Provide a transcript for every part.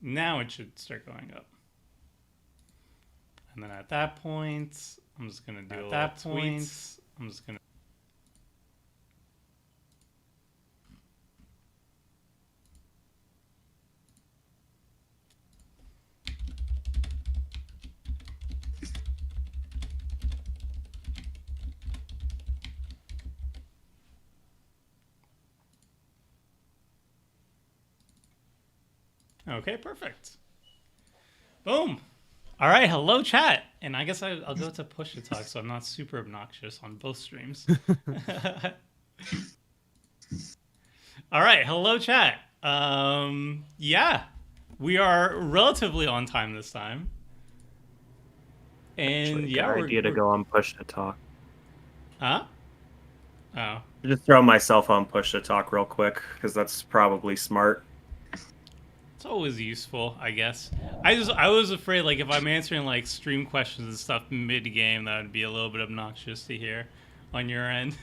Now it should start going up. And then at that point, I'm just going to do a little tweets. I'm just going to... Okay, perfect. Boom. All right, hello chat. And I guess I'll go to push to talk so I'm not super obnoxious on both streams. All right, hello chat. Yeah, we are relatively on time this time. And Actually, yeah, good idea to go on push to talk. Huh? Oh. Just throw myself on push to talk real quick because that's probably smart. It's always useful, I guess. I was afraid, like, if I'm answering, like, stream questions and stuff mid-game, that would be a little bit obnoxious to hear on your end.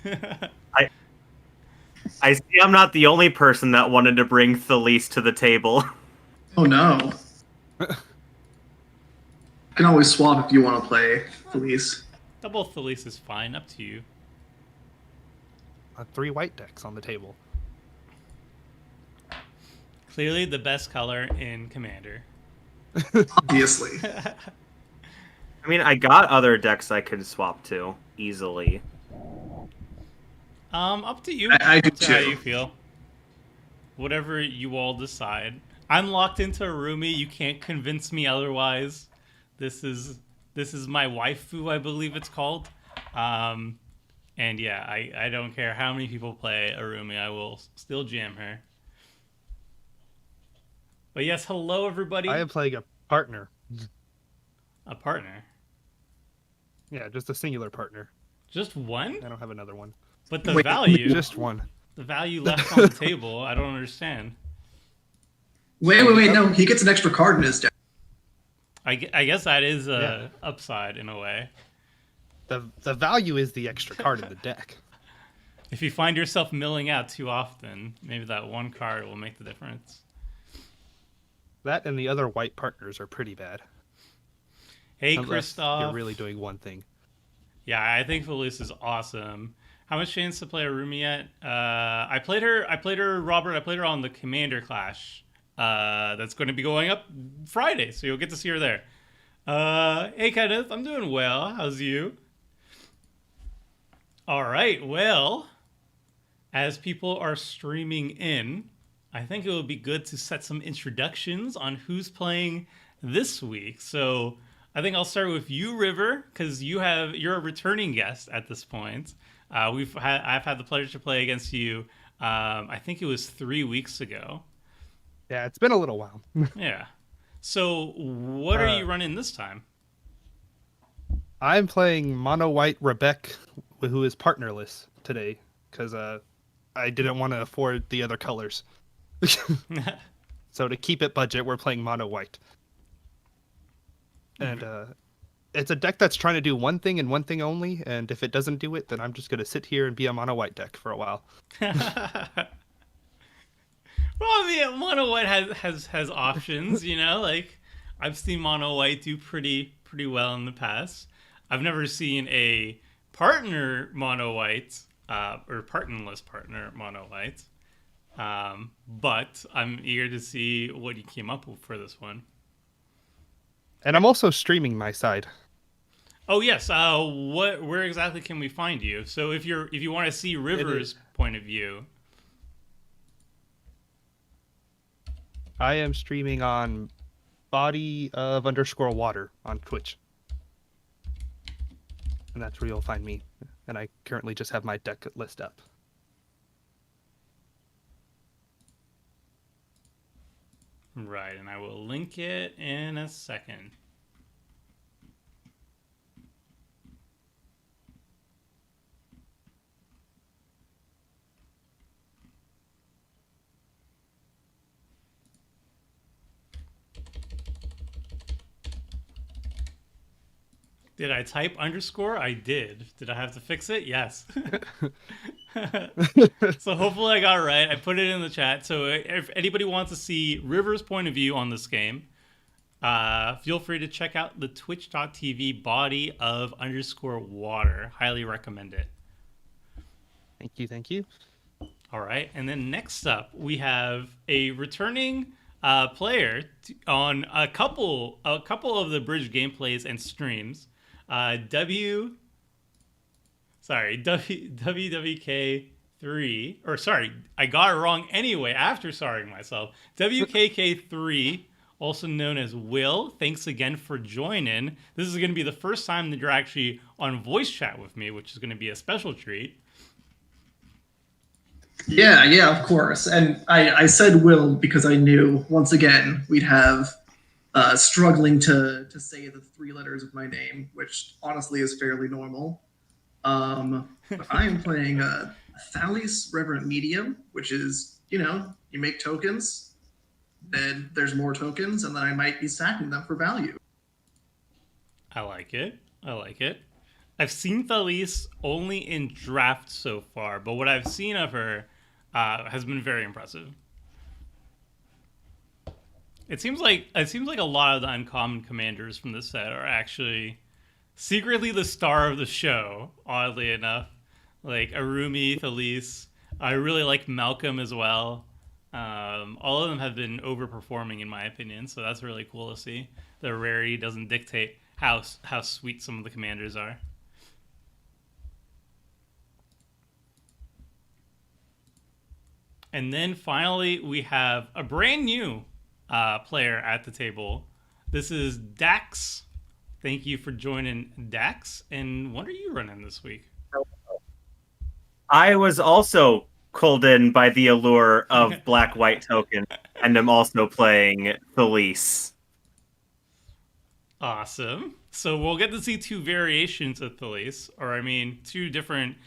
I see I'm not the only person that wanted to bring Thalise to the table. Oh, no. I can always swap if you want to play Felice. Double Thalise is fine, up to you. 3 white decks on the table. Clearly the best color in Commander. Obviously. I mean, I got other decks I could swap to easily. Up to you. I do up to how too. you feel. Whatever you all decide. I'm locked into Araumi. You can't convince me otherwise. This is my waifu, I believe it's called. And yeah, I don't care how many people play Araumi. I will still jam her. But yes, hello everybody. I am playing a partner. A partner? Yeah, just a singular partner. Just one? I don't have another one. But the value... Just one. The value left on the table, I don't understand. Wait, no. He gets an extra card in his deck. I guess that is a upside in a way. The value is the extra card in the deck. If you find yourself milling out too often, maybe that one card will make the difference. That and the other white partners are pretty bad. Hey, Unless Christoph. you're really doing one thing. Yeah, I think Felice is awesome. How much chance to play Arumi yet? I played her, Robert. I played her on the Commander Clash. That's going to be going up Friday, so you'll get to see her there. Hey, Kenneth, I'm doing well. How's you? All right, well, as people are streaming in, I think it would be good to set some introductions on who's playing this week. So I think I'll start with you, River, because you're a returning guest at this point. I've had the pleasure to play against you. I think it was 3 weeks ago. Yeah, it's been a little while. Yeah. So what are you running this time? I'm playing mono white Rebecca, who is partnerless today, because I didn't want to afford the other colors. So to keep it budget, we're playing mono white. And it's a deck that's trying to do one thing and one thing only, and if it doesn't do it, then I'm just going to sit here and be a mono white deck for a while. Well, I mean, mono white has options, you know. Like I've seen mono white do pretty well in the past. I've never seen a partner mono white or partnerless partner mono white, but I'm eager to see what you came up with for this one. And I'm also streaming my side. Oh yes, where exactly can we find you? So if you want to see River's point of view. I am streaming on Body of _Water on Twitch. And that's where you'll find me. And I currently just have my deck list up. Right, and I will link it in a second. Did I type underscore? I did. Did I have to fix it? Yes. So hopefully I got it right. I put it in the chat. So if anybody wants to see River's point of view on this game, feel free to check out the twitch.tv body of _water. Highly recommend it. Thank you, thank you. All right, and then next up we have a returning player on a couple of the bridge gameplays and streams. WWK3, or sorry, I got it wrong anyway after sorrying myself. WKK3, also known as Will. Thanks again for joining. This is going to be the first time that you're actually on voice chat with me, which is going to be a special treat. Yeah, of course. And I said Will because I knew, once again, we'd have struggling to say the 3 letters of my name, which honestly is fairly normal. But I am playing Thales Reverent Medium, which is, you make tokens, then there's more tokens, and then I might be stacking them for value. I like it. I've seen Thalise only in draft so far, but what I've seen of her has been very impressive. It seems like a lot of the uncommon commanders from this set are actually secretly the star of the show, oddly enough. Like Araumi, Thalise. I really like Malcolm as well. All of them have been overperforming in my opinion, so that's really cool to see. The rarity doesn't dictate how sweet some of the commanders are. And then finally, we have a brand new player at the table. This is Dax. Thank you for joining, Dax. And what are you running this week? I was also pulled in by the allure of black-white token, and I'm also playing Felice. Awesome. So we'll get to see 2 variations of Felice, or I mean 2 different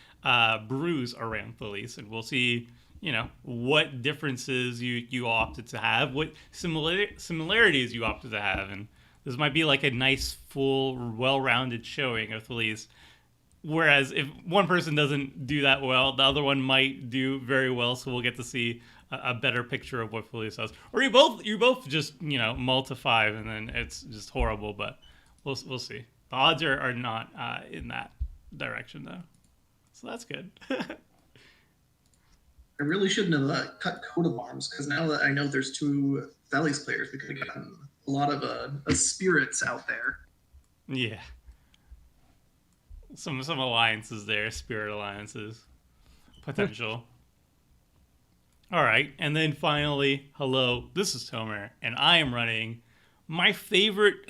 brews around Felice, and we'll see, what differences you opted to have, what similarities you opted to have, and this might be like a nice, full, well-rounded showing of Felice. Whereas if one person doesn't do that well, the other one might do very well. So we'll get to see a better picture of what Felice does. Or you both just multi 5 and then it's just horrible. But we'll see. The odds are not in that direction though, so that's good. I really shouldn't have cut coat of arms, because now that I know there's 2 Thales players, we could have gotten a lot of spirits out there. Yeah. Some alliances there, spirit alliances, potential. All right, and then finally, hello, this is Tomer, and I am running my favorite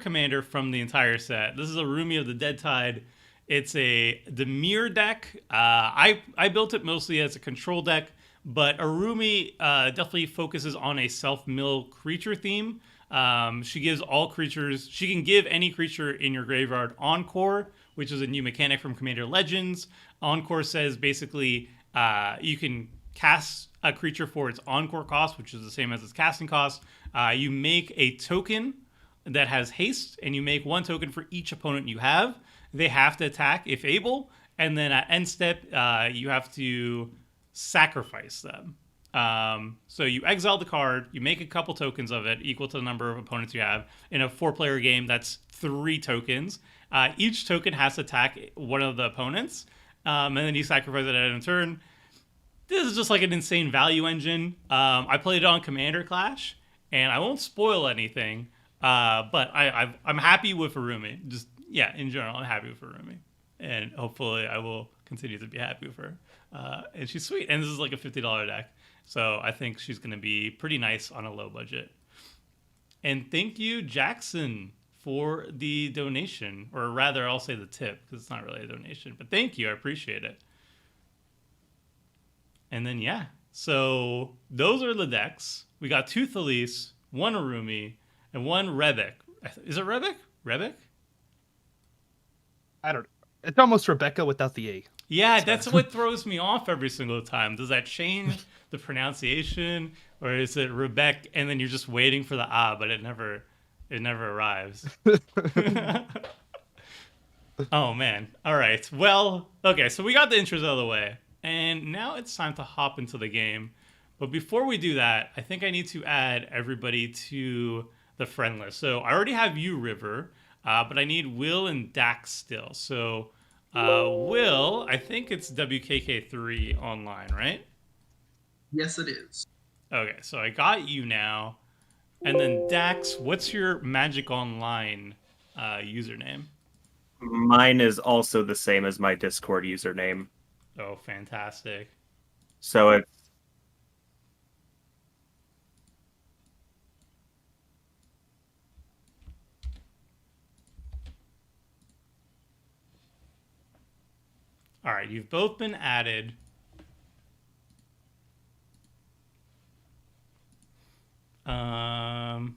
commander from the entire set. This is Araumi of the Dead Tide. It's a Demir deck. I built it mostly as a control deck, but Araumi definitely focuses on a self-mill creature theme. She gives all creatures, she can give any creature in your graveyard Encore, which is a new mechanic from Commander Legends. Encore says basically you can cast a creature for its Encore cost, which is the same as its casting cost. You make a token that has haste, and you make 1 token for each opponent you have. They have to attack if able, and then at end step, you have to sacrifice them. So you exile the card, you make a couple tokens of it equal to the number of opponents you have. In a 4-player game, that's 3 tokens. Each token has to attack one of the opponents, and then you sacrifice it at a turn. This is just like an insane value engine. I played it on Commander Clash, and I won't spoil anything, but I'm happy with Araumi. In general, I'm happy with Araumi, and hopefully I will continue to be happy with her. And she's sweet, and this is like a $50 deck. So I think she's going to be pretty nice on a low budget. And thank you, Jackson, for the donation. Or rather, I'll say the tip, because it's not really a donation. But thank you. I appreciate it. And then, yeah. So those are the decks. We got 2 Thalise, 1 Araumi, and 1 Rebek. Is it Rebek? Rebek? I don't know. It's almost Rebecca without the A. Yeah, that's what throws me off every single time. Does that change the pronunciation, or is it Rebecca and then you're just waiting for the but it never arrives? Oh man. All right. Well, okay, so we got the intros out of the way. And now it's time to hop into the game. But before we do that, I think I need to add everybody to the friend list. So I already have you, River, but I need Will and Dax still. So Will, I think it's WKK3 online, right? Yes, it is. Okay, so I got you now. And then Dax, what's your Magic Online username? Mine is also the same as my Discord username. Oh, fantastic. So it's All right, you've both been added. Um,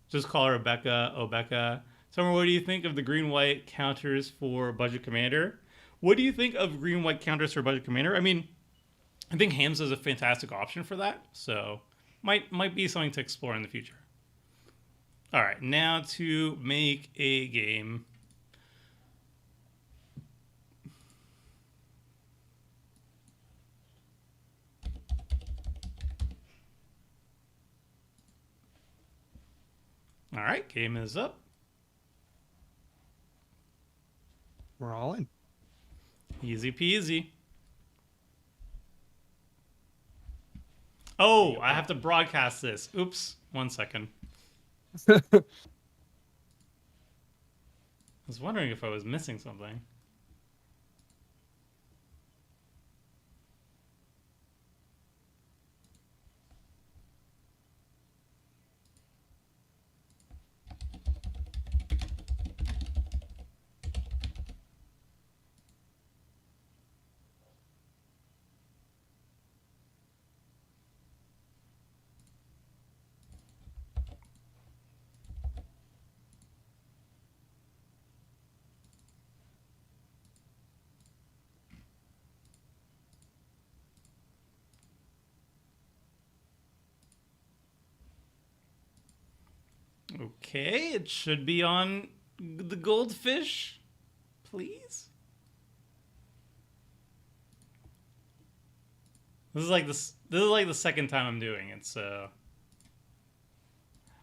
just call her Rebecca. Oh, Becca. Summer, what do you think of the green-white counters for Budget Commander? What do you think of green-white counters for Budget Commander? I mean, I think Hamza is a fantastic option for that, so might be something to explore in the future. All right, now to make a game. All right, game is up. We're all in. Easy peasy. Oh, I have to broadcast this. Oops, 1 second. I was wondering if I was missing something. Okay, it should be on the goldfish, please. This is like the second time I'm doing it, so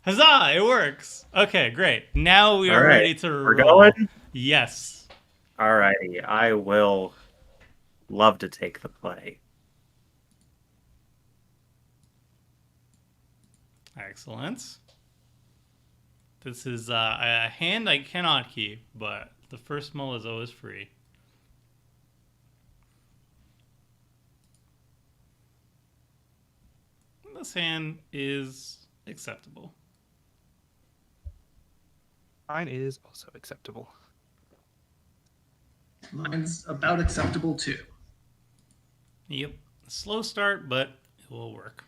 huzzah! It works. Okay, great. Now we all are right. ready to We're roll. going. Yes. Alrighty. I will love to take the play. Excellent. This is a hand I cannot keep, but the first mull is always free. This hand is acceptable. Mine is also acceptable. Mine's about acceptable too. Yep. Slow start, but it will work.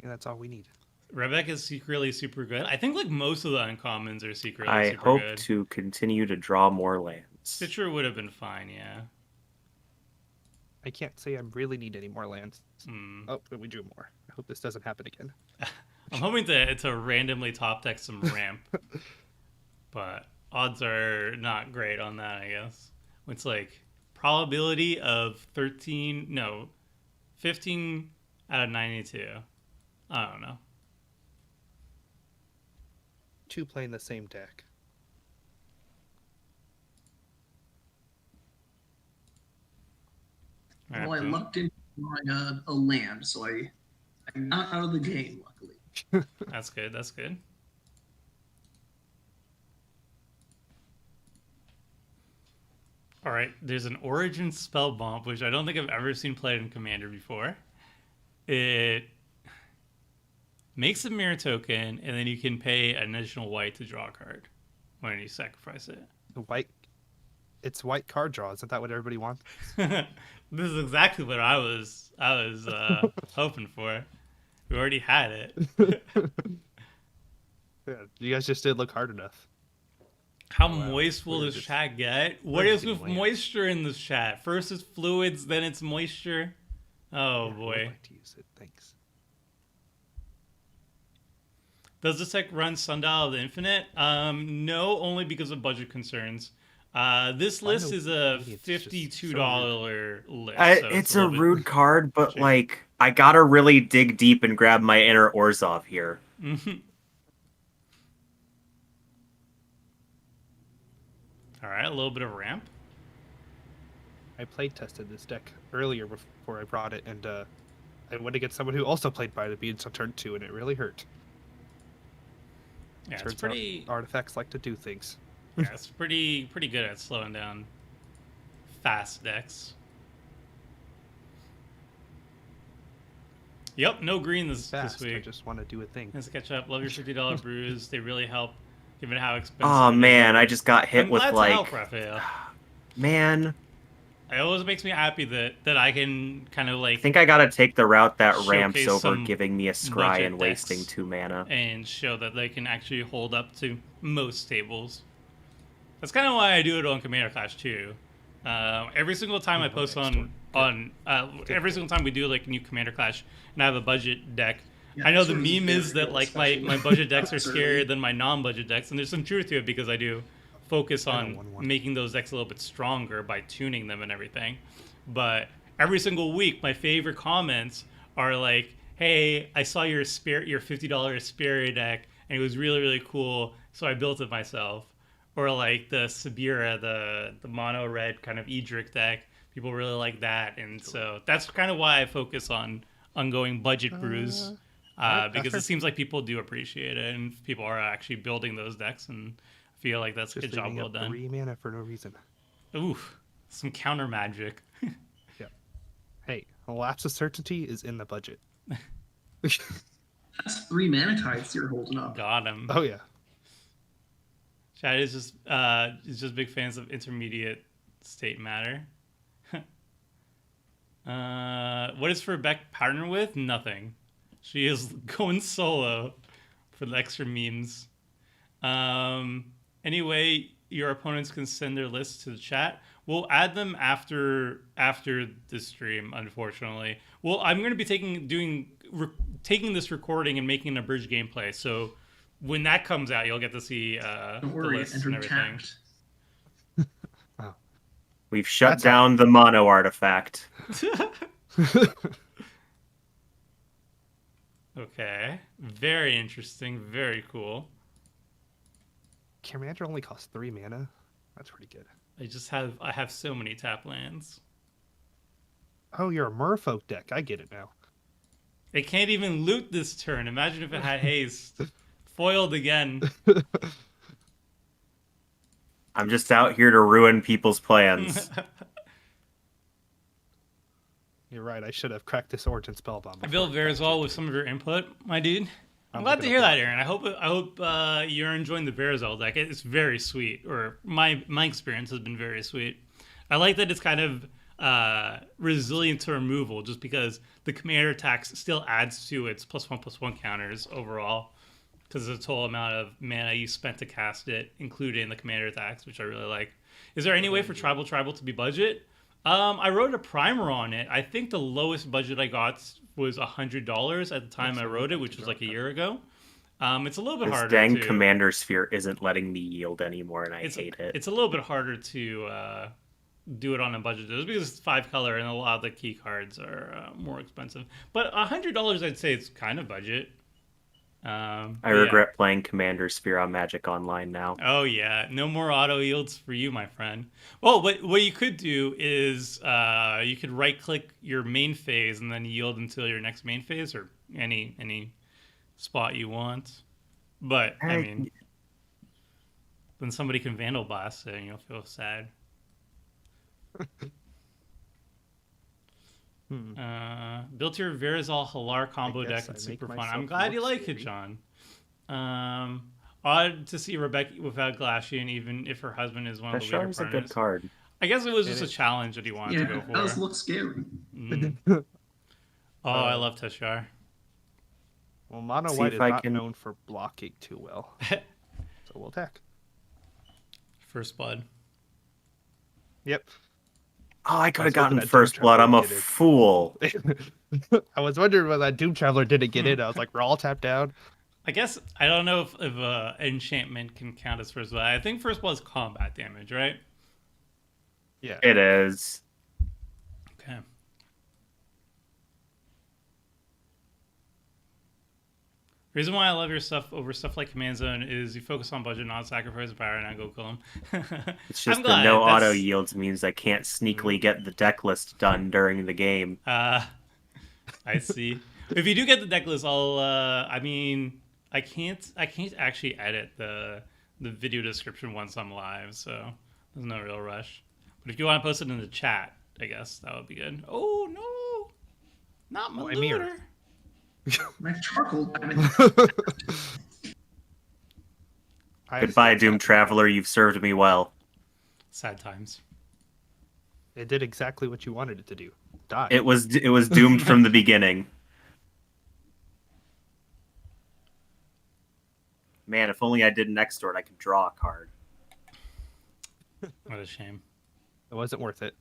And that's all we need. Rebecca's secretly super good. I think like most of the uncommons are secretly I super hope good. to continue to draw more lands. Stitcher would have been fine, yeah. I can't say I really need any more lands. Hmm. Oh, but we drew more. I hope this doesn't happen again. I'm hoping to randomly top deck some ramp, but odds are not great on that, I guess. It's like probability of 15 out of 92. I don't know. Two playing the same deck. All right, Well, I boom. lucked into drawing a land, so I'm not out of the game, luckily. That's good. That's good. All right, there's an Origin spell bump, which I don't think I've ever seen played in Commander before. It makes a mirror token, and then you can pay an additional white to draw a card when you sacrifice it. The white. It's white card draw. Isn't that what everybody wants? This is exactly what I was hoping for. We already had it. Yeah, you guys just didn't look hard enough. How Wow. moist will We're this just- chat get? What we're is just with getting moisture in this chat? First it's fluids, then it's moisture. Oh Yeah, I would boy. like to use it. Thanks. Does this deck run Sundial of the Infinite? No, only because of budget concerns. This Why list no is a It's just so $52 list, so it's It's a a little bit rude card, but cheap. like I gotta really dig deep and grab my inner Orzhov here. All right, a little bit of ramp. I played tested this deck earlier before I brought it, and I went against someone who also played by the beads on turn 2, and it really hurt. Yeah, it's Turns out pretty. artifacts like to do things. Yeah, it's pretty good at slowing down fast decks. Yep, no green this Fast. I week. just want to do a thing. Let's catch up. Love your $50 brews. They really help, given how expensive. Oh it is man, over. I just got hit I'm with glad to like, help, Raphael. man. It always makes me happy that I can kind of I like think I gotta take the route that ramps Showcase over some giving me a scry budget and wasting decks. 2 mana. and show that they can actually hold up to most tables. That's kind of why I do it on Commander Clash too. Every single time I post every single time we do like new Commander Clash and I have a budget deck. Yeah, I know the sort of meme is that variable, like especially my budget decks are early. scarier than my non-budget decks, and there's some truth to it because I do focus I on know 1/1. making those decks a little bit stronger by tuning them and everything. But every single week, my favorite comments are like, "Hey, I saw your $50 Spirit deck, and it was really really cool, so I built it myself." Or like the Sabira, the mono red kind of Edric deck. People really like that, and so that's kind of why I focus on going budget brews. Because it seems like people do appreciate it, and people are actually building those decks, and I feel like that's a Just good job leaving well up done. 3 mana for no reason. Oof, some counter magic. Yeah. Hey, a lapse of certainty is in the budget. That's 3 mana tides you're holding up. Got him. Oh yeah. Chad is just big fans of intermediate state matter. What is Beck partner with? Nothing. She is going solo for the extra memes. Anyway, your opponents can send their lists to the chat. We'll add them after the stream. Unfortunately, well, I'm going to be taking this recording and making an abridged gameplay. So when that comes out, you'll get to see Don't the worry, lists enter and everything. tapped. We've shut That's down the mono artifact. Okay, very interesting, very cool. Commander only costs 3 mana. That's pretty good. I have so many tap lands. Oh, you're a Merfolk deck. I get it now. It can't even loot this turn. Imagine if it had haste. Foiled again. I'm just out here to ruin people's plans. You're right. I should have cracked this Origin Spellbomb. I built Verazol with some of your input, my dude. I'm I'm glad to looking hear up that, that. Aaron. I hope you're enjoying the Verazol deck. It's very sweet, or my experience has been very sweet. I like that it's kind of resilient to removal, just because the commander attacks still adds to its +1/+1 counters overall, because the total amount of mana you spent to cast it, including the commander attacks, which I really like. Is there any way for Tribal to be budget? I wrote a primer on it. I think the lowest budget I got was $100 at the time I wrote it, which was like a year ago. It's a little bit This harder. dang to, commander sphere isn't letting me yield anymore, and I it's, hate it. It's a little bit harder to do it on a budget just because it's 5 color and a lot of the key cards are more expensive. But $100, I'd say it's kind of budget. I Yeah. regret playing Commander Sphere on Magic Online now. Oh yeah, no more auto yields for you, my friend. Well, what you could do is you could right click your main phase and then yield until your next main phase or any spot you want. But I mean, then somebody can Vandal Blast it and you'll feel sad. Built your Verazol Halar combo guess deck. It's I make super fun. myself I'm glad you look like it, scary. John. Odd to see Rebecca without Glacian, even if her husband is one of the weaker Tashar's a good partners. card. I guess it was just It a is. challenge that he wanted Yeah, to go it does for. look scary. Mm. Oh, I love Tashar. Well, Mono See White if is I not can- known for blocking too well. So we'll attack. First blood. Yep. Oh, I could I have was hoping gotten that first Doom blood. I'm a Traveler did it. fool. I was wondering why that Doom Traveler didn't get in. I was like, we're all tapped down. I guess I don't know if enchantment can count as first blood. I think first blood is combat damage, right? Yeah. It is. Okay. Reason why I love your stuff over stuff like Command Zone is you focus on budget, not sacrifice power, and I go kill him. It's I'm just the glad. no auto That's- yields means I can't sneakily get the deck list done during the game. I see. If you do get the deck list, I'll. I mean, I can't actually edit the video description once I'm live, so there's no real rush. But if you want to post it in the chat, I guess that would be good. Oh no, not my mirror. looter. My charcoal diamond. Goodbye, Doom Traveler. You've served me well. Sad times. It did exactly what you wanted it to do. Die. It was doomed from the beginning. Man, if only I did next door, I could draw a card. What a shame. It wasn't worth it.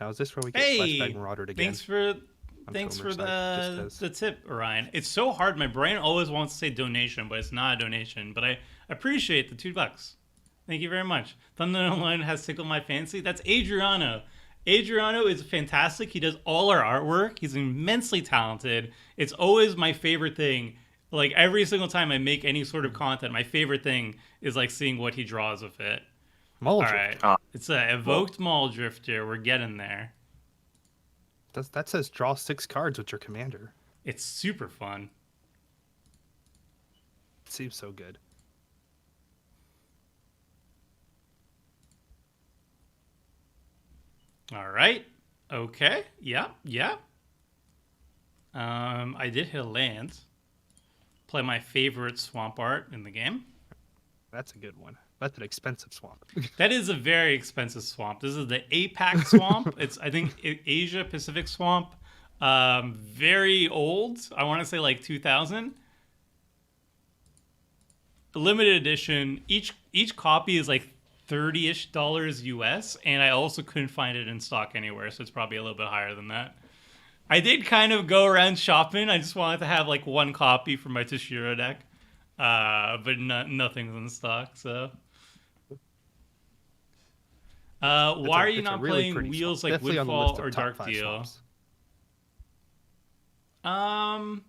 Now is this where we get Hey, Flashback Maraudered again? Thanks for Tomer's side, just the tip, Orion. It's so hard. My brain always wants to say donation, but it's not a donation. But I appreciate the $2. Thank you very much. Thunder Online has tickled my fancy. That's Adriano. Adriano is fantastic. He does all our artwork. He's immensely talented. It's always my favorite thing. Like every single time I make any sort of content, my favorite thing is like seeing what he draws with it. All right. It's a evoked Maul Drifter. We're getting there. That says draw 6 cards with your commander. It's super fun. It seems so good. All right. Okay. Yeah. I did hit a land. Play my favorite swamp art in the game. That's a good one. That's an expensive swamp. That is a very expensive swamp. This is the APAC swamp. It's, I think, Asia Pacific swamp. Very old. I want to say like 2000. Limited edition. Each copy is like $30-ish US, and I also couldn't find it in stock anywhere, so it's probably a little bit higher than that. I did kind of go around shopping. I just wanted to have like one copy for my Toshiro deck, but nothing's in stock. So, why are you not really playing wheels swamp. like Definitely on the Woodfall list of or top Dark 5 Deal? swamps.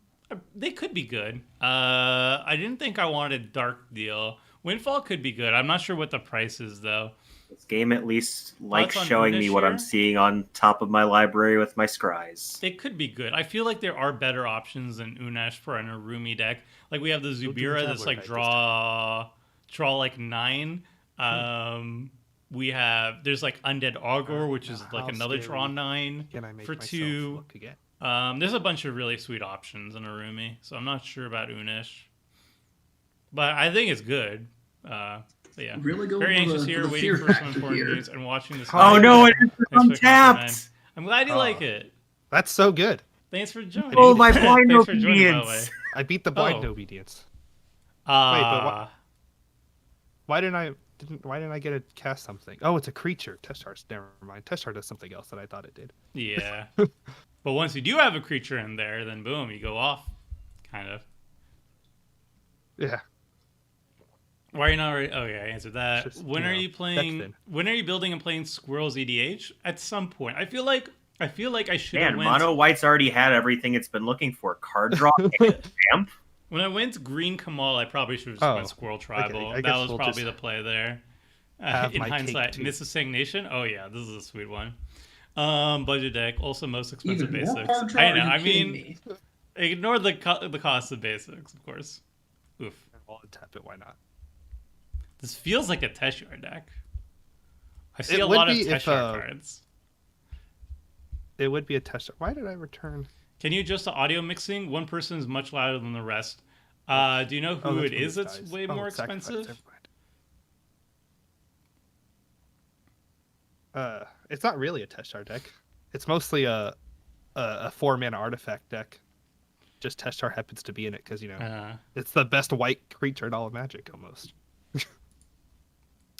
They could be good. I didn't think I wanted Dark Deal. Windfall could be good. I'm not sure what the price is though. This game at least likes Thoughts on showing me what Unisher? I'm seeing on top of my library with my scries. It could be good. I feel like there are better options than Unesh for an Arumi deck. Like we have the Zubira that's like draw like 9. There's like Undead Augor, which is like another draw 9 Can I make for myself 2. look again? There's a bunch of really sweet options in Arumi, so I'm not sure about Unesh. But I think it's good. But yeah, Really go very for anxious the here, waiting fear for some factor important here. news and watching this. Oh no, it is Thanks for the untapped! compliment. I'm glad you like it. That's so good. Thanks for joining. Oh, my blind Thanks for joining, by the way. obedience! I beat the blind Oh. obedience. Uh, Why didn't I get to cast something? Oh, it's a creature. Teshar. Never mind. Teshar does something else that I thought it did. yeah. But once you do have a creature in there, then boom, you go off. Kind of. Yeah. Why are you not ready? Oh, yeah, I answered that. Just, When you are know, you that's playing? thin. When are you building and playing Squirrels EDH? At some point. I feel like I should have Man, went. Mono White's already had everything it's been looking for. Card draw and stamp. When I went Green Kamal, I probably should have just went Squirrel Tribal. I That guess was we'll probably just the play there. have In my cake, hindsight, too. Mississippi Nation. Oh yeah, this is a sweet one. Budget deck, also most expensive Even more basics. card draw? I know. Are you I kidding mean, me? ignore the cost of basics, of course. Oof. I'll tap it. Why not? This feels like a Teshar deck. I see It a would lot of be if, Teshar cards. It would be a Teshar. Why did I return? Can you adjust the audio mixing? One person is much louder than the rest. Do you know who that's it when is this that's dies. way more it's sacrifice, expensive? never mind. It's not really a Teshar deck. It's mostly a 4-mana artifact deck. Just Teshar happens to be in it because it's the best white creature in all of Magic almost.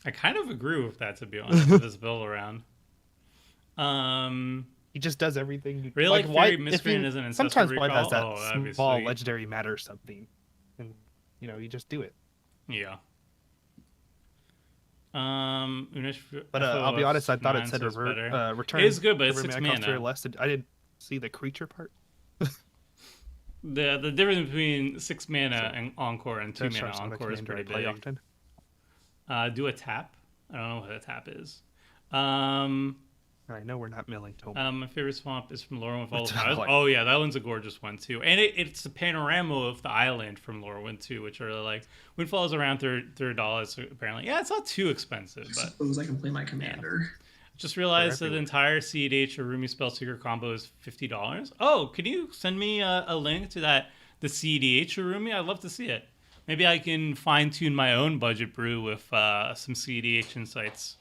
I kind of agree with that, to be honest, with this build around. He just does everything. Really, like White, Fairy Miscreant is an ancestral sometimes recall? White has that that'd be small sweet. legendary matter something, and you just do it. Yeah. But I'll be honest, I thought it said return. It is good, but it's every 6 mana costs 3 or mana. less. I didn't see the creature part. The difference between 6 mana and Encore and 2 mana Encore is pretty big. Often. Do a tap. I don't know what a tap is. I know we're not milling. My favorite swamp is from Lorwyn with all the It's powers. like- Oh yeah, that one's a gorgeous one too, and it's a panorama of the island from Lorwyn too, which are like Windfall is around $30 apparently. Yeah, it's not too expensive, I but suppose I can play my commander. just realized that the everywhere. entire CEDH or Rumi Spell Seeker combo is $50. Oh, could you send me a link to the CEDH or Rumi? I'd love to see it. Maybe I can fine tune my own budget brew with some CEDH insights.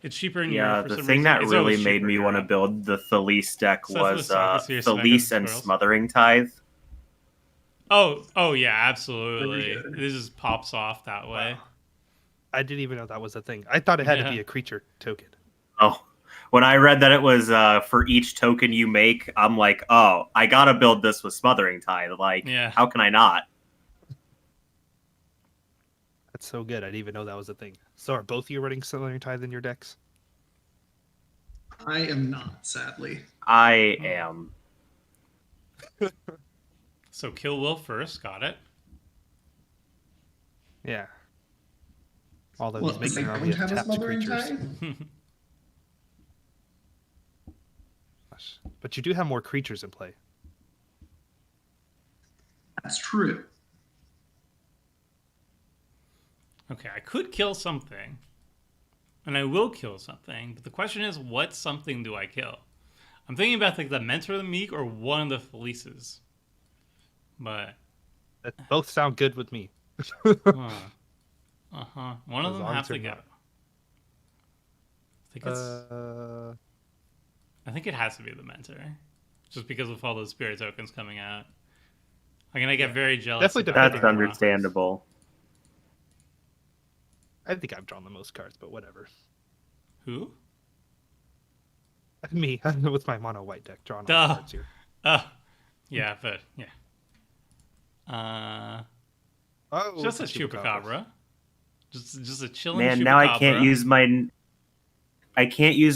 It's cheaper in Europe. Yeah, For the some thing reason. that It's really always made cheaper me in want to Europe. build the Thalisse deck So that's was what's up. Thalisse and Smothering Tithe. Oh yeah, absolutely. Very good. This just pops off that way. Wow. I didn't even know that was a thing. I thought it had to Yeah. be a creature token. Oh, when I read that it was for each token you make, I'm like, oh, I gotta build this with Smothering Tithe. Like, Yeah. how can I not? That's so good. I didn't even know that was a thing. So are both of you running Smothering Tithe in your decks? I am not, sadly. I am. So kill Will first, got it. Yeah. Although Well, he's is I making all going the to have a tapped smothering creatures. tide? But you do have more creatures in play. That's true. Okay, I could kill something. And I will kill something. But the question is, what something do I kill? I'm thinking about like the Mentor of the Meek or one of the Felices. But Both sound good with me. one of As them long have as to you're go. not- I think it has to be the Mentor. Just because of all those spirit tokens coming out. I'm gonna get very jealous. Definitely of that That's Dharma. understandable. I think I've drawn the most cards, but whatever. Who? Me, with my mono white deck, drawing all Duh. the cards here. Yeah, but yeah. Oh, Just a it's chupacabra. Just a chilling Man, chupacabra. now I can't use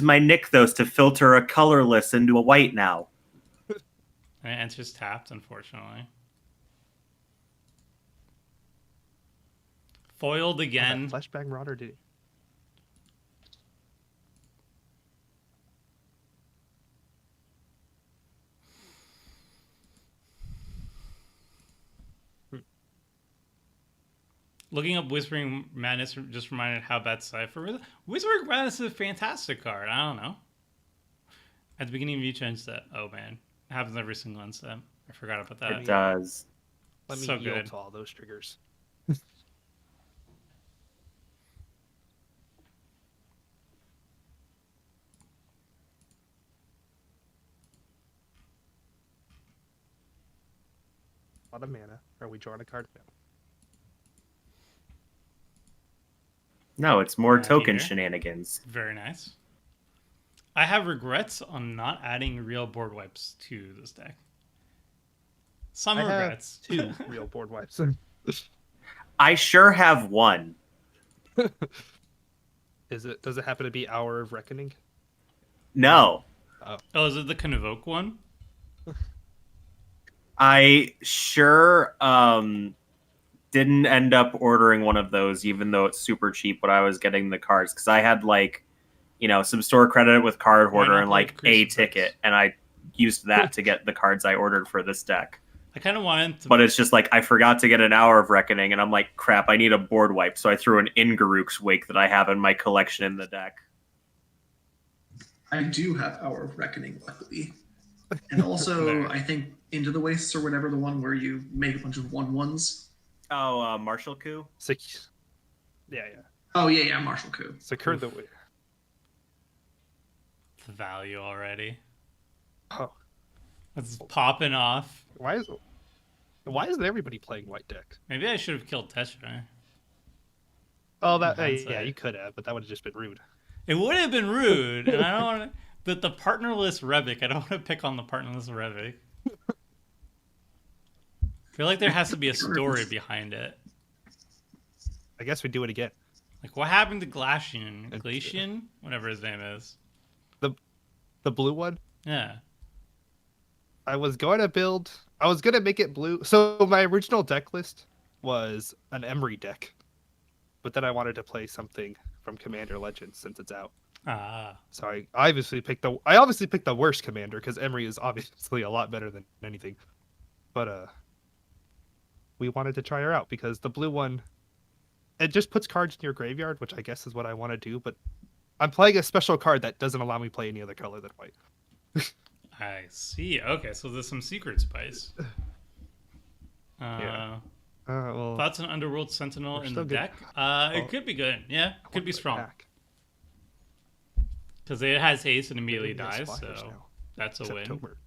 my Nykthos to filter a colorless into a white now. And it enters tapped, unfortunately. Foiled again. Flashbang Marauder did. Looking up Whispering Madness just reminded how bad Cypher is. Whispering Madness is a fantastic card. I don't know. At the beginning of each inset. Oh man. It happens every single inset. I forgot about that. It does. Let me So yield good. to all those triggers. A lot of mana. Are we drawing a card? No. No, it's more Not token here. shenanigans. Very nice. I have regrets on not adding real board wipes to this deck. Some I have regrets. 2 real board wipes. I sure have one. Does it happen to be Hour of Reckoning? No. Oh, is it the Convoke one? I sure didn't end up ordering one of those, even though it's super cheap when I was getting the cards, because I had some store credit with Card Why Hoarder not and like a Crucifix? ticket, and I used that to get the cards I ordered for this deck. I kind of wanted to. But it's just I forgot to get an Hour of Reckoning, and I'm like, crap, I need a board wipe, so I threw an Ingaruk's Wake that I have in my collection in the deck. I do have Hour of Reckoning, luckily. And also, There. I think Into the Wastes or whatever, the one where you make a bunch of 1/1s. Oh, Marshall Coup? Yeah. Oh, yeah, Marshall Coup. Secure the. the value already. Oh, It's popping off. why isn't everybody playing white deck? Maybe I should have killed Tetra. Oh, that Hindsight. yeah, you could have, but that would have just been rude. It would have been rude, and I don't want to. the partnerless Revic. I don't want to pick on the partnerless Revic. I feel like there has to be a story behind it. I guess we do it again. Like, what happened to Glacian? Whatever his name is. The blue one? Yeah. I was going to make it blue. So my original deck list was an Emery deck. But then I wanted to play something from Commander Legends since it's out. Ah. So I obviously picked the worst commander because Emery is obviously a lot better than anything. But we wanted to try her out because the blue one, it just puts cards in your graveyard, which I guess is what I want to do, but I'm playing a special card that doesn't allow me to play any other color than white. I see. Okay, so there's some secret spice. Yeah. Well, Thoughts on Underworld Sentinel in the still good. deck? It could be good. Yeah, could be strong. Back. Because it has haste and immediately Maybe it's dies, flyers so now. that's a It's win. October.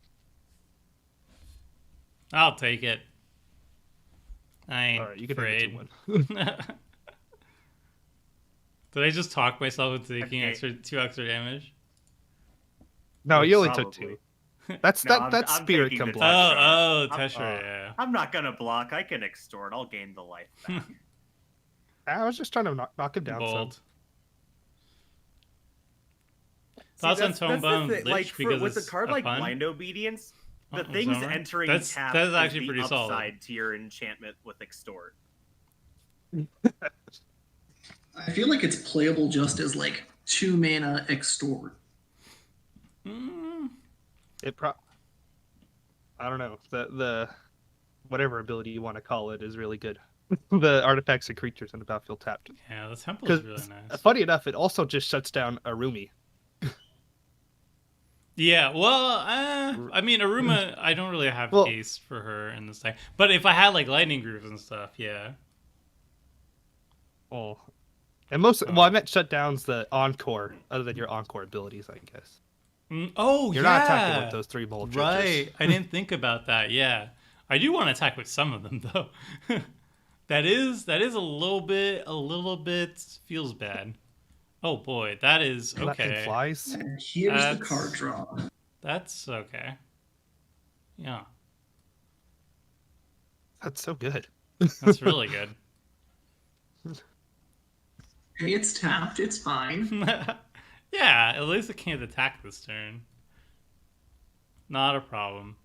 I'll take it. I ain't All right, you can afraid. have it 2-1. Did I just talk myself into taking 2 extra damage? No, you only took Probably. 2. That's No, that I'm spirit taking can the block. Teshra, yeah. I'm not gonna block. I can extort. I'll gain the life back. I was just trying to knock him down. Bold. See, Thoughts on that's the Tonebone thing, Lich because with a it's card a like fun? Blind Obedience, the Oh, things Zona? entering That's tap that is is actually the pretty upside solid. to your enchantment with extort. I feel like it's playable just as like 2 mana extort. Mm, I don't know. The whatever ability you want to call it is really good. The artifacts and creatures in the battlefield tapped. yeah, the temple is Because really nice. funny enough, it also just shuts down Arumi. Yeah, well, I mean, Aruma, I don't really have Well- haste for her in this deck. But if I had, like, lightning grooves and stuff, yeah. Oh, and well, I meant shutdowns the encore, other than your encore abilities, I guess. Oh, You're yeah. not attacking with those 3 mold judges. Right. I didn't think about that, yeah. I do want to attack with some of them, though. that is a little bit feels bad. Oh, boy, that is That thing okay. flies. And here's the That's- card draw. That's okay. Yeah, That's so good. that's really good. Hey, it's tapped. It's fine. Yeah, at least it can't attack this turn. Not a problem.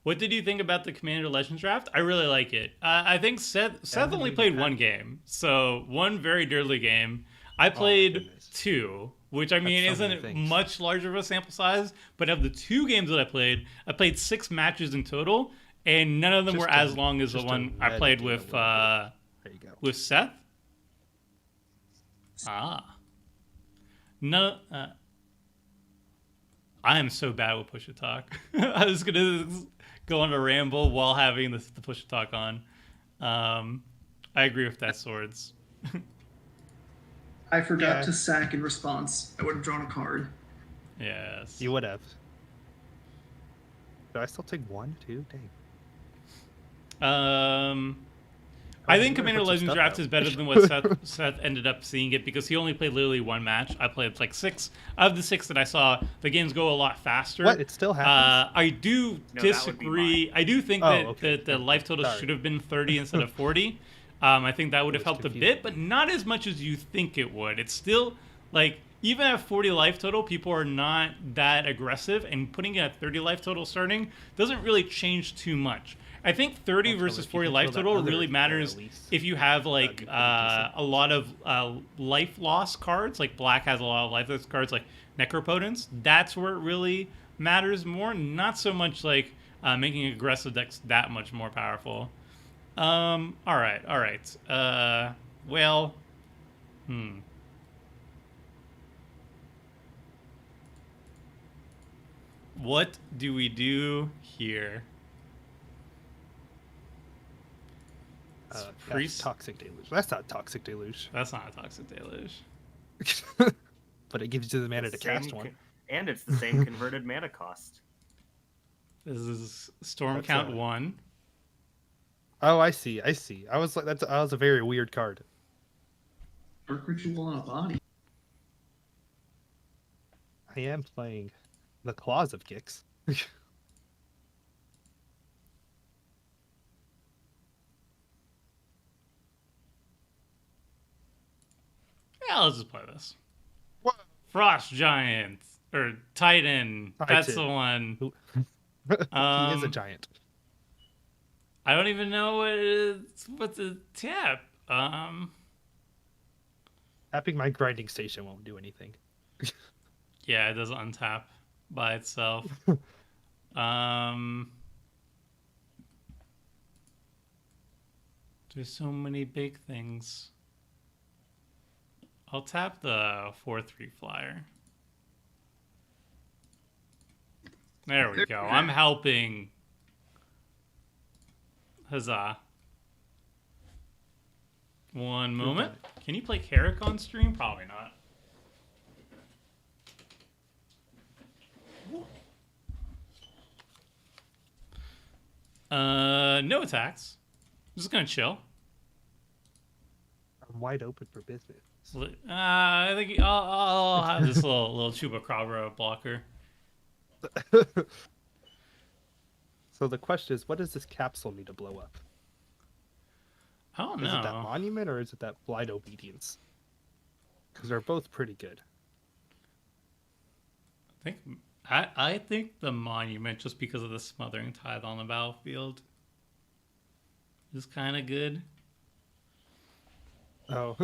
What did you think about the Commander Legends draft? I really like it. I think Seth only played one game, so one very dirty game. I played goodness. 2, which I mean That's so many isn't things. much larger of a sample size, but of the 2 games that I played 6 matches in total, and none of them Just were a- as long as the just a one I red played deal with There you go. Seth. No, I am so bad with push to talk. I was gonna go on a ramble while having the push to talk on. I agree with that, Swords. I forgot Yeah. to sack in response. I would have drawn a card. Yes. You would have. Did I still take 1, 2? Dang. I think I'm gonna Commander put some Legends stuff Draft out. is better than what Seth ended up seeing it because he only played literally one match. I played like 6. Of the 6 that I saw, the games go a lot faster. What? It still happens? I do No, that would be disagree. I do think Oh, that, okay. that the life total Sorry. should have been 30 instead of 40. I think that would have was helped a confusing. bit, but not as much as you think it would. It's still like even at 40 life total, people are not that aggressive, and putting it at 30 life total starting doesn't really change too much. I think 30 Also, versus if you 40 can life kill that total other really matters Elise, if you have like that'd be pretty decent. a lot of life loss cards. Like Black has a lot of life loss cards, like Necropotence. That's where it really matters more. Not so much like making aggressive decks that much more powerful. All right. Well, What do we do here? That's Priest. Toxic Deluge. That's not Toxic Deluge. That's not a toxic deluge. But it gives you the mana to Same cast co- one. And it's the same converted mana cost. This is Storm That's Count a- 1. Oh, I see. I was like, that was a very weird card. Dark Ritual on a body. I am playing The claws of Gix. Yeah, let's just play this. What? Frost Giant or Titan. That's the Titan. one. Who- he is a Um, giant. I don't even know what the tap. Tapping my grinding station won't do anything. Yeah, it doesn't untap by itself. Um, there's so many big things. I'll tap the 4/3 flyer. There we go. I'm helping. Huzzah. One moment. Can you play Carrick on stream? Probably not. No attacks. I'm just gonna chill. I'm wide open for business. I think I'll have this little chupacabra blocker. So the question is, what does this capsule need to blow up? I don't Is it that know. monument or is it that blind obedience? Because they're both pretty good. I think the monument, just because of the smothering tithe on the battlefield, is kind of good. Oh.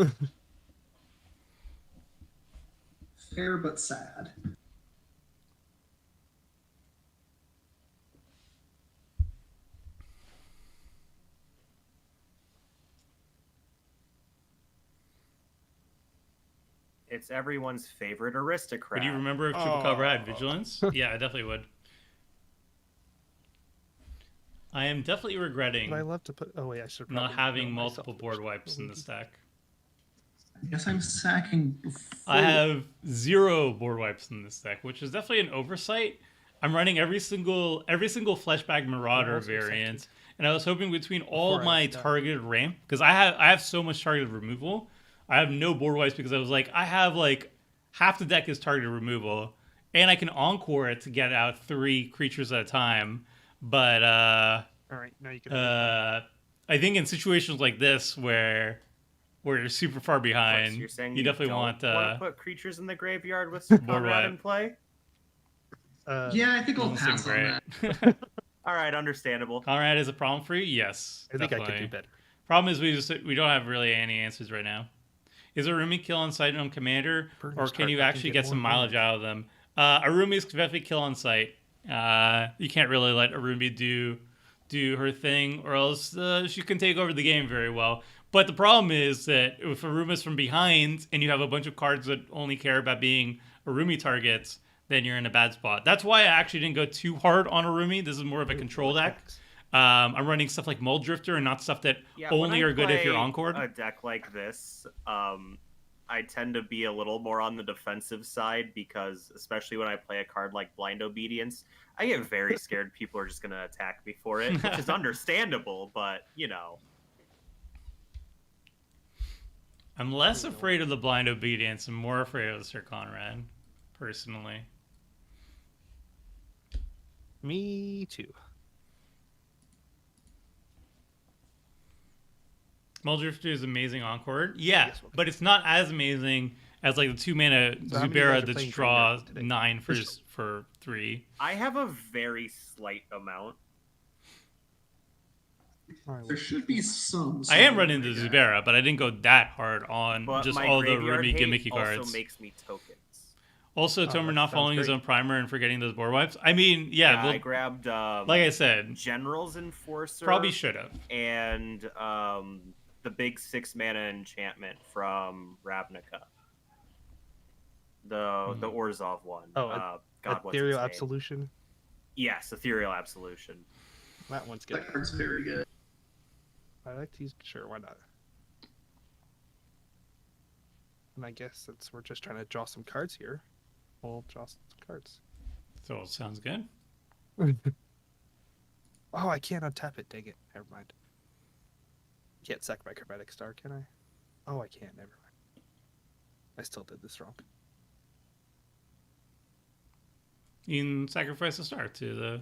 Fair but sad. It's everyone's favorite aristocrat. Would you remember if Chupacabra had vigilance? Yeah, I definitely would. I am definitely regretting But I love to put. Oh wait, I should not probably having know myself multiple board wipes in first. this deck. I guess I'm sacking before. I have 0 board wipes in this deck, which is definitely an oversight. I'm running every single fleshback Marauder also variant, and I was hoping between all Before I my die. targeted ramp, because I have so much targeted removal. I have no board wipes because I was like, I have like half the deck is targeted removal, and I can encore it to get out 3 creatures at a time. But All right, now you can. I think in situations like this where you're super far What, behind, so you're saying you definitely don't want to put creatures in the graveyard with Sir Board Conrad wipe. in play? Yeah, I think I'll doesn't seem pass on great. that. All right, understandable. Conrad is a problem for you? Yes, I think definitely. I could do better. Problem is we don't have really any answers right now. Is Arumi kill on sight on commander, Burner's or can card, you I can actually get get some more mileage damage. out of them? Arumi's definitely kill on sight. You can't really let Arumi do her thing, or else she can take over the game very well. But the problem is that if Arumi's from behind and you have a bunch of cards that only care about being Arumi targets, then you're in a bad spot. That's why I actually didn't go too hard on Arumi. This is more of a control deck. I'm running stuff like Mold Drifter and not stuff that only when I are good if you're play encored. a deck like this, I tend to be a little more on the defensive side because, especially when I play a card like Blind Obedience, I get very scared people are just going to attack me for it, which is understandable, but, you know. I'm less afraid of the Blind Obedience and more afraid of Sir Conrad, personally. Me too. Mold Drifter is amazing encore. Yeah, Yes, okay. but it's not as amazing as like the 2-mana So how many of you guys Zubera are that's playing draw Graveyard today? 9 for 3. I have a very slight amount. There should be some. I am running the somewhere, Zubera, but I didn't go that hard on But just my all the graveyard Rumi hate gimmicky cards. also makes me tokens. Also, Tomer that not sounds following his great. own primer and forgetting those board wipes. I mean, yeah, I well, grabbed like I said, General's Enforcer. probably should have. And the big 6-mana enchantment from Ravnica. The Orzhov one. Oh, God, what's Ethereal its name? Absolution. Yes, Ethereal Absolution. That one's yeah. good. That card's very good. I like to use. Sure, why not? And I guess since we're just trying to draw some cards here, we'll draw some cards. So it sounds good. Oh, I can't untap it. Dang it. Never mind. Can't sack my Chromatic Star, can I? Oh, I can't. Never mind. I still did this wrong. You can sacrifice a star to the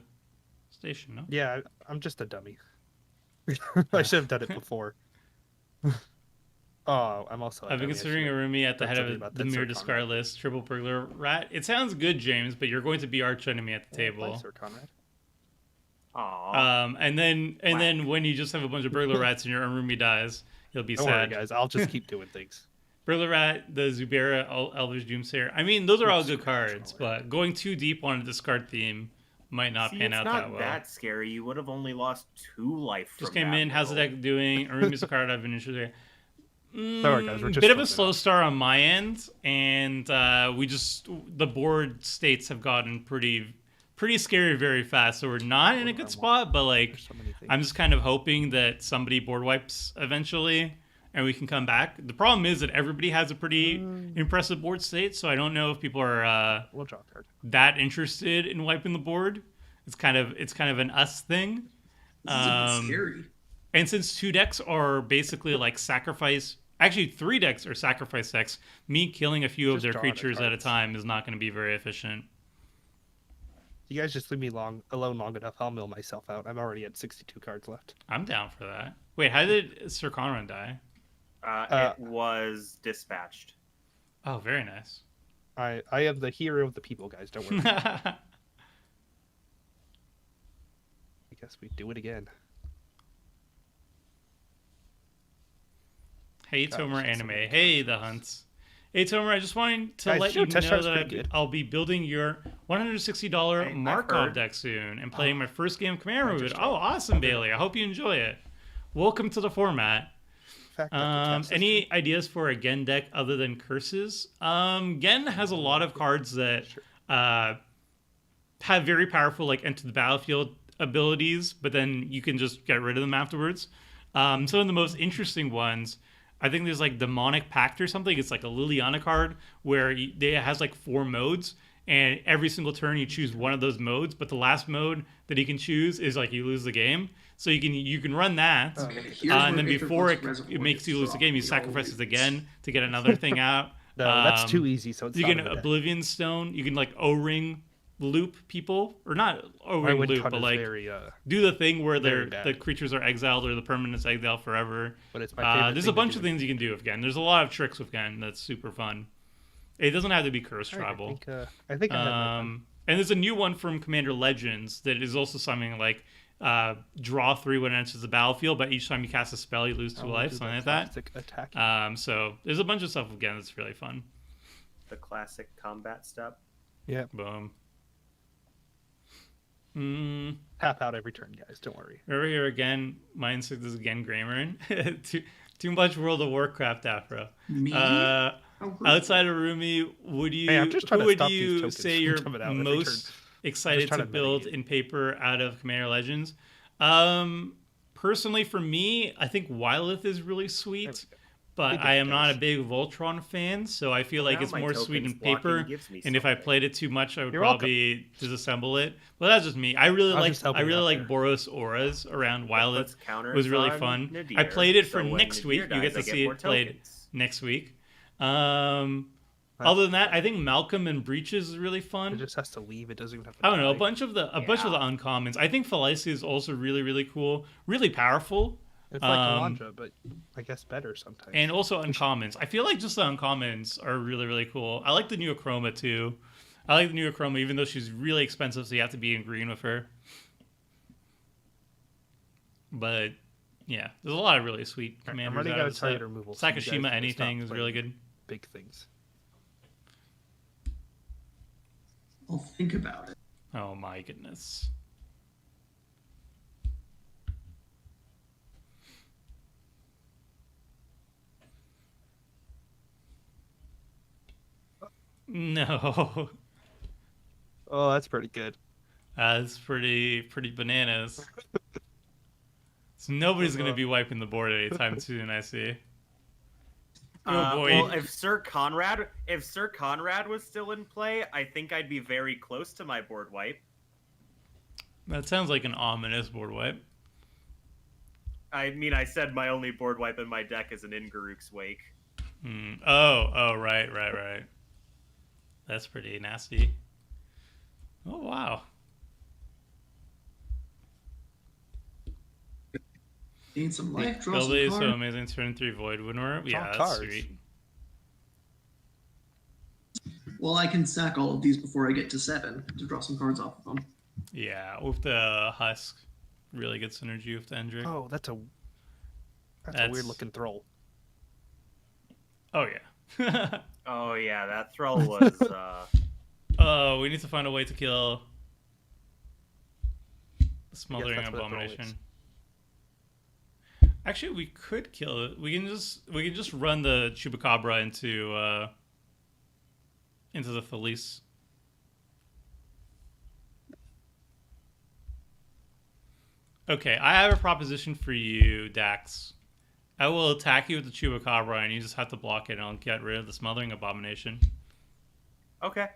station, no? Yeah, I'm just a dummy. I should have done it before. Oh, I'm also a I've been dummy. considering Arumi at the done head something of about the that mere Sir discard Conrad. list. Triple burglar rat. It sounds good, James, but you're going to be arch enemy at the Bye, table. Sir Conrad. Aw. And then when you just have a bunch of burglar rats and your Arumi dies, you'll be Don't sad. worry, guys. I'll just keep doing things. Burglar rat, the Zubera, Elvish Doomsayer. I mean, those are all Oops, good cards, but going too deep on a discard theme might not See, pan it's out not that well. that scary. You would have only lost 2 life. Just from came that in. How's the roll. deck doing? Arumi's a card I've been interested in. Sorry, guys, we're just Bit of a flipping slow out. start on my end, and the board states have gotten pretty scary very fast. So we're not in a good spot, but like There's so many things. I'm just kind of hoping that somebody board wipes eventually, and we can come back. The problem is that everybody has a pretty impressive board state, so I don't know if people are We'll draw a card. that interested in wiping the board. It's kind of an us thing. This is a bit scary. And since 2 decks are basically like sacrifice, actually 3 decks are sacrifice decks, me killing a few of Just their draw the creatures at a cards. time is not going to be very efficient. You guys just leave me alone long enough. I'll mill myself out. I'm already at 62 cards left. I'm down for that. Wait, how did Sir Conrad die? It was dispatched. Oh, very nice. I am the hero of the people, guys. Don't worry. I guess we do it again. Hey, God, Tomer it's Anime. so Hey, the Hunts. Hey, Tomer, I just wanted to Guys, let Joe you Test know Drive's that pretty good. I'll be building your $160 Hey, I've Markov heard. deck soon and playing my first game of Command I Mode. just Oh, awesome, Bailey. I hope you enjoy it. Welcome to the format. Fact, that's Any ideas for a Gen deck other than curses? Gen has a lot of cards that have very powerful like enter the battlefield abilities, but then you can just get rid of them afterwards. Some of the most interesting ones, I think there's like Demonic Pact or something. It's like a Liliana card where it has like 4 modes, and every single turn you choose one of those modes, but the last mode that you can choose is like you lose the game. So you can run that, Here's and where then Victor before Flux's Reservoir it makes gets you lose the strong. game, you He sacrifice always it again to get another thing out. No, that's too easy. So it's You not can in the deck. Oblivion Stone. You can like O-ring loop people, or not O-ring Wind loop, Cut but is like very, do the thing where very the bad. creatures are exiled or the permanent's exiled forever. but it's my favorite. There's thing a bunch to of do. things you can do with Gen. There's a lot of tricks with Gen that's super fun. It doesn't have to be curse All right, tribal. I think I have my fun. And there's a new one from Commander Legends that is also something like draw 3 when it enters the battlefield, but each time you cast a spell, you lose 2 I'll life, do something the like that. classic Attack. So there's a bunch of stuff again that's really fun. The classic combat step. Yeah, Boom. tap out every turn, guys. Don't worry. Over here again, my instinct is again Graymarin. too much World of Warcraft afro. Me? Uh, How hurtful. outside of Rumi, would you? Hey, I'm just trying who to would stop these you tokens say from you're coming out every most turn. excited trying to to build mitigate. in paper out of Commander Legends? Personally, for me, I think Wylith is really sweet, but Big I am not a guys. big Voltron fan, so I feel like Now it's my more sweet in tokens blocking paper. gives me And if I something. played it too much, I would You're welcome. probably disassemble it. But that's just me. I really I was like just helping you out there. Boros auras around Wylith. Puts counters Was really on fun. Nadir, I played it so for when next week. Nadir You get dies, to I see more it played tokens. next week. Other than that, I think Malcolm and Breaches is really It fun. just has to leave. It doesn't even have to. I don't know, a die. bunch of the uncommons. I think Felicity is also really, really cool, really powerful. It's like Alondra, but I guess better sometimes. And also uncommons. I feel like just the uncommons are really, really cool. I like the new Achroma too. I like the new Achroma, even though she's really expensive, so you have to be in green with her. But yeah, there's a lot of really sweet I'm commanders running out out of of the set. target removal. so you guys Sakashima can stop anything is really playing good. Big things. I'll think about it. Oh my goodness. No. Oh, that's pretty good. That's pretty bananas. So nobody's gonna be wiping the board anytime soon, I see. Oh boy. Well, if Sir Conrad was still in play, I think I'd be very close to my board wipe. That sounds like an ominous board wipe. I mean, I said my only board wipe in my deck is an Ingaruk's Wake. Oh, right. That's pretty nasty. Oh wow. Gain some life, draw Build some is so cards. amazing. Turn 3 Void Winner. Draw Yeah, that's cards. sweet. Well, I can sack all of these before I get to 7 to draw some cards off of them. Yeah, with the Husk. Really good synergy with the Endrick. Oh, that's a That's- weird looking throll. Oh, yeah. Oh yeah, that throw was. Oh, we need to find a way to kill the Smothering that's what a throll Abomination. is. Actually, we could kill it. We can just run the Chupacabra into the Felice. Okay, I have a proposition for you, Dax. I will attack you with the Chupacabra, and you just have to block it, and I'll get rid of the Smothering Abomination. Okay.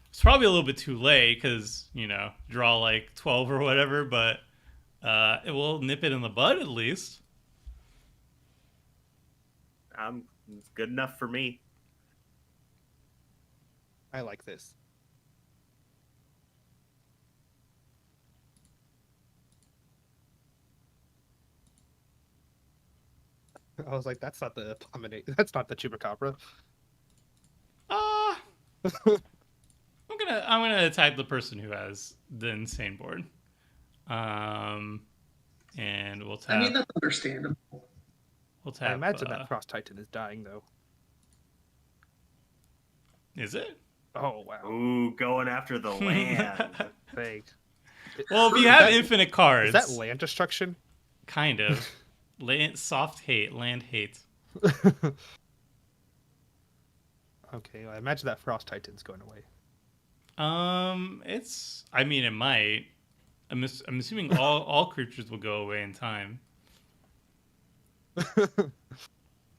It's probably a little bit too late, because, draw like 12 or whatever, but it will nip it in the bud at least. It's good enough for me. I like this. I was like, that's not the abominate. That's not the Chupacabra. I'm gonna attack the person who has the insane board. And we'll tap. I mean, that's understandable. We'll tap. I imagine that Frost Titan is dying though. Is it? Oh wow. Ooh, going after the land. Fake. Well, if you have infinite cards, Is that land destruction? kind of soft hate, land hate. Okay, I imagine that Frost Titan's going away. It's. I mean, it might. I'm assuming all creatures will go away in time.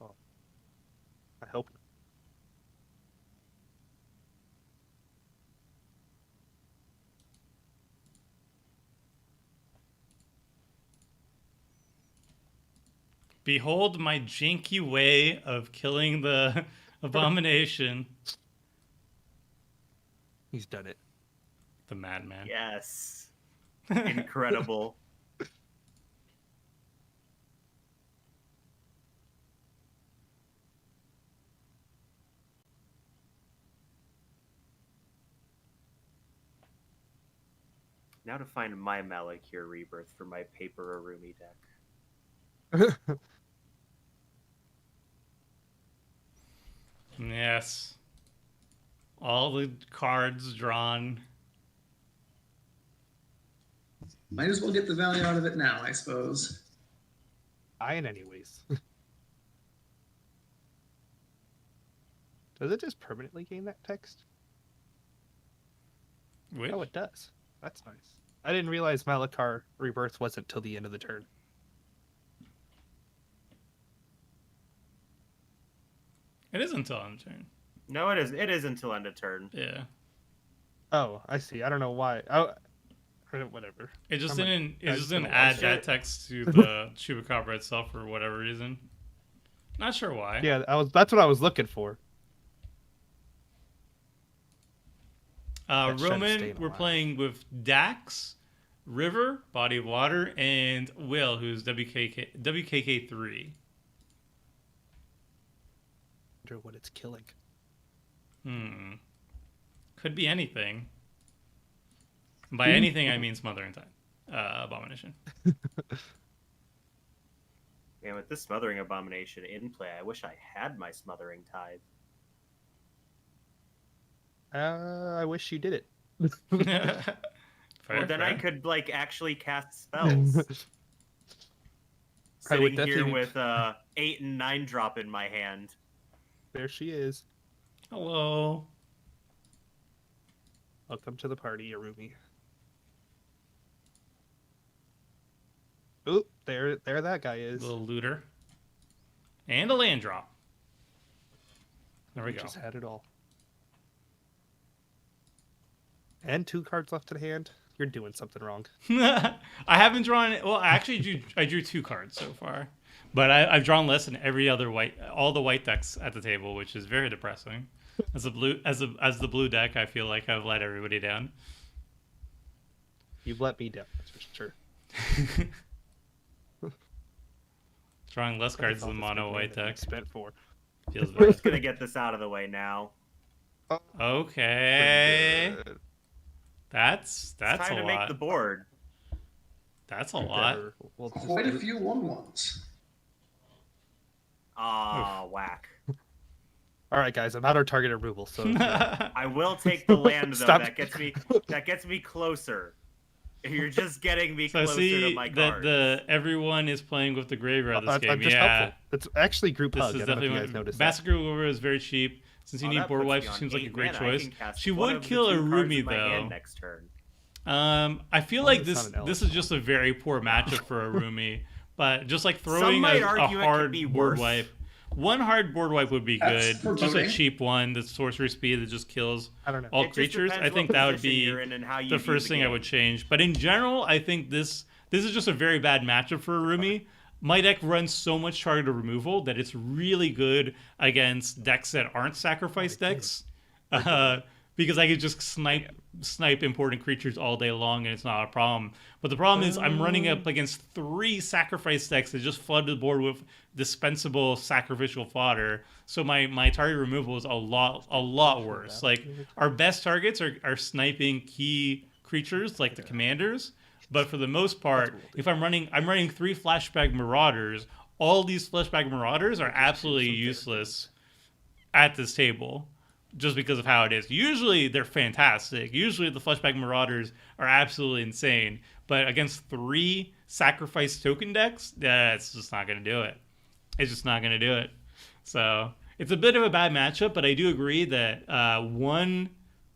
Oh, I hope. Behold my janky way of killing the abomination. He's done it. The madman. Yes. Incredible. Now to find my Malakir Rebirth for my paper Arumi deck. Yes. All the cards drawn. Might as well get the value out of it now, I suppose. Iron anyways. Does it just permanently gain that text? Which? Oh, it does. That's nice. I didn't realize Malakar Rebirth wasn't till the end of the turn. It is until end of turn. No, it is. It is until end of turn. Yeah. Oh, I see. I don't know why. Whatever. It just I'm like, didn't. It I just just didn't don't add like that it. text to the Chupacabra itself for whatever reason. Not sure why. Yeah, that's what I was looking for. That shed Roman, stain we're alive. playing with Dax, River, Body of Water, and Will, who's WKK3. Wonder what it's killing. Could be anything. By anything, I mean Smothering Tide. Abomination. And with this Smothering Abomination in play, I wish I had my Smothering Tide. I wish you did it. Fair, Well, then I fair. could actually cast spells. I would Sitting here definitely- with 8 and 9 drop in my hand. There she is. Hello. Welcome to the party, Arumi. Oop, there that guy is. Little looter. And a land drop. There we go. Just had it all. And 2 cards left in hand. You're doing something wrong. I haven't drawn. Well, I drew 2 cards so far, but I've drawn less than all the white decks at the table, which is very depressing. As the blue deck, I feel like I've let everybody down. You've let me down, that's for sure. Drawing less cards That's all than this mono good white mana deck. spent for. Feels We're bad. just gonna get this out of the way now. Okay. Pretty good. That's It's time a to lot. make the board. That's a lot. Whatever. We'll just Quite a do- few 1/1s. Ah, whack. All right, guys, I'm out of target removal, so I will take the land though. Stop. That gets me closer. You're just getting me So I closer see to my that cards. everyone is playing with the graveyard this I'm game. just Yeah, helpful. It's actually group this hug. is I don't know if you definitely guys noticed that. Massacre Graveyard is very cheap. Since you Oh, need that board puts me wipes, on seems like a 8 great mana. I choice. can cast She one would of the kill 2 cards Arumi in my hand though. next turn. I feel Oh, like it's this not an this Ellis is just a very poor matchup for Arumi. But just like Some throwing might a argue it could hard be board worse. wipe. One hard board wipe would be That's good. Just a foreboding. cheap one, the sorcery speed that just kills I don't know. all It just creatures. depends I think what that would position be you're in and how you the view first thing I game. would change. But in general, I think this is just a very bad matchup for Arumi. My deck runs so much targeted removal that it's really good against decks that aren't sacrifice decks. Because I could just snipe important creatures all day long and it's not a problem. But the problem is I'm running up against 3 sacrifice decks that just flood the board with dispensable sacrificial fodder. So my target removal is a lot worse. Like our best targets are sniping key creatures like the commanders. But for the most part, if I'm running 3 flashback marauders, all these flashback marauders are absolutely useless at this table. Just because of how it is. Usually they're fantastic. Usually the flashback marauders are absolutely insane. But against 3 sacrifice token decks, that's just not going to do it. It's just not going to do it. So it's a bit of a bad matchup, but I do agree that one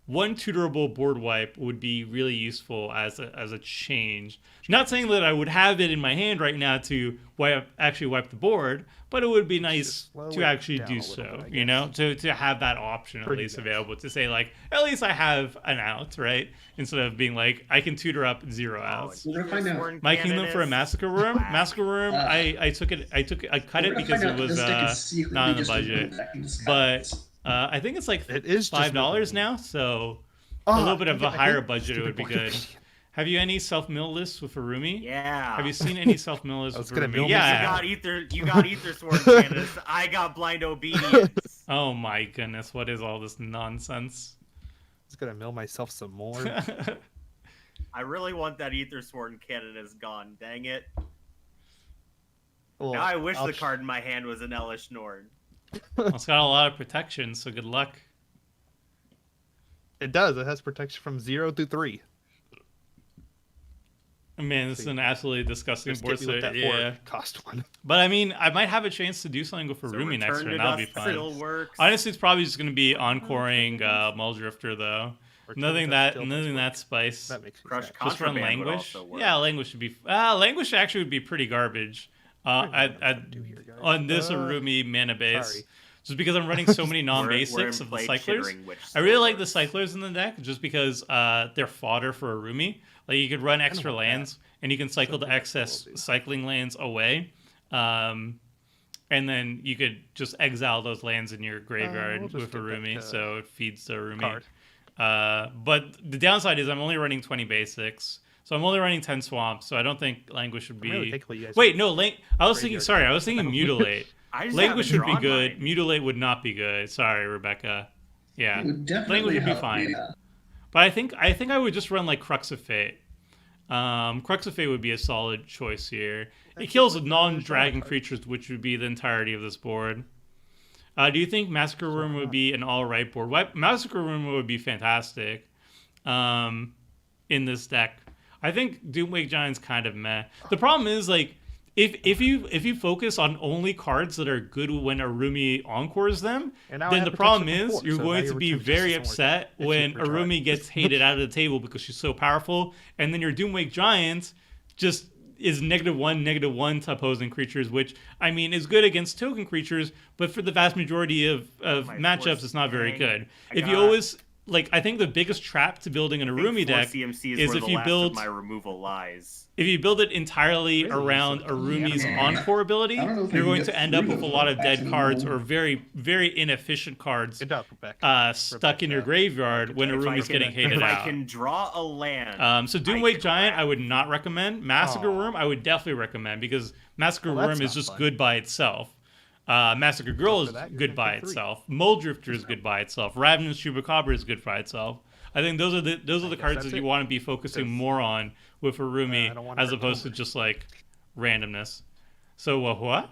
tutorable board wipe would be really useful as a change. Not saying that I would have it in my hand right now to actually wipe the board, but it would be nice slow to it actually down do a little so. bit, I You know, to have that option at Pretty least nice. available to say like at least I have an out, right? Instead of being like I can tutor up 0 outs. We're gonna find out. Sworn My Cannon kingdom for a is massacre worm. whack. Massacre worm. I cut it We're gonna because find it out that was this deck is secretly not in the just a budget. deck in disguise. But I think it's like It is just $5 now, so a little bit of a higher budget it would be good. Have you any self-mill lists with Arumi? Yeah. Have you seen any self-mill lists I was with gonna Arumi? mill Yeah. You got Ether Sword Cannons. I got Blind Obedience. Oh my goodness, what is all this nonsense? I'm just gonna mill myself some more. I really want that Ether Sword Cannon is gone. Dang it. Well, Now I wish I'll the card in my hand was an Elish Nord. Well, it's got a lot of protection, so good luck. It does. It has protection from 0 through 3. Man, this is an absolutely disgusting Just board get me with set. that Yeah. 4 cost one. But I mean, I might have a chance to do something with Arumi next Return turn. to That'll be Dust fun. still works. Honestly, it's probably just going to be encoring Muldrifter, though. Nothing that spice. That makes me Crush sad. Just run Contraband would Languish. also work. Yeah, Languish would be. Languish actually would be pretty garbage. I don't know what I'm At gonna do here, guys. on this Arumi mana base, sorry. just because I'm running so many We're in non-basics of the play cyclers. Chittering Witch I really like the Swords. cyclers in the deck just because they're fodder for Arumi. Like you could run extra want that. lands and you can cycle the Something excess cool, dude. cycling lands away. And then you could just exile those lands in your graveyard we'll just with get that, Arumi, so it feeds the Arumi. Card. But the downside is I'm only running 20 basics, so I'm only running 10 swamps. So I don't think Languish would I'm be. really thankful you guys Wait, no, I was thinking. Graveyard Sorry, I cards. was thinking Mutilate. I just Languish haven't would be drawn good. mine. Mutilate would not be good. Sorry, Rebecca. Yeah, It would definitely Language would be help, fine. yeah. but I think I would just run like Crux of Fate. Crux of Fate would be a solid choice here. It kills non-dragon creatures, which would be the entirety of this board. Do you think Massacre Room would be an all-right board? Massacre Room would be fantastic in this deck. I think Doomwake Giant's kind of meh. The problem is like if you focus on only cards that are good when Arumi encores them, And now I then have the problem protection is from you're four, so going now to your be return very justice won't upset if you when retry. Arumi gets hated out of the table because she's so powerful, and then your Doomwake Giant just is -1/-1 to opposing creatures, which I mean is good against token creatures, but for the vast majority of My matchups, force it's not very dang. good. I If you got always like I think the biggest trap to building an I think Arumi four deck CMC is is where if the you last build of my removal lies. if you build it entirely Really? around So, Arumi's yeah. encore I ability, don't know if I you're can going get to end through up with a those lot of artifacts dead cards anymore. or very, very inefficient cards Good job, Rebecca. stuck in your graveyard when If I Arumi's can, getting hated if I out. can draw a land, So Doomweight Giant, I would not recommend. Massacre Worm, I would definitely recommend because Massacre Well, that's Worm is not just fun. good by itself. Massacre Girl Well, is for that, you're good gonna by get three. itself. Mole Drifter is good by itself. Ravenous Chupacabra is good by itself. I think those are the guess cards that's that you it. want to be focusing Because, more on with Arumi I don't wanna as hurt opposed to Tomer. just like randomness. So what?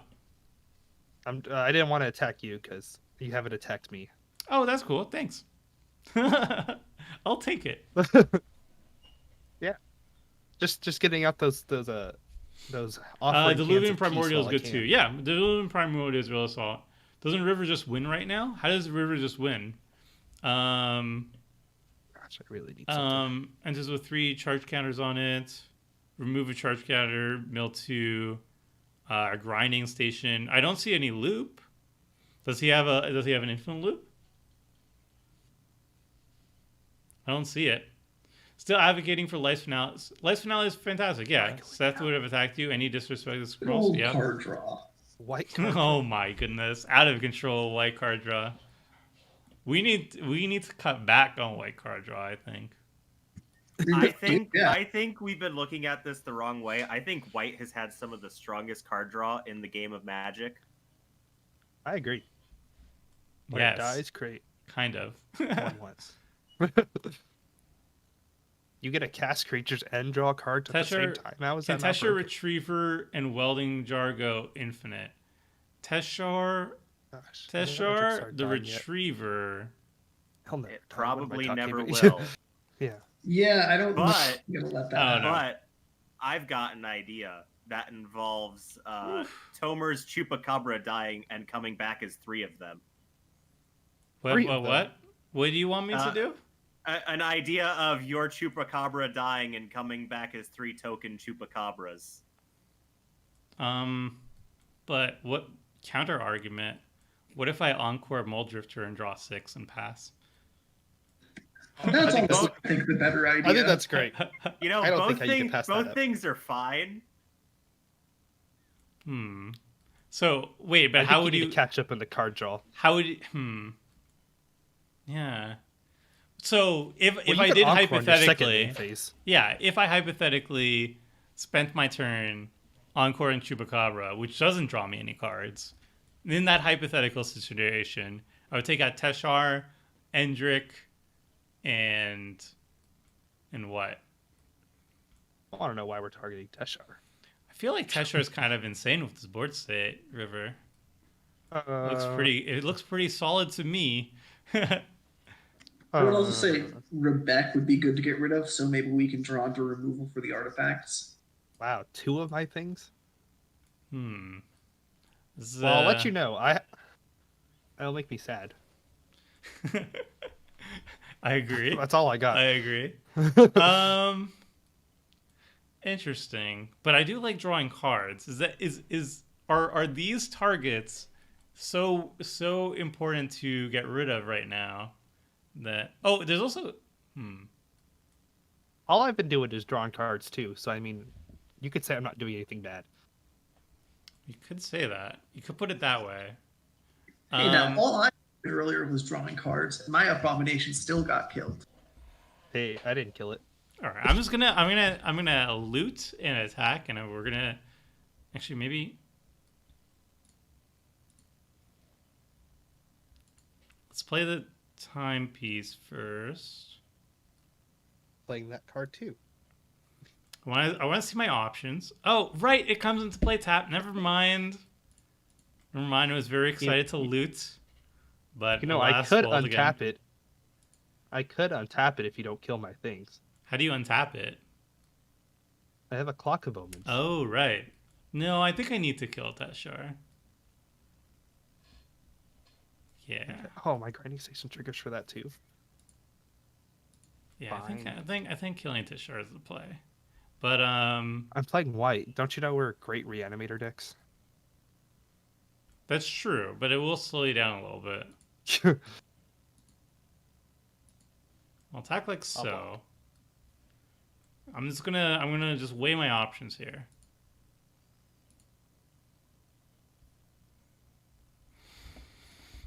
I didn't want to attack you because you haven't attacked me. Oh, that's cool. Thanks. I'll take it. Yeah, just getting out those offering cans Diluvian of peace Primordial is while I good can. too. Yeah, Diluvian Primordial is real assault. Doesn't River just win right now? How does River just win? Gosh, I really need something. Enters with 3 charge counters on it. Remove a charge counter. Mill 2. A grinding station. I don't see any loop. Does he have an infinite loop? I don't see it. Still advocating for Life's Finale. Life's Finale is fantastic. Yeah, Seth would have attacked you. Any disrespect to scrolls. Old Yep. card draw. White card. Oh my goodness! Out of control white card draw. We need to cut back on white card draw. I think. I think we've been looking at this the wrong way. I think White has had some of the strongest card draw in the game of Magic. I agree. When Yes. it dies, great. Kind of. One once. You get a cast creatures and draw a card at the same time. How is Can that not Tesher broken? Retriever and Welding Jar go infinite? Teshar, Gosh, I don't know if Magic started the dying yet. Retriever. He'll never It die. What am I probably talking never about? will. Yeah. Yeah, I don't. But- I'm gonna let Oh, that. no. But I've got an idea that involves Tomer's Chupacabra dying and coming back as 3 of them. What? Three What? of them. What? What do you want me to do? An idea of your Chupacabra dying and coming back as 3 token Chupacabras. But what counter argument? What if I encore Mole Drifter and draw 6 and pass? That's I think honestly, both- I think, the better idea. I think that's great. You know, I don't both think how you can things pass that both up. things are fine. So wait, but I how think would you you? need to catch up in the card draw? How would you? Yeah. So if Well, if you I could did encore in your second hypothetically, main phase. yeah, if I hypothetically spent my turn encore and Chupacabra, which doesn't draw me any cards, in that hypothetical situation, I would take out Teshar, Endrick, and what? I want to know why we're targeting Teshar. I feel like Teshar is kind of insane with his board state. River It looks pretty solid to me. I would also say Rebecca would be good to get rid of, so maybe we can draw into removal for the artifacts. Wow, 2 of my things. This is, Well, I'll let you know. That'll make me sad. I agree. That's all I got. I agree. Interesting. But I do like drawing cards. Are these targets so important to get rid of right now? That there's also All I've been doing is drawing cards too. So I mean, you could say I'm not doing anything bad. you could say that. You could put it that way. Hey, now all I did earlier was drawing cards, and my abomination still got killed. Hey, I didn't kill it. All right, I'm gonna loot and attack, and we're gonna actually maybe let's play the timepiece first. Playing that card too. I want to see my options. Oh, right, it comes into play tap. Never mind. I was very excited to loot, but You know, I alas, could failed again. untap it. I could untap it if you don't kill my things. How do you untap it? I have a clock of omens. Oh, right. No, I think I need to kill Teshar. Yeah. Oh, my grinding station triggers for that too. Yeah, Fine. I think killing Teshar is the play. But I'm playing white. Don't you know we're great reanimator decks? that's true, but it will slow you down a little bit. I'll attack like I'll so. block. I'm gonna just weigh my options here.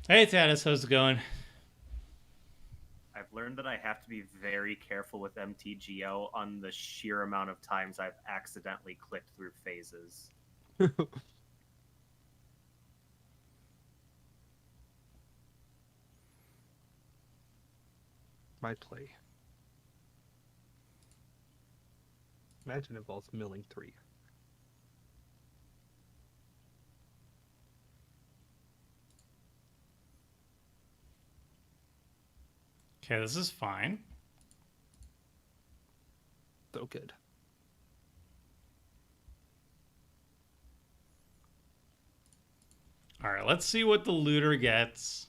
Hey Tatis, how's it going? I've learned that I have to be very careful with MTGO on the sheer amount of times I've accidentally clicked through phases. My play. Imagine involves milling 3. Okay, this is fine. So good. All right, let's see what the looter gets.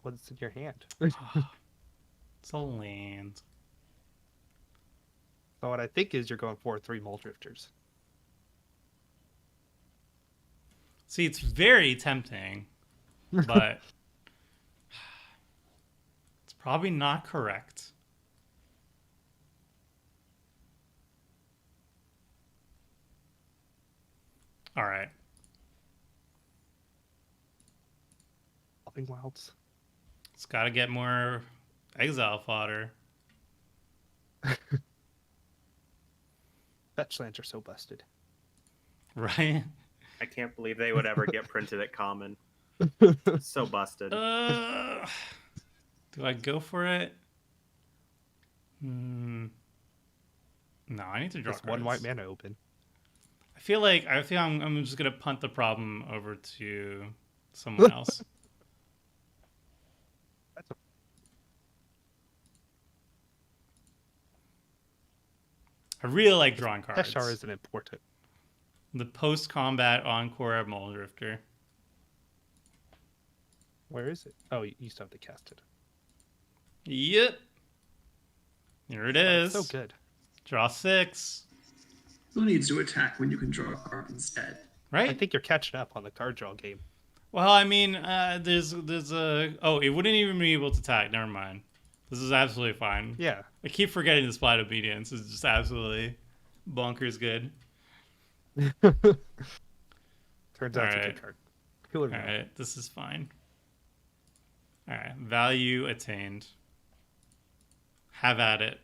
What's in your hand? It's a land. So what I think is you're going for 3 Mole Drifters. See, it's very tempting, but it's probably not correct. All right. Hopping Wilds. It's got to get more exile fodder. Fetch lands are so busted. Right? I can't believe they would ever get printed at Common. So busted. Do I go for it? No, I need to draw Just cards. one white mana open. I feel I'm just gonna punt the problem over to someone else. That's a... I really like drawing cards. Teshar isn't important. The post-combat Encore Mole Drifter. Where is it? Oh, you still have to cast it. Yep. Here it Oh, is. it's so good. Draw 6. Who needs to attack when you can draw a card instead? Right? I think you're catching up on the card draw game. Well, I mean, there's a... Oh, it wouldn't even be able to attack. Never mind. This is absolutely fine. Yeah. I keep forgetting the Splat Obedience is just absolutely bonkers good. Turns out it's a Alright. good card. Killer. Alright, this is fine. Alright, value attained. Have at it.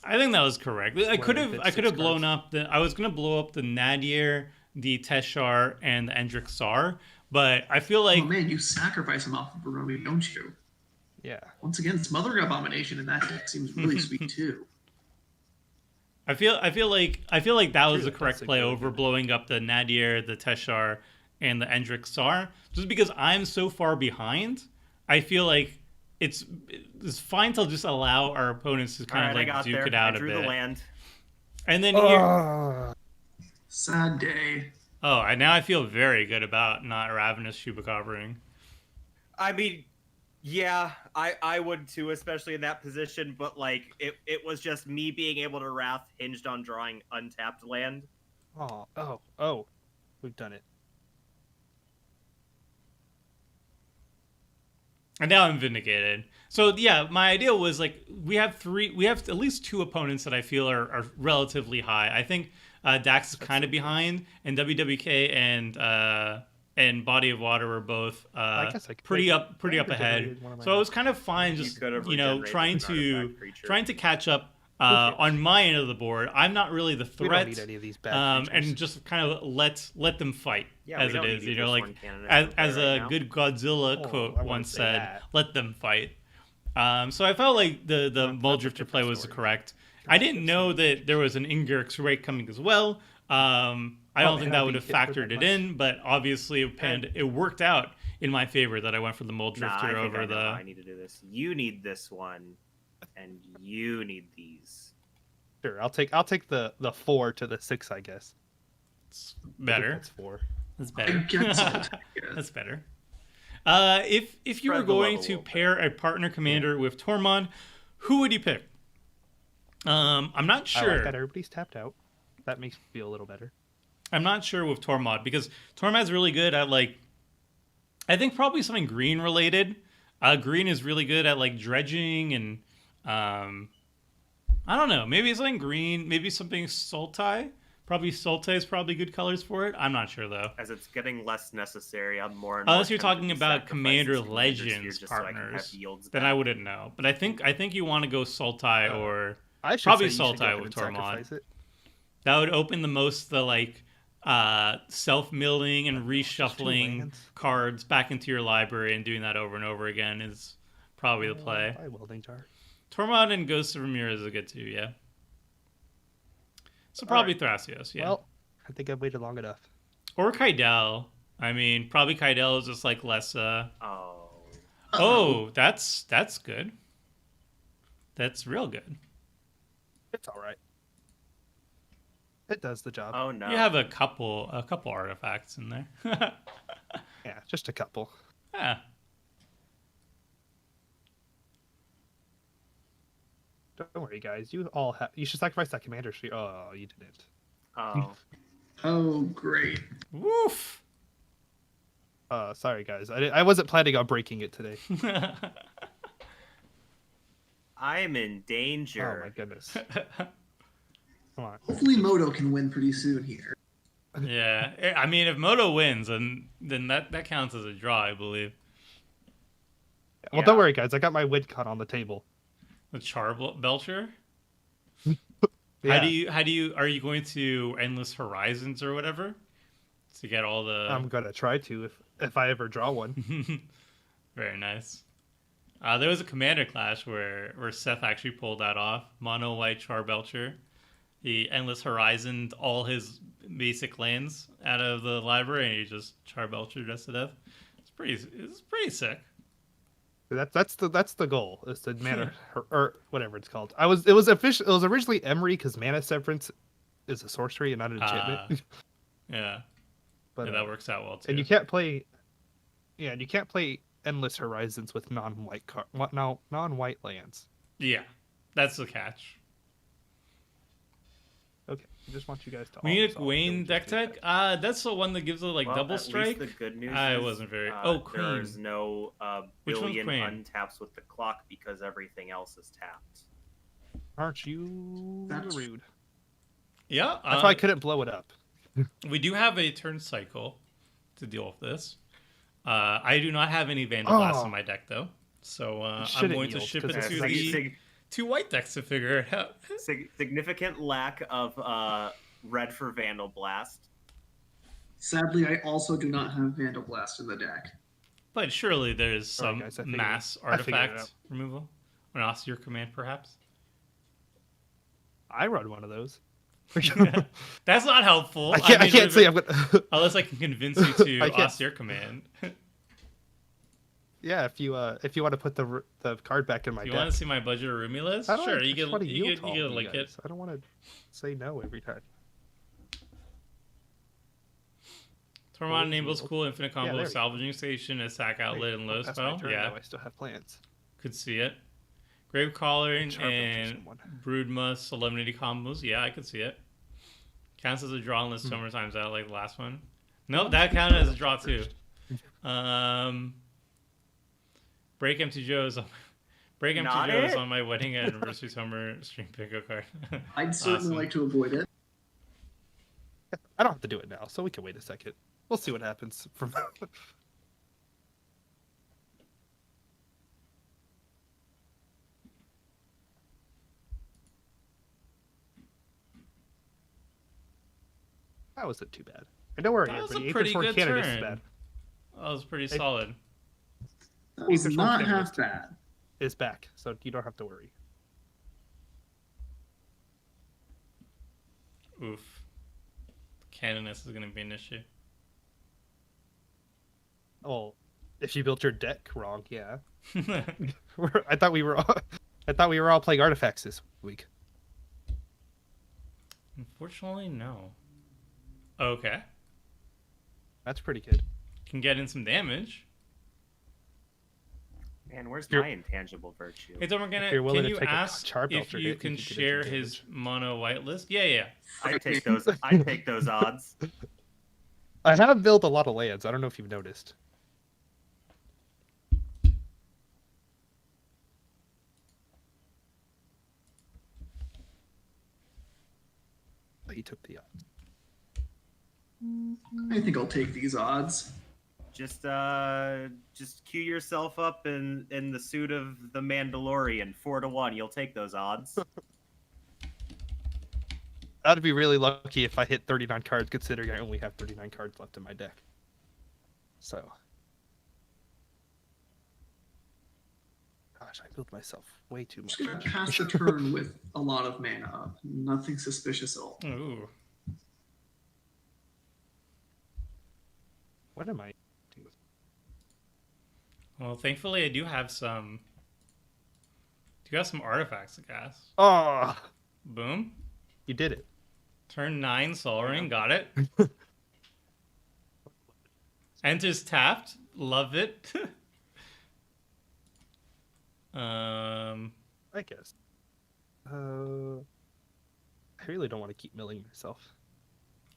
I think that was correct. I could have blown up the... I was going to blow up the Nadir, the Teshar, and the Endrick Sar, but I feel like... Oh man, you sacrifice him off of Araumi, don't you? Yeah. Once again, Smothering Abomination in that deck seems really sweet too. I feel like that was the That's correct a play really over good- blowing up the Nadir, the Teshar, and the Endrick Sar. Just because I'm so far behind, I feel like it's fine to just allow our opponents to kind of I like got duke there. it out I a drew bit. the land. And then Sad day. now I feel very good about not Ravenous Chupacabra. I mean, yeah, I would too, especially in that position. But like, it was just me being able to Wrath hinged on drawing untapped land. Oh. We've done it. And now I'm vindicated. So yeah, my idea was like we have at least 2 opponents that I feel are relatively high. I think Dax is kind of behind, and WWK and Body of Water were both I guess I could pretty have up regenerated ahead. one of my So I was kind of fine, You just could have trying regenerated to an artifact creature. trying to catch up cares? on my end of the board. I'm not really the We don't threat, need any of these bad creatures. and just kind of let them fight Yeah, as we it don't is. need You know, this like one cannon as right a now. good Godzilla Oh, quote I wouldn't once say said, that. "Let them fight." So I felt like the Mole that's a Drifter different play was story. correct. I didn't know that there was an Ingirix Rake coming as well. I don't man, think that I'd would be have hit for factored that it much. in, but obviously it worked out in my favor that I went for the Mole Nah, Drifter I think over I know how I the. need to do this. You need this one, and you need these. Sure, I'll take the 4 to the 6, I guess. It's I think better. That's 4. That's I better. guess I'll take it. That's better. If you were Spread the going love a to little bit. pair a partner commander with Tormund, who would you pick? I'm not I sure. like that everybody's tapped out. That makes me feel a little better. I'm not sure with Tormod because Tormod's really good at like I think probably something green related. Green is really good at like dredging and um, I don't know. Maybe something green. Maybe something Sultai. Probably Sultai is probably good colors for it. I'm not sure though. As it's getting less necessary, I'm more and more Unless you're tempted talking to about sacrifice Commander this Commander Sphere Legends just so I can have partners, yields then back. I wouldn't know. But I think you want to go Sultai Uh, or I should probably say you should go Sultai ahead with and Tormod. sacrifice it. That would open the most the like self milling and Just 2 reshuffling lands. cards back into your library and doing that over and over again is probably the play. By Welding Jar. Tormod and Ghost of Ramirez is good too, yeah. So probably Thrasios, yeah. Well, I think I've waited long enough. Or Kaidel. I mean, probably Kaidel is just like less Oh. Oh, that's good. That's real good. It's all right. It does the job. Oh no. You have a couple artifacts in there. Yeah, just a couple. Yeah. Don't worry, guys. You all have. You should sacrifice that commander tree. Oh, you didn't. Oh. Oh, great. Woof. Sorry, guys. I wasn't planning on breaking it today. I'm in Oh danger. my goodness. Come on. Hopefully Moto can win pretty soon here. Yeah. I mean, if Moto wins, then that counts as a draw, I believe. Well, Yeah. don't worry, guys. I got my win con on the table. The Belcher. Yeah. How do you are you going to Endless Horizons or whatever to get all the? I'm gonna try to if I ever draw one. Very nice. There was a commander clash where Seth actually pulled that off. Mono white Charbelcher. He Endless Horizoned all his basic lands out of the library and he just Charbelchered us to death. It's pretty sick. That's the goal is to mana or whatever it's called. It was originally Emery because mana severance is a sorcery and not an enchantment. Yeah. But Yeah, that works out well too. and you can't play Endless Horizons with non-white non-white lands. Yeah. That's the catch. Okay, I just want you guys to. We need a solve Gwaine villages deck with tech. that. That's the one that gives it like Well, double at least strike. the good news I is, wasn't very. Queen. There's no Which one's billion Queen? untaps with the clock because everything else is tapped. Aren't you That's- rude? Yeah. That's why I couldn't blow it up. We do have a turn cycle to deal with this. I do not have any Vandal Blast in my deck though, so I'm Shouldn't going to yield, ship 'cause it it's to actually- the two white decks to figure it out. Significant lack of red for Vandal Blast. Sadly, I also do not have Vandal Blast in the deck. But surely there's Sorry, some guys, I figured mass it out. artifact removal. An Austere command, perhaps. I run one of those. That's not helpful. I can't mean, say I'm gonna. unless I can convince you to I can't- Austere command. Yeah, if you want to put the card back in my You deck. want to see my budget Arumi list? I don't Sure, I you just can. wanna You yield can to all like you it. guys. I don't want to say no every time. Tormod Oh, enables yield. cool infinite Yeah, combo, there we go. salvaging station, attack outlet, and low That's my spell. turn, Yeah, though. I still have plans. could see it. Grave Calling Sharp up for and someone. Broodmus Solemnity combos. Yeah, I could see it. Counts as a draw unless Summer times out like the last one. Nope, that counted as a draw too. Break Empty Joe's on Break Empty Not Joe's it. on my wedding anniversary summer stream pickle card. I'd certainly Awesome. like to avoid it. I don't have to do it now, so we can wait a second. We'll see what happens. From that wasn't too bad. And don't worry, That was a everybody. pretty Apron good Sword Canada turn. is bad. That was pretty Hey. solid. That was Ether's not Canada half bad. Is back, so you don't have to worry. Oof. Canonis is going to be an issue. Oh, if you built your deck wrong, yeah. I thought we were all playing artifacts this week. Unfortunately, no. Okay. That's pretty good. Can get in some damage. Man, where's You're- my intangible virtue? Hey, Tom, If you're willing can to you take a ask Charbelcher if you hit, you can can get share into his damage. mono white list? Yeah. I take those. I take those odds. I have built a lot of lands. I don't know if you've noticed. But he took the odds. I think I'll take these odds. Just cue yourself up in the suit of the Mandalorian, 4-1. You'll take those odds. I'd be really lucky if I hit 39 cards, considering I only have 39 cards left in my deck. So, gosh, I built myself way too much. Just gonna pass the turn with a lot of mana. Nothing suspicious at all. Ooh. What am I doing? Well, thankfully, I do have some. Do you have some artifacts to cast? Oh, Boom. you did it. Turn 9, Sol Ring. Got it. Enters tapped. Love it. I guess. I really don't want to keep milling myself.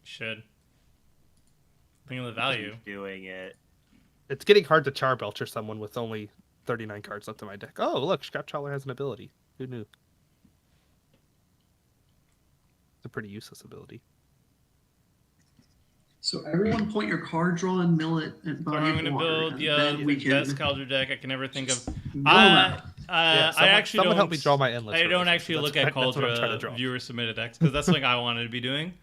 Should. Think of the value. Keep doing it. It's getting hard to Charbelcher someone with only 39 cards left in my deck. Oh, look, Scrap Trawler has an ability. Who knew? It's a pretty useless ability. So everyone point your card draw and mill it at So body I'm going to water, build and the then we can best Caldra deck I can ever think of. mill out. Yeah, I actually someone don't. help me draw my endless. I don't Horizon, actually because look that's at what I'm trying to draw. Cauldra viewer submitted decks because that's something I wanted to be doing.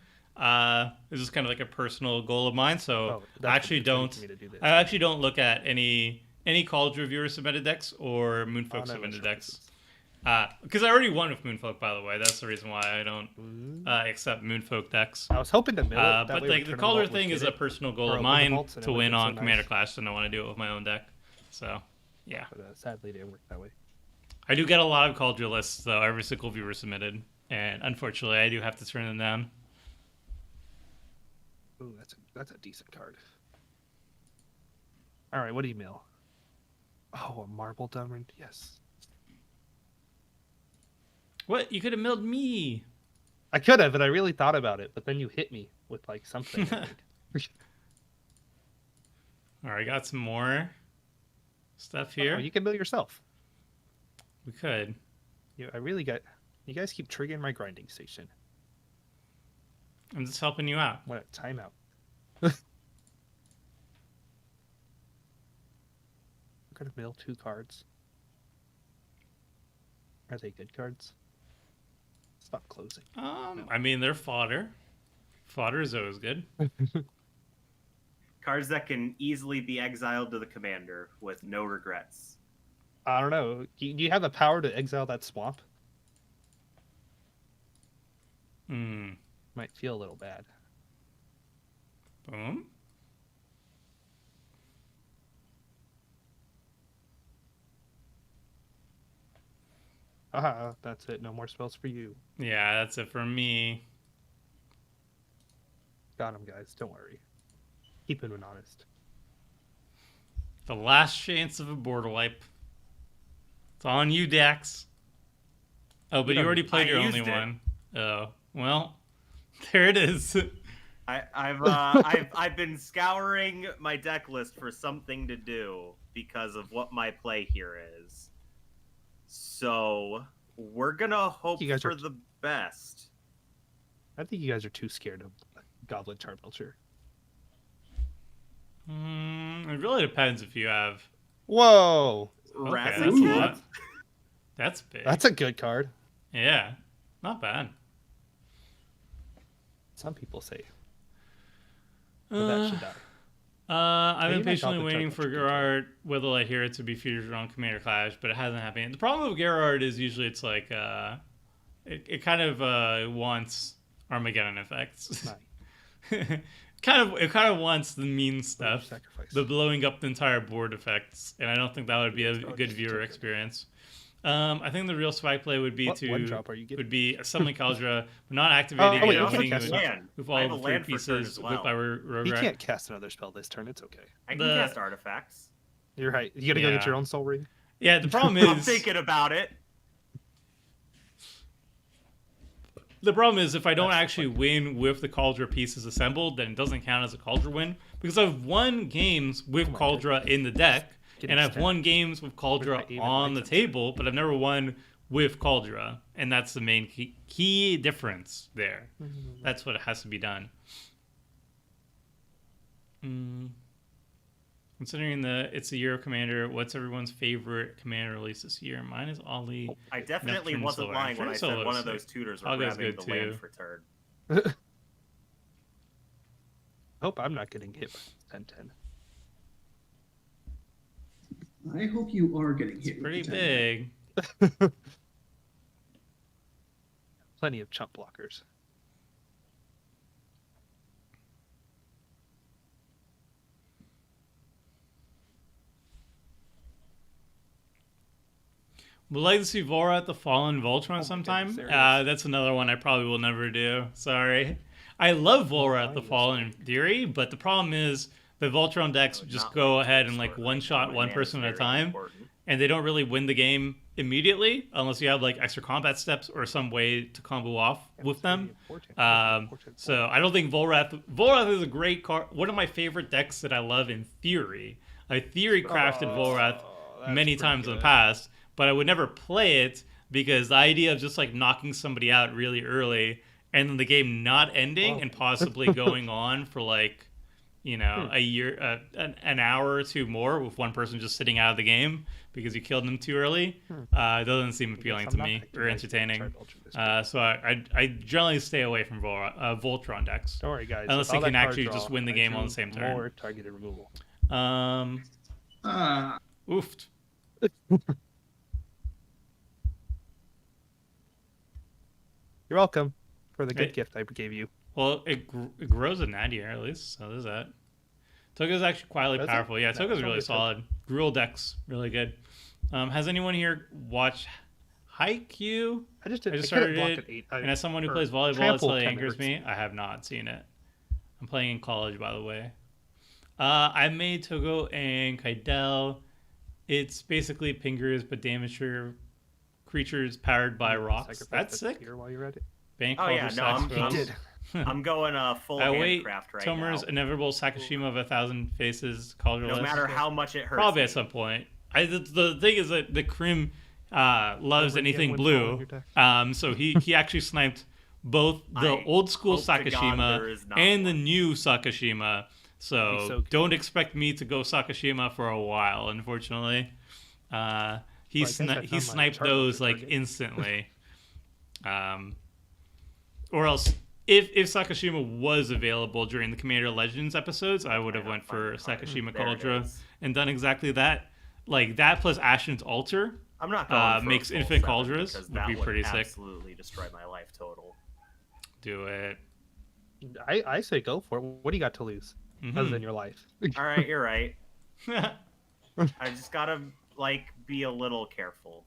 This is kind of like a personal goal of mine, so Oh, I that's actually what you're don't. telling me to do this. I actually don't look at any Cauldra viewer submitted decks or Moonfolk Oh, no, submitted sure. decks. Because I already won with Moonfolk, by the way. That's the reason why I don't Ooh. accept Moonfolk decks. I was hoping to mill it. That But way like the Return of Cauldra Vault would thing get is a it, personal goal or of open the mine vaults, and it to would win have been on so Commander nice. Clash, and I want to do it with my own deck. So, yeah. But sadly, it didn't work that way. I do get a lot of Cauldra lists, though, every single viewer submitted. And unfortunately, I do have to turn them down. Ooh, that's a decent card. All right, what do you mill? Oh, a Marble Diamond. Yes. What? You could have milled me. I could have, and I really thought about it, but then you hit me with like something. I think. All right, got some more stuff here. Oh, you can mill yourself. We could. You guys keep triggering my grinding station. I'm just helping you out. What a timeout. I'm gonna mill 2 cards. Are they good cards? Stop closing. I mean, they're fodder. Fodder is always good. Cards that can easily be exiled to the commander with no regrets. I don't know. Do you have the power to exile that swamp? Hmm. Might feel a little bad. Boom. Ah, that's it. No more spells for you. Yeah, that's it for me. Got him, guys. Don't worry. Keep him honest. The last chance of a border wipe. It's on you, Dax. Oh, but you already played your only used it. one. Oh, well, there it is. I've been scouring my deck list for something to do because of what my play here is. So we're gonna hope You guys for are- the best. I think you guys are too scared of Goblet Charbelcher. It really depends if you have. Whoa! Okay, Razzie that's a Cat? lot. That's big. That's a good card. Yeah, not bad. Some people say. But that should die. I'm Maybe impatiently my Goblet waiting Charbelcher for could Gerard Will I Hear It to be featured on Commander Clash, but it hasn't happened. The problem with Gerard is usually it's like it kind of wants Armageddon effects. Nice. It kind of wants the mean stuff, Sacrifice. the blowing up the entire board effects, and I don't think that would be a good viewer experience. I think the real spike play would be What one drop are you getting? would be a summoning Caldra, but not activating wait, it, you hitting can't it cast land. with I all have the a 3 land for turn pieces as whipped by well. He Rograt. can't cast another spell this turn. It's okay. I can The- cast artifacts. You're right. You gotta go get Yeah. your own Soul Ring. Yeah, the problem I'm is thinking about it. if I don't That's actually win with the Cauldra pieces assembled, then it doesn't count as a Cauldra win. Because I've won games with Oh my Cauldra in the deck, Getting and I've stabbed. won games with Cauldra Where's my aim and on the light sensor? table, but I've never won with Cauldra. And that's the main key difference there. That's what has to be done. Considering it's the year of Commander, what's everyone's favorite Commander release this year? Mine is Ollie. I definitely Neptune wasn't Solar. lying when I Neptune said one Solar's of those sick. tutors were Hogga's grabbing good the land too. for turn. Hope I'm not getting hit by 10-10. I hope you are getting hit. Pretty with the 10. big. Plenty of chump blockers. Would like to see Vorat the Fallen Voltron Oh my sometime. goodness, there it is. That's another one I probably will never do. Sorry. I love Vorat the mine is Fallen in theory, but the problem is the Voltron decks Would just not go like to ahead and sort like right one now. shot My one man person is at a very time, important. and they don't really win the game immediately unless you have like extra combat steps or some way to combo off with them. So I don't think Volrath is a great card. One of my favorite decks that I love in theory. I theory crafted Volrath many times in the past, but I would never play it because the idea of just like knocking somebody out really early and then the game not ending and possibly going on for like, a year, an hour or two more with one person just sitting out of the game because you killed them too early, doesn't seem appealing to me or entertaining. So I generally stay away from Voltron decks. Don't worry, guys. Unless with they all that can card actually draw, just win the I game on drew the same turn. More targeted removal. Oofed. You're welcome for the good Hey. gift I gave you. Well, it grows in that year at least, so there's that. Toga's actually quietly Does it? powerful. Yeah, No, Toga's it's really only solid. Gruul deck's really good. Has anyone here watched Haikyuu? I just did. I just couldn't started block it, at 8. and as someone who plays volleyball, it trample really kinda angers hurts me. I have not seen it. I'm playing in college, by the way. I made Togo and Kaidel. It's basically pingers, but damage your creatures powered by rocks. Sacrifice That's that sick. spear while you're at it. Bank Oh, yeah, Culture no, I'm- Saxophone. He did. I'm going full I wait. handcraft right Tomer's now. inevitable Sakashima of 1,000 Faces colorless. No matter how much it hurts. Probably me. at some point. The thing is that the Krim loves Never anything again win all blue. your deck. So he actually sniped both the I old school hope to God there Sakashima is not and the one. new Sakashima. He's So so good. don't expect me to go Sakashima for a while, unfortunately. He Well, I guess I found my sniped chart those marker like target. instantly. Or else, if Sakashima was available during the Commander Legends episodes, I would have went for Sakashima There it Cauldra is. and done exactly that. Like that plus Ashen's Altar I'm not going for makes a full infinite 7 Cauldras because would that be pretty sick. absolutely destroy my life total. Do it. I say go for it. What do you got to lose other Mhm. than your life? All right, you're right. I just gotta be a little careful.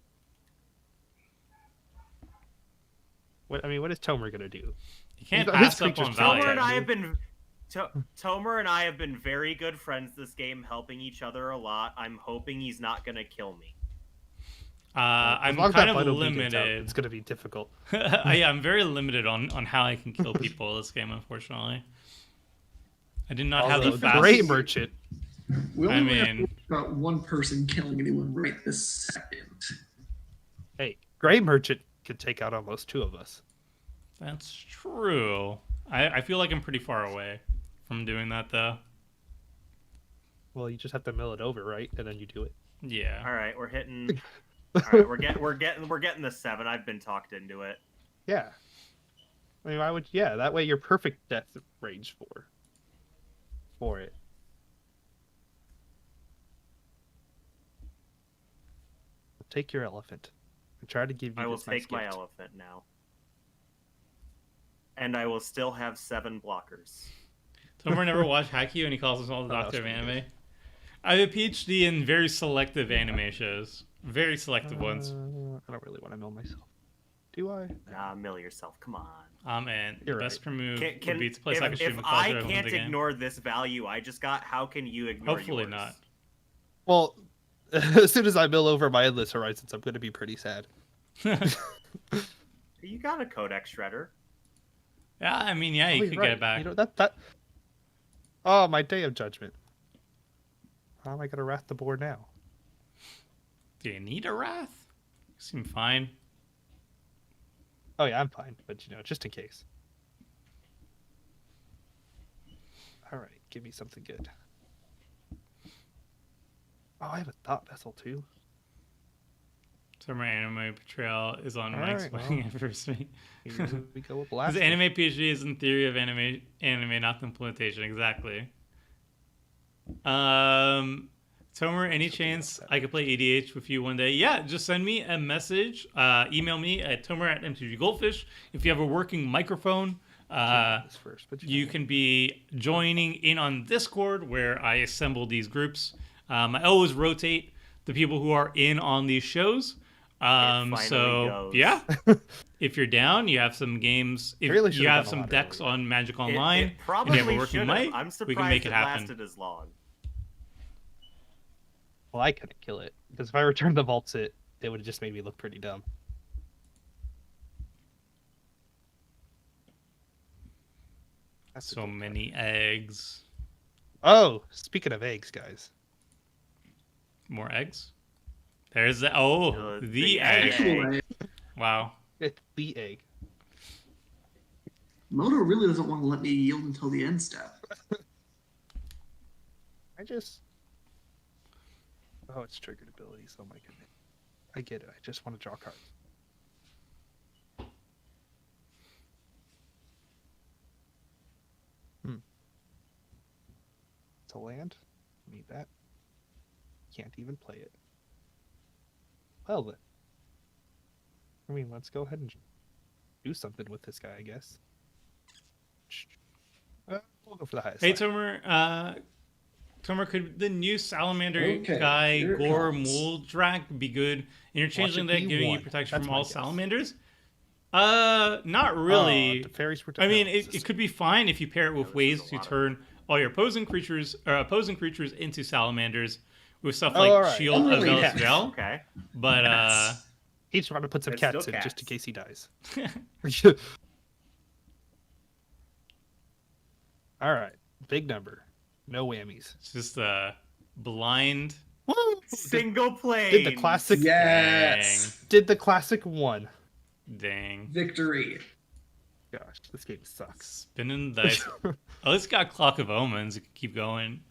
What is Tomer gonna do? You can't His pass up creatures on kill value. Tomer and I have been very good friends this game, helping each other a lot. I'm hoping he's not gonna kill me. I'm As long as kind that of Vital Beat gets out, limited. it's gonna be difficult. Yeah, I'm very limited on how I can kill people this game, unfortunately. I did not have Although the the fast. Great Merchant. We I only have mean, about one person killing anyone right this second. Hey, Great Merchant could take out almost 2 of us. that's true. I feel like I'm pretty far away from doing that, though. Well, you just have to mill it over, right? And then you do it. Yeah. All right, we're hitting. All right, we're getting the 7. I've been talked into it. Yeah. I mean, why would? Yeah, that way you're perfect death range for it. Take your elephant. I try to give you. I will this nice take my gift. elephant now, and I will still have 7 blockers. Tomer never watched Haikyuu and he calls himself the Oh, that doctor of was pretty anime. I have a PhD in very selective anime shows. Very selective ones. I don't really want to mill myself. Do I? Nah, mill yourself. Come on. And the You're best move Can, would be to play if Sakashima I Cauldra and win can't the game. ignore this value I just got, how can you ignore Hopefully yours? not. Well, as soon as I mill over my Endless Horizons, I'm going to be pretty sad. You got a Codex Shredder. Yeah, I mean, yeah, you Oh, could right. get it back. You know, that... Oh, my Day of Judgment. How am I going to wrath the board now? Do you need a wrath? You seem fine. Oh, yeah, I'm fine. But, you know, just in case. All right, give me something good. Oh, I have a Thought Vessel, too. Summer Anime Portrayal is on All Mike's right, wedding well. anniversary. Here we go with Because blast. anime PhD is in theory of anime, not the implementation. Exactly. Tomer, any chance I could play EDH with you one day? Yeah, just send me a message. Email me at tomer@mtggoldfish. If you have a working microphone, First, but you can be joining in on Discord where I assemble these groups. I always rotate the people who are in on these shows. finally So goes. yeah, if you're down, you have some games. If really you should've have done a some lot decks earlier. on Magic It Online, and probably you have a working should mic, I'm surprised we can make it it happen. lasted as long. Well, I couldn't kill it. Because if I returned the Vault Sit, it would have just made me look pretty dumb. That's a So good many eggs. card. Oh, speaking of eggs, guys. More eggs? There's the the the egg. egg. Cool, eh? Wow. It's the egg. Moto really doesn't want to let me yield until the end step. Oh, it's triggered abilities. Oh my goodness. I get it. I just want to draw cards. It's a land. Need that. Can't even play it. Well then. I mean, let's go ahead and do something with this guy, I guess. We'll go for the highest. Hey, side. Tomer, could the new Salamander Okay, guy here it Gore comes. Muldrak be good? Interchanging Watch it that, be giving you one. protection That's from my all guess. salamanders? Not really. The fairies were I mean, it could be fine if you pair it with this ways is a to lot of- turn all your opposing creatures into salamanders with stuff Oh, like all right. Shield of Unrelated. Velasvel. Okay. But Yes. He's trying to put some It's cats still in just cats. in case he dies. All right, big number, no whammies. it's just blind. Woo! Single plane. Did the classic? Yes. Did the classic one? Dang. Victory. Gosh, this game sucks. Spinning the dice. Oh, it's got Clock of Omens. It can keep going.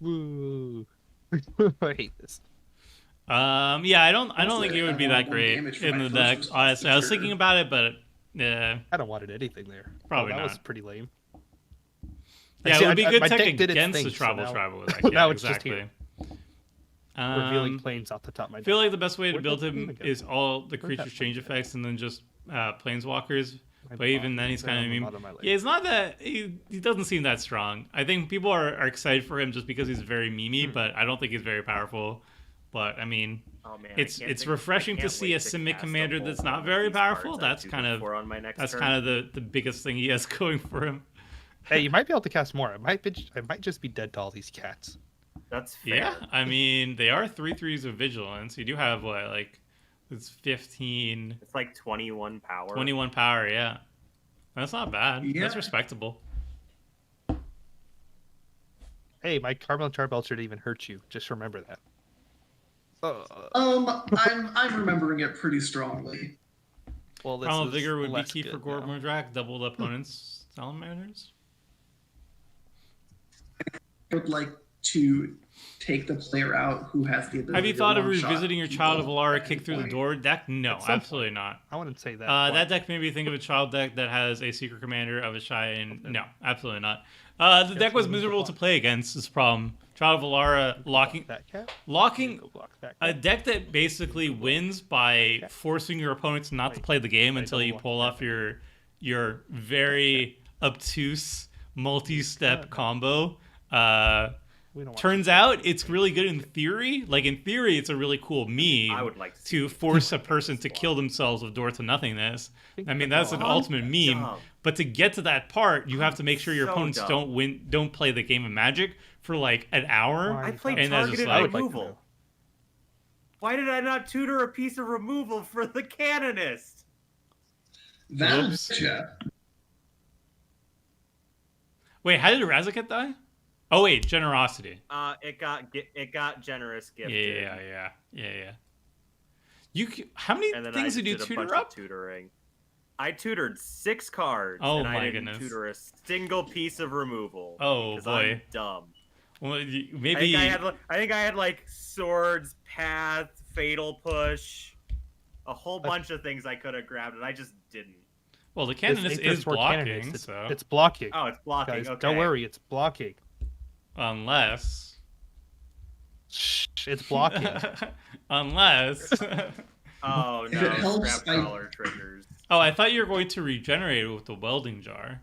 Woo! I hate this. Yeah, I don't think Honestly, it would be I that want one great damage for in my the first deck. response Honestly, I was feature. thinking about it, but I don't wanted anything there. Probably that not. was pretty lame. yeah, See, it would be I- good my tech deck did its against thing, the so Tribal now- Tribal deck. now Yeah, it's just exactly. here. Revealing Um, planes off the top of my I feel deck. like the best way to Where'd build that him plane go? is all the Where'd that creatures change plane go? effects and then just planeswalkers. My But even bottom- then, he's they're on kind the of bottom of my leg. yeah. It's not that he doesn't seem that strong. I think people are excited for him just because he's very memey, but I don't think he's very powerful. But I mean, Oh man, it's refreshing to see a Simic commander that's not very powerful. That's kind of the biggest thing he has going for him. Hey, you might be able to cast more. I might just be dead to all these cats. That's fair. Yeah, I mean they are 3/3s of vigilance. You do have what, like, it's 15, It's like 21 power. 21 power. Yeah, that's not bad. Yeah. That's respectable. Hey, my Carmel and Charbelcher didn't even hurt you. Just remember that. I'm remembering it pretty strongly. Well, this Primal is Vigor would be less key for good now. Gormodrak. Double the opponent's salamanders. I would like to take the player out who has the ability. Have you to thought of one-shot revisiting your Child of people Alara at kick any through the point. door deck? No, At some absolutely not. I wouldn't say that. That deck made me think of a child deck that has a secret commander of a Cheyenne. Okay. No, absolutely not. The deck was we need to miserable to block. play against. This problem. Child of Alara locking that cat. locking Go block that a cat. deck that basically wins by forcing your opponents not to play the game until you pull off your very obtuse multi-step combo. We don't want Turns out it's really good in theory. Like, in theory, it's a really cool meme I would like to to force a person to kill themselves with Door to Nothingness. I mean, that's an Oh, ultimate meme. dumb. But to get to that part, you have to make sure your So opponents dumb. don't play the game of Magic for like an hour. Why? I played And that's just targeted like- I would like to removal. know. Why did I not tutor a piece of removal for the canonist? That'll Whoops. get ya. Wait, how did Razaketh die? Oh wait, generosity. It got generous Yeah, gifted. yeah. How many And then things I did you did a tutor bunch up? of tutoring. I tutored 6 cards, Oh and I my didn't goodness. tutor a single piece of removal. Oh, because boy. I'm dumb. Well, I maybe think I had like swords, path, fatal push, a whole bunch of things I could have grabbed, and I just didn't. well, the This canonist ain't is just for blocking, candidates. so It's blocking. Oh, it's blocking. Guys, Okay. don't worry, it's blocking. unless Shh, it's blocking. unless Oh If no, it helps, scrap trawler triggers. Oh, I thought you were going to regenerate it with the welding jar.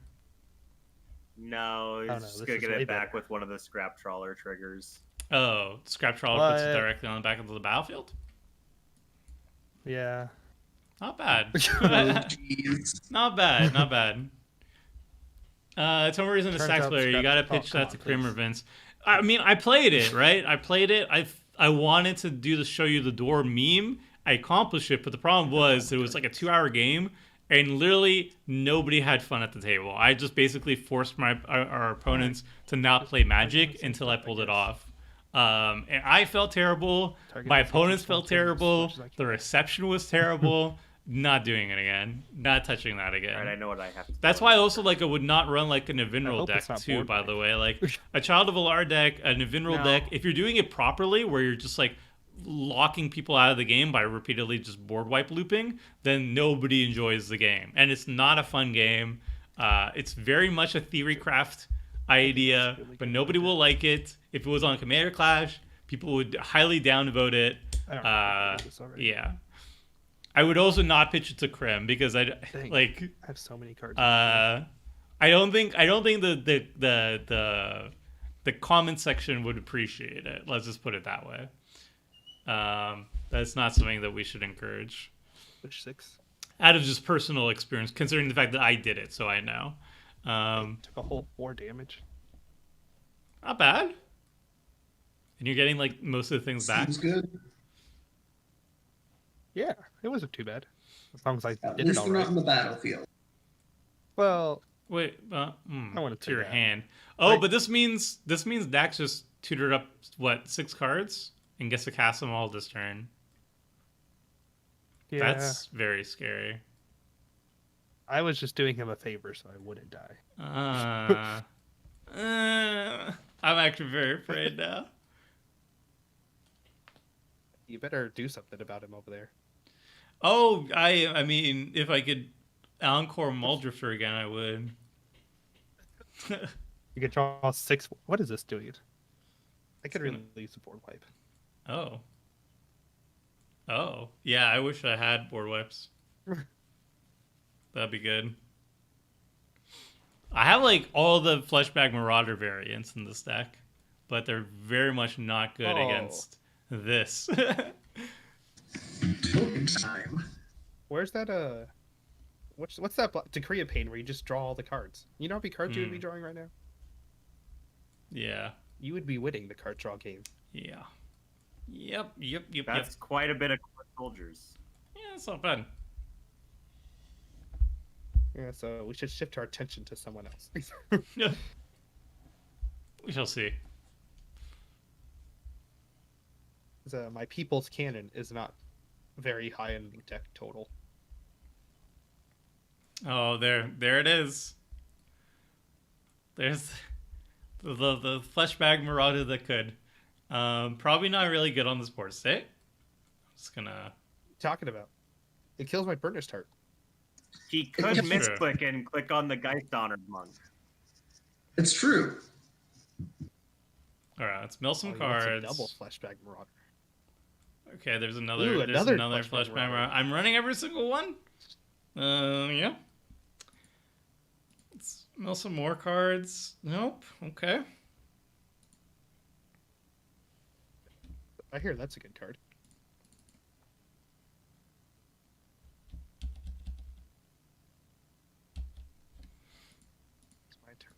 No, he's no, just this gonna is get way it back better. with one of the scrap trawler triggers. Oh, scrap trawler puts it What? directly on the back of the battlefield? Yeah. Not bad. Oh, jeez. Not bad, not bad. Tomer isn't a Turns sax out player. You scrap- gotta oh, pitch come that on, to Kramer please. Vince. I mean, I played it, right? I played it. I wanted to do the show you the door meme. I accomplished it, but the problem was it was like a 2-hour game, and literally nobody had fun at the table. I just basically forced our opponents to not play Magic until I pulled it off. And I felt terrible. Target My the opponents focus felt on things as terrible. much as I The can. reception was terrible. Not doing it again. Not touching that again. Alright, I know what I have to do. That's why also like I would not run like an Evinral hope deck it's not too, board by wipe. the way. Like a Child of Alar deck, an Evinral No. deck, if you're doing it properly where you're just like locking people out of the game by repeatedly just board wipe looping, then nobody enjoys the game. And it's not a fun game. It's very much a theory craft idea, really but good nobody will like it. If it was on Commander Clash, people would highly downvote it. I don't remember this already. Yeah. I would also not pitch it to Krem because I Dang. like I have so many cards. I don't think the comment section would appreciate it. Let's just put it that way. That's not something that we should encourage Push 6. out of just personal experience, considering the fact that I did it, so I know. Took a whole 4 damage. Not bad. And you're getting like most of the things back. Seems good. Yeah, it wasn't too bad. As long as I At did it least all they're not right. uh, in the battlefield. Well, Wait, I wanna to say your that. hand. Oh, Right. but this means Dax just tutored up what 6 cards and gets to cast them all this turn. yeah. That's very scary. I was just doing him a favor so I wouldn't die. I'm actually very afraid now. You better do something about him over there. Oh, I mean, if I could encore Muldrifter again, I would. You could draw 6. What is this doing? I could really use a board wipe. Oh. Oh, yeah, I wish I had board wipes. That'd be good. I have like all the Fleshbag Marauder variants in this deck, but they're very much not good Oh. against this. Token time. Where's that? What's that Decree of Pain where you just draw all the cards? You know how many cards you would be drawing right now? Yeah. You would be winning the card draw game. Yeah. Yep. That's quite a bit of soldiers. Yeah, it's not bad. Yeah, so we should shift our attention to someone else. We shall see. My people's cannon is not very high in the deck total. Oh, there it is. There's the Fleshbag Marauder that could. Probably not really good on this board state. I'm just gonna. Talking about it kills my Burnished Heart. He could That's misclick and click on the Geist Honored Monk. It's true. All right, let's mill some Oh, you want some cards. double Fleshbag Marauder. Okay, there's another. Ooh, there's another another Fleshbag Fleshbag Marauder. Marauder. I'm running every single one. Yeah. Let's mill some more cards. Nope. Okay. I hear that's a good card. It's my turn.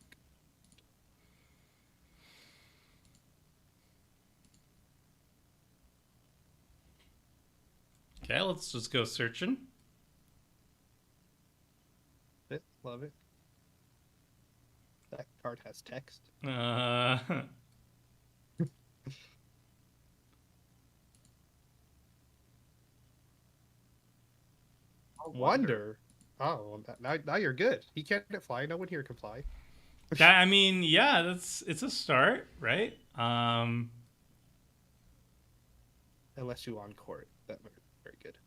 Okay, let's just go searching. Love it. That card has text. Wonder. Oh, now you're good. He can't fly. No one here can fly. that, I mean, yeah, it's a start, right? Unless you encore it. That might be very good.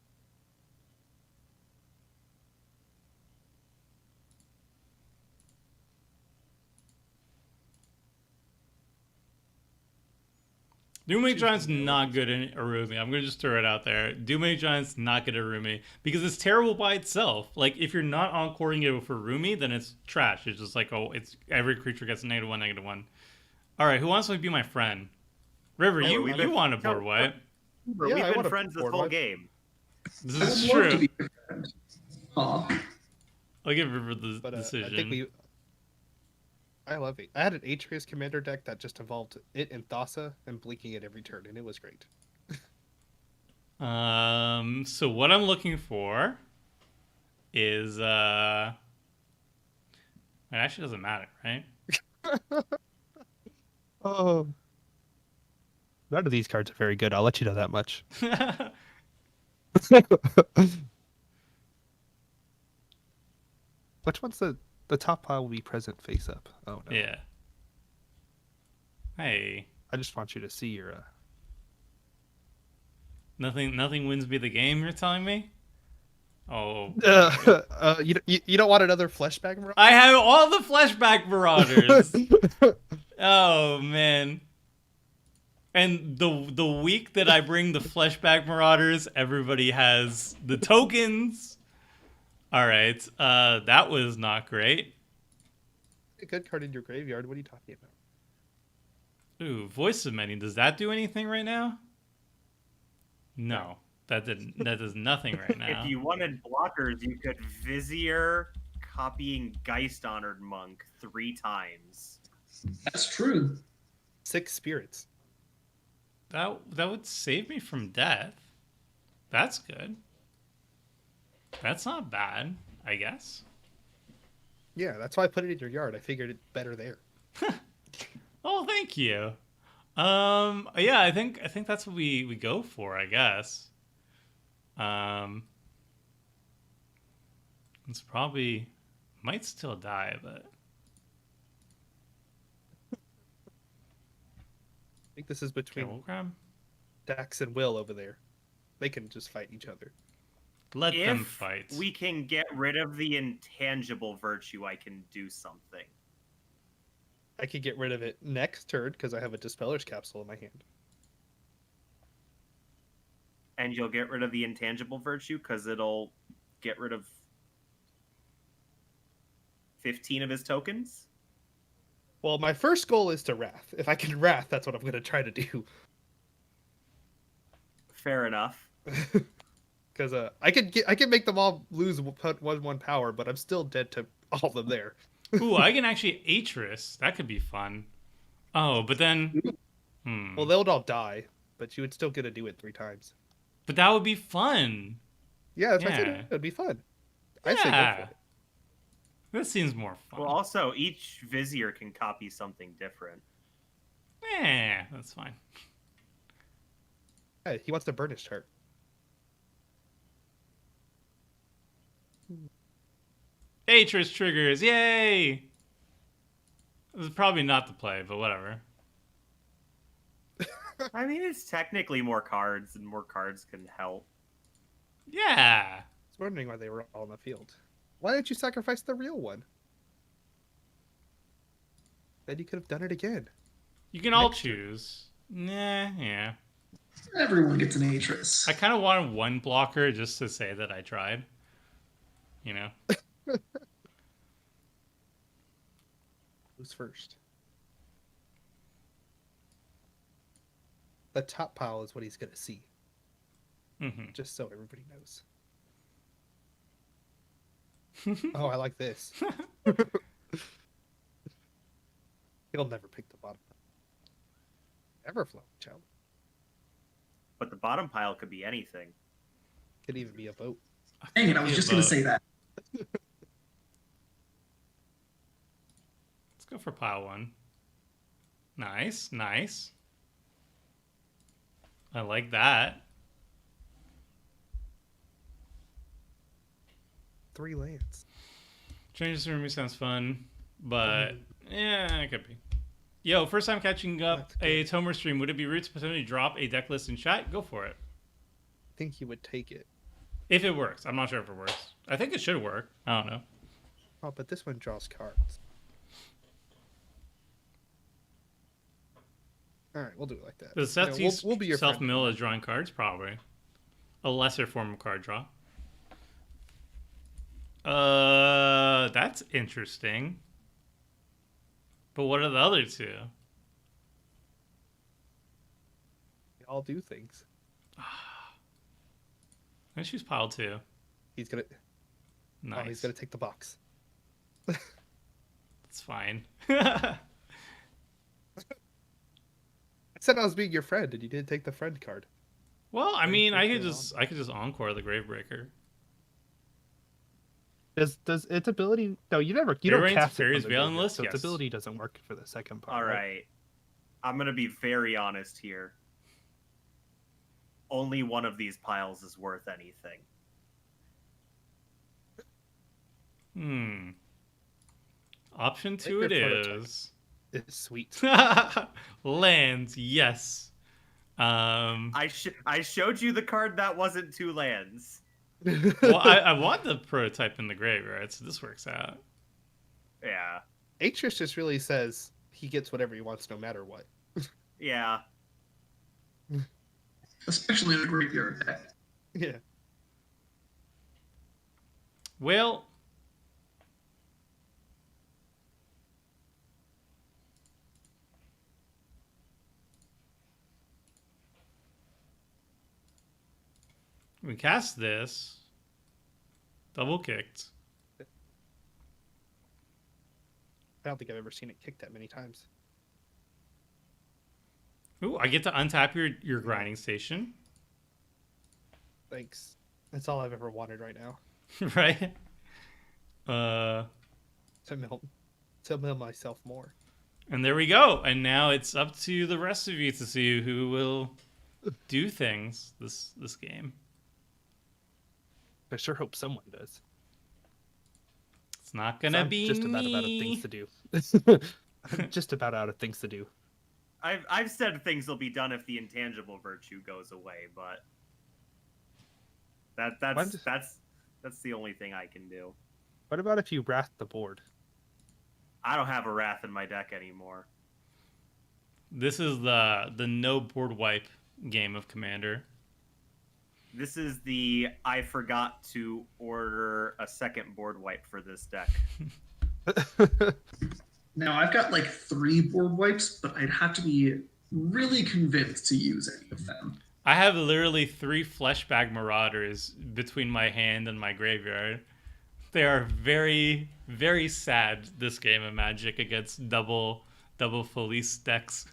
Doomake Giant's not good in Arumi. I'm gonna just throw it out there. Doomake Giant's not good at Arumi because it's terrible by itself. Like if you're not encoring it for Arumi, then it's trash. It's just like, oh, it's every creature gets -1, -1. All right, who wants to be my friend? River, you want to board white? We've been friends this whole game. This I is would love to true. be your friend. Aw. I'll give River the But decision. I love it. I had an Atreus commander deck that just involved it and Thassa and blinking it every turn, and it was great. So what I'm looking for is it actually doesn't matter, right? Oh, none of these cards are very good. I'll let you know that much. Which one's the top pile will be present face up? Oh no. Yeah. Hey. I just want you to see your Nothing wins me the game, you're telling me? Oh. you don't want another flashback marauder? I have all the flashback marauders. Oh man. And the week that I bring the flashback marauders, everybody has the tokens. All right. That was not great. A good card in your graveyard. What are you talking about? Ooh, voice of many. Does that do anything right now? No. That does nothing right now. If you wanted blockers, you could Vizier copying Geist Honored Monk 3 times. That's true. 6 spirits. That would save me from death. That's good. That's not bad, I guess. Yeah, that's why I put it in your yard. I figured it better there. Oh, thank you. Yeah, I think that's what we go for, I guess. It's probably might still die, but I think this is between we'll grab. Dax and Will over there. They can just fight each other. Let If them fight. we can get rid of the intangible virtue, I can do something. I could get rid of it next turn because I have a Dispeller's Capsule in my hand. And you'll get rid of the intangible virtue because it'll get rid of 15 of his tokens? Well, my first goal is to Wrath. If I can Wrath, that's what I'm going to try to do. Fair enough. Because I can make them all lose 1/1 power, but I'm still dead to all of them there. Ooh, I can actually Atris. That could be fun. Oh, but then... Well, they'll all die, but you would still get to do it 3 times. But that would be fun. Yeah, that's what I Yeah. said. It'd be fun. I'd say go Yeah. for it. That seems more fun. Well, also, each Vizier can copy something different. That's fine. Hey, he wants to burn his chart. Atris triggers, yay! This is probably not the play, but whatever. I mean, it's technically more cards, and more cards can help. Yeah. I was wondering why they were all in the field. Why didn't you sacrifice the real one? Then you could have done it again. You can all Next turn. choose. Nah, yeah. Everyone gets an Atris. I kind of wanted one blocker just to say that I tried. You know? Who's first? The top pile is what he's going to see. Mm-hmm. Just so everybody knows. Oh, I like this. He'll never pick the bottom. Everflow challenge. But the bottom pile could be anything. Could even be a vote. Dang it, I was just going to say that. Let's go for pile 1. Nice, nice. I like that. 3 lands. Changes for me sounds fun, but yeah, it could be. Yo, first time catching up a Tomer stream. Would it be rude to potentially drop a deck list in chat? Go for it. I think he would take it. If it works. I'm not sure if it works. I think it should work. I don't know. Oh, but this one draws cards. All right, we'll do it like that. Does Seth we'll be your self-mill as drawing cards? Probably. A lesser form of card draw. That's interesting. But what are the other two? They all do things. I choose pile 2. He's gonna. Nice. Oh, he's gonna take the box. It's fine. I said I was being your friend, and you didn't take the friend card. Well, I mean, I could just encore the Gravebreaker. Does its ability? No, you don't Reigns cast it Fairies from the Veil graveyard, list, so its yes. ability doesn't work for the second part. All right. I'm going to be very honest here. Only one of these piles is worth anything. Option 2 it is. It's sweet. Lands, yes. I showed you the card that wasn't 2 lands. Well, I want the prototype in the graveyard, so this works out. Yeah. Atris just really says he gets whatever he wants no matter what. Yeah. Especially in a graveyard deck. Yeah. Well, we cast this. Double kicked. I don't think I've ever seen it kicked that many times. Ooh, I get to untap your grinding station. Thanks. That's all I've ever wanted right now. Right? To mill myself more. And there we go. And now it's up to the rest of you to see who will do things this game. I sure hope someone does. It's not gonna be just me. about out of things to do. I'm just about out of things to do. I've said things will be done if the intangible virtue goes away, but that's the only thing I can do. What about if you wrath the board? I don't have a wrath in my deck anymore. This is the no board wipe game of Commander. This is the I forgot to order a second board wipe for this deck. Now, I've got like 3 board wipes, but I'd have to be really convinced to use any of them. I have literally 3 Fleshbag Marauders between my hand and my graveyard. They are very, very sad, this game of Magic, against double Felice decks.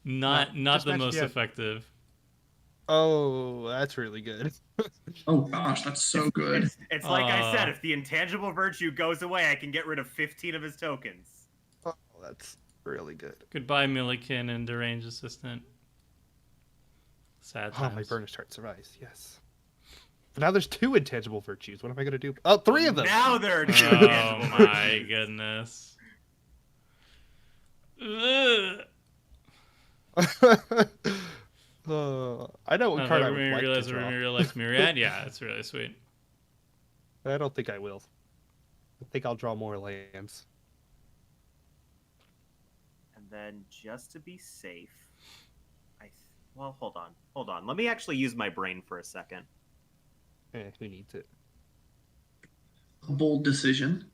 not the most effective. Oh, that's really good. Oh gosh, that's so good. It's like I said, if the intangible virtue goes away, I can get rid of 15 of his tokens. Oh, that's really good. Goodbye, Milliken and Deranged Assistant. Sad times. Oh, my Burnish Heart survives. Yes. But now there's 2 intangible virtues. What am I going to do? Oh, 3 of them. Now there are 2 Oh intangible my goodness. Ugh. I know what card I would like to draw. realize Myriad? Yeah, it's really sweet. I don't think I will. I think I'll draw more lands. And then just to be safe, well, hold on. Let me actually use my brain for a second. Who needs it? A bold decision.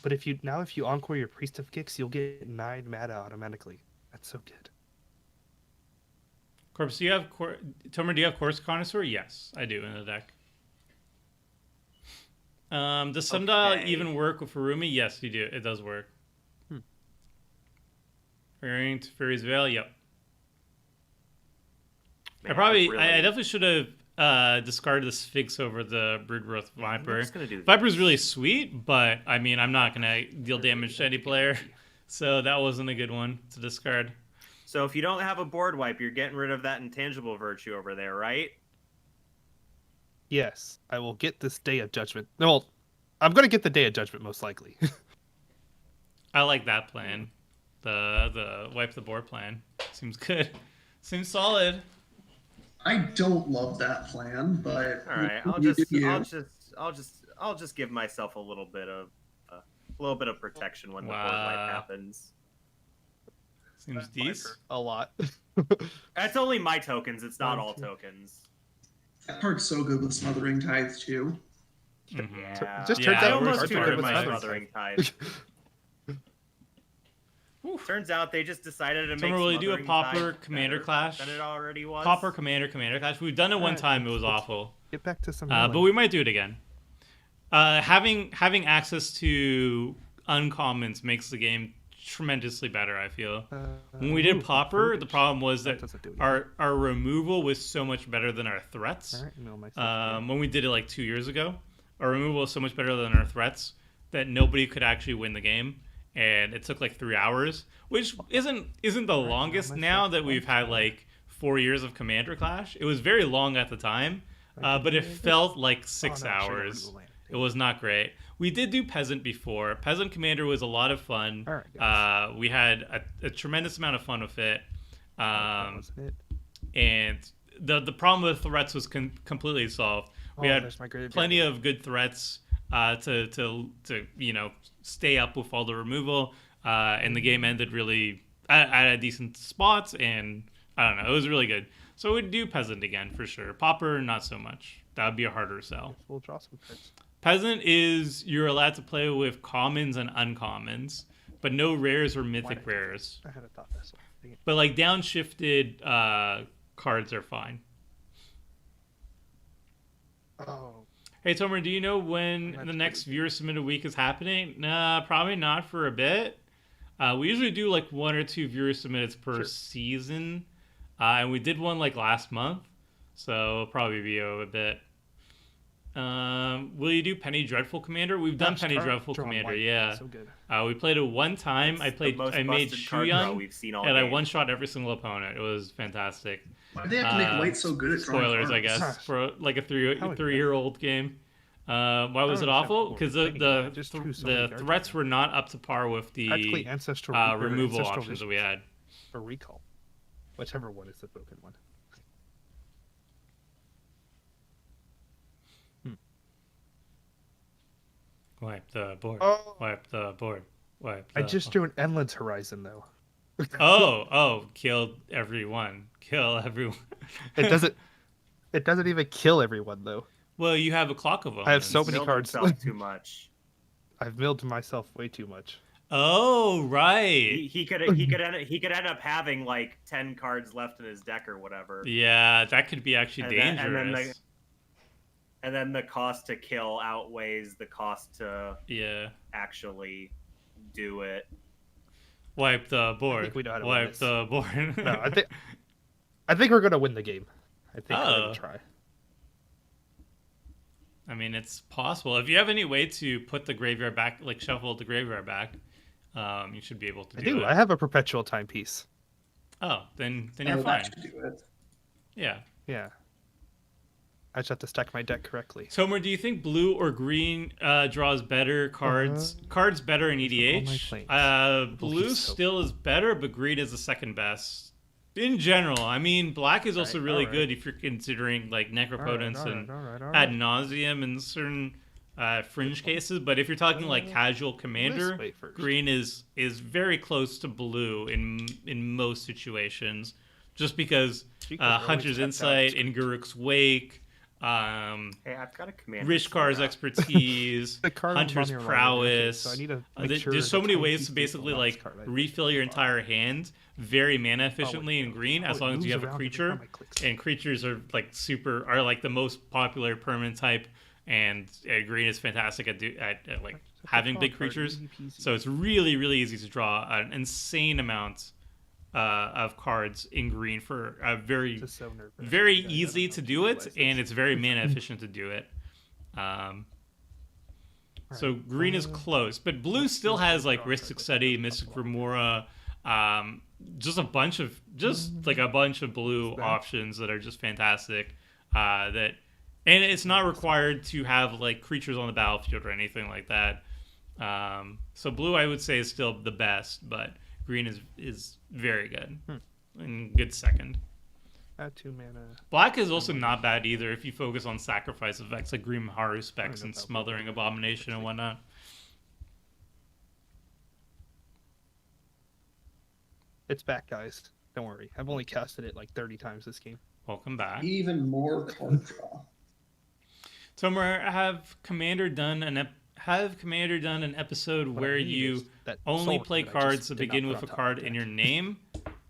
But if you encore your Priest of Kicks, you'll get 9 mana automatically. That's so good. Corpse, do you have Tomer? Do you have Course Connoisseur? Yes, I do in the deck. Does Sundial even work with Araumi? Yes, you do. It does work. Fairies Veil, yep. Man, I definitely should have discarded the Sphinx over the Broodgrowth Viper. I'm just gonna do Viper's this. really sweet, but I mean, I'm not gonna deal damage to any player, so that wasn't a good one to discard. So if you don't have a board wipe, you're getting rid of that intangible virtue over there, right? Yes, I will get this Day of Judgment. Well, I'm going to get the Day of Judgment most likely. I like that plan. The wipe the board plan seems good. Seems solid. I don't love that plan, but All right, I'll just give myself a little bit of protection when the board wipe happens. Seems decent. A lot. That's only my tokens. It's not all tokens. that part's so good with Smothering Tithe too. Mm-hmm. Yeah, Just turns I out almost cards too are good with my Smothering Tithe. Turns out they just decided to make. Will you do a Smothering Pauper Tithe Commander better Clash? than it already was. Pauper Commander Clash. We've done it one time. It was awful. Get back to some. But we might do it again. Having access to uncommons makes the game tremendously better. I feel when we did Pauper, the problem was that our removal was so much better than our threats. When we did it like 2 years ago, our removal was so much better than our threats that nobody could actually win the game, and it took like 3 hours, which isn't the longest now that we've had like 4 years of Commander Clash. It was very long at the time, but it felt like 6 hours. It was not great. We did do Peasant before. Peasant Commander was a lot of fun. We had a tremendous amount of fun with it. And the problem with threats was completely solved. We had plenty of good threats to stay up with all the removal, and the game ended really at a decent spot, and I don't know, it was really good. So we'd do Peasant again for sure. Pauper, not so much. That would be a harder sell. We'll draw some cards. Peasant is you're allowed to play with commons and uncommons, but no rares or mythic rares. I had a thought this way. But like downshifted cards are fine. Oh. Hey Tomer, do you know when the next viewer submitted week is happening? Nah, probably not for a bit. We usually do like 1 or 2 viewer submitteds per season, and we did one like last month, so it'll probably be a bit. Will you do Penny Dreadful Commander? We've done Penny Dreadful Commander, yeah. So good. We played it one time. I made Shuyan, and I one-shot every single opponent. It was fantastic. Why do they have to make white so good at drawing spoilers, cards? I guess, for like a three-year-old game. Why was it awful? Because the threats were not up to par with the removal options that we had. Or recall, whichever one is the broken one. Wipe the board. Wipe the board. I just drew an Endless Horizon though. Killed everyone. Kill everyone. It doesn't even kill everyone though. Well, you have a clock of them. I have so many cards. Too much. I've milled myself way too much. Oh, right. He could end up having like 10 cards left in his deck or whatever. Yeah, that could be actually dangerous. And then the cost to kill outweighs the cost to actually do it. Wipe the board. I think we know how to wipe the board. No, I think we're gonna win the game. I think we're gonna try. I mean, it's possible. If you have any way to put the graveyard back, like shuffle the graveyard back, you should be able to do it. I have a perpetual timepiece. Oh, then you're fine. Do it. Yeah. Yeah. I just have to stack my deck correctly. Tomer, do you think blue or green draws better cards? Cards better in EDH? Blue still is better, but green is the second best. In general, I mean, black is also really good if you're considering like necropotence and ad nauseum in certain fringe cases. But if you're talking like casual commander, green is very close to blue in most situations, just because Hunter's Insight, Inguruk's Wake. Hey, I've got a commander. Rishkar's expertise, Hunter's prowess. So I need to there's so many ways to basically like refill your entire hand very mana efficiently in green, as long as you have a creature. And creatures are like the most popular permanent type, and green is fantastic at like having big creatures. So it's really, really easy to draw an insane amount of cards in green for a very Just so nervous. very Guys, I easy don't to know if do you it, realize and this. it's very mana efficient to do it. So green is close, but blue still has like Ristic Study, Mystic Remora, just a bunch of blue options that are just fantastic. And it's not required to have like creatures on the battlefield or anything like that. So blue, I would say, is still the best, but green is very good and good second. Add 2 mana. Black is also not bad either if you focus on sacrifice effects like Green Haru specs and Smothering Abomination and whatnot. It's back, guys. Don't worry. I've only casted it like 30 times this game. Welcome back. Even more card draw. Tomer, have Commander done an episode where you only play cards that begin with a card in your name?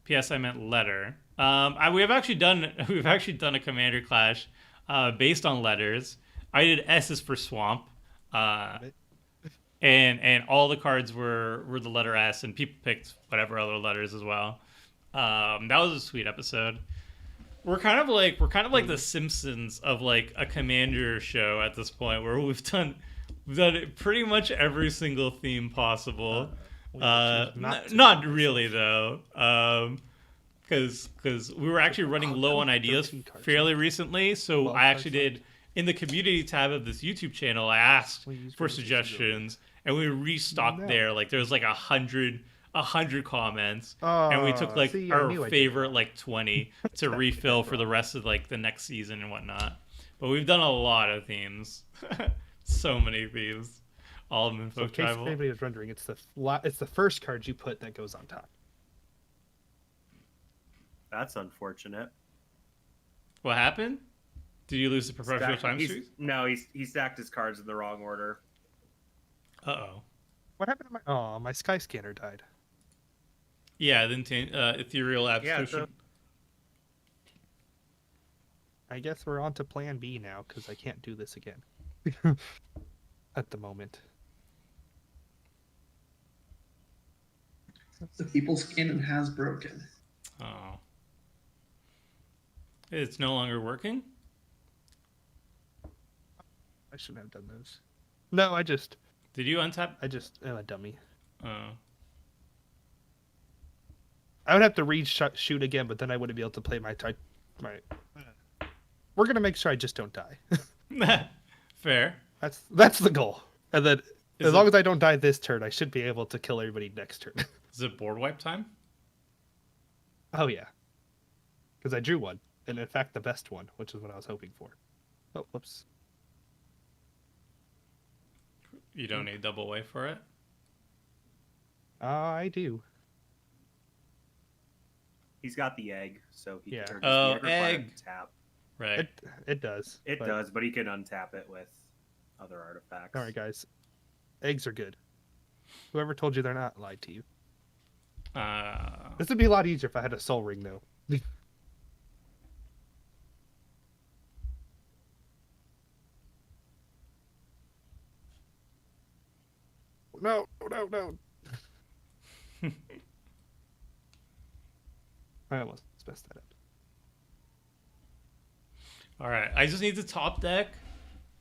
P.S. I meant letter. We've actually done a Commander Clash based on letters. I did S's for Swamp, and all the cards were the letter S, and people picked whatever other letters as well. That was a sweet episode. We're kind of like the Simpsons of like a Commander show at this point, where we've done pretty much every single theme possible. Not really though. Because we were actually running low on ideas fairly recently, so I actually did, in the community tab of this YouTube channel, I asked for suggestions, and we restocked there. Like, there was like 100 comments, and we took like our favorite like 20 to refill for the rest of like the next season and whatnot. But we've done a lot of themes. So many themes. All of them in Folk Tribal. If anybody was wondering, it's the first card you put that goes on top. That's unfortunate. What happened? Did you lose the professional time streak? No, he stacked his cards in the wrong order. Uh-oh. What happened to my Sky Scanner died. Yeah, then Ethereal Abstraction. Yeah, I guess we're on to plan B now, because I can't do this again. At the moment. The people's canon has broken. Oh. It's no longer working? I shouldn't have done those. No, I just... Did you untap? I'm a dummy. Oh. I would have to shoot again, but then I wouldn't be able to play my... We're going to make sure I just don't die. Fair. That's the goal. And then, as long as I don't die this turn, I should be able to kill everybody next turn. Is it board wipe time? Oh, yeah. Because I drew one. And in fact, the best one, which is what I was hoping for. Oh, whoops. You don't need double wipe for it? I do. He's got the egg, so he Yeah. Oh, egg. Tap. Right. It does. It does, but he can untap it with other artifacts. All right, guys. Eggs are good. Whoever told you they're not lied to you. This would be a lot easier if I had a soul ring, though. No. I almost messed that up. All right. I just need to top deck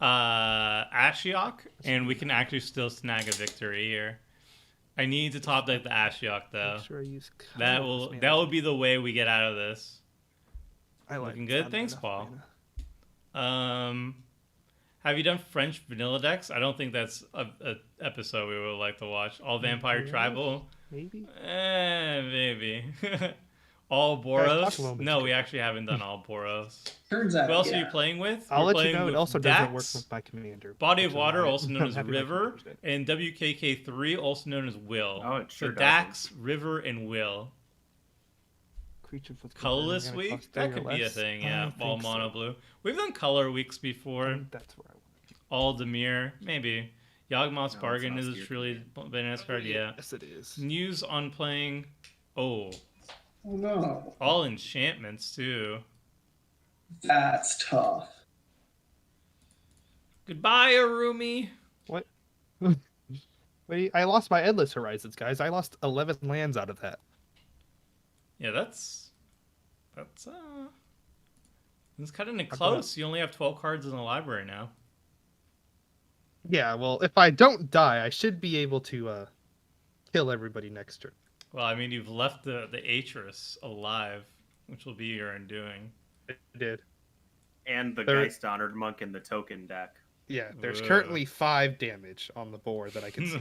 Ashiok, and we can actually still snag a victory here. I need to top deck the Ashiok, though. Make sure I use That will be the way we get out of this. I like Looking good. Thanks, Paul. Have you done French vanilla decks? I don't think that's a episode we would like to watch. All Vampire Tribal? Maybe. Maybe. All Boros? No, we actually haven't done all Boros. Turns out. Who else are you playing with? I'll We're let you playing know. It with also Dax, doesn't work with my commander. Body of Water, also known as Happy River, Thursday. and WKK3, also known as Will. Oh, it sure So Dax, River, and Will. Creatures with Colorless week? That could be a thing, yeah. All mono blue. We've done color weeks before. That's where I want to go. All Demir, maybe. Yawgmoth's No, Bargain it's is not a truly badass card, yeah. Yes, it is. News on playing. Oh, Oh no. all enchantments too. That's tough. Goodbye, Arumi. What? Wait, I lost my Endless Horizons, guys. I lost 11 lands out of that. Yeah, that's it's cutting it I'm close. You only have 12 cards in the library now. Yeah, well, if I don't die, I should be able to kill everybody next turn. Well, I mean, you've left the Atris alive, which will be your undoing. I did. And the There- Geist Honored Monk in the token deck. Yeah, there's Ugh. currently 5 damage on the board that I can see.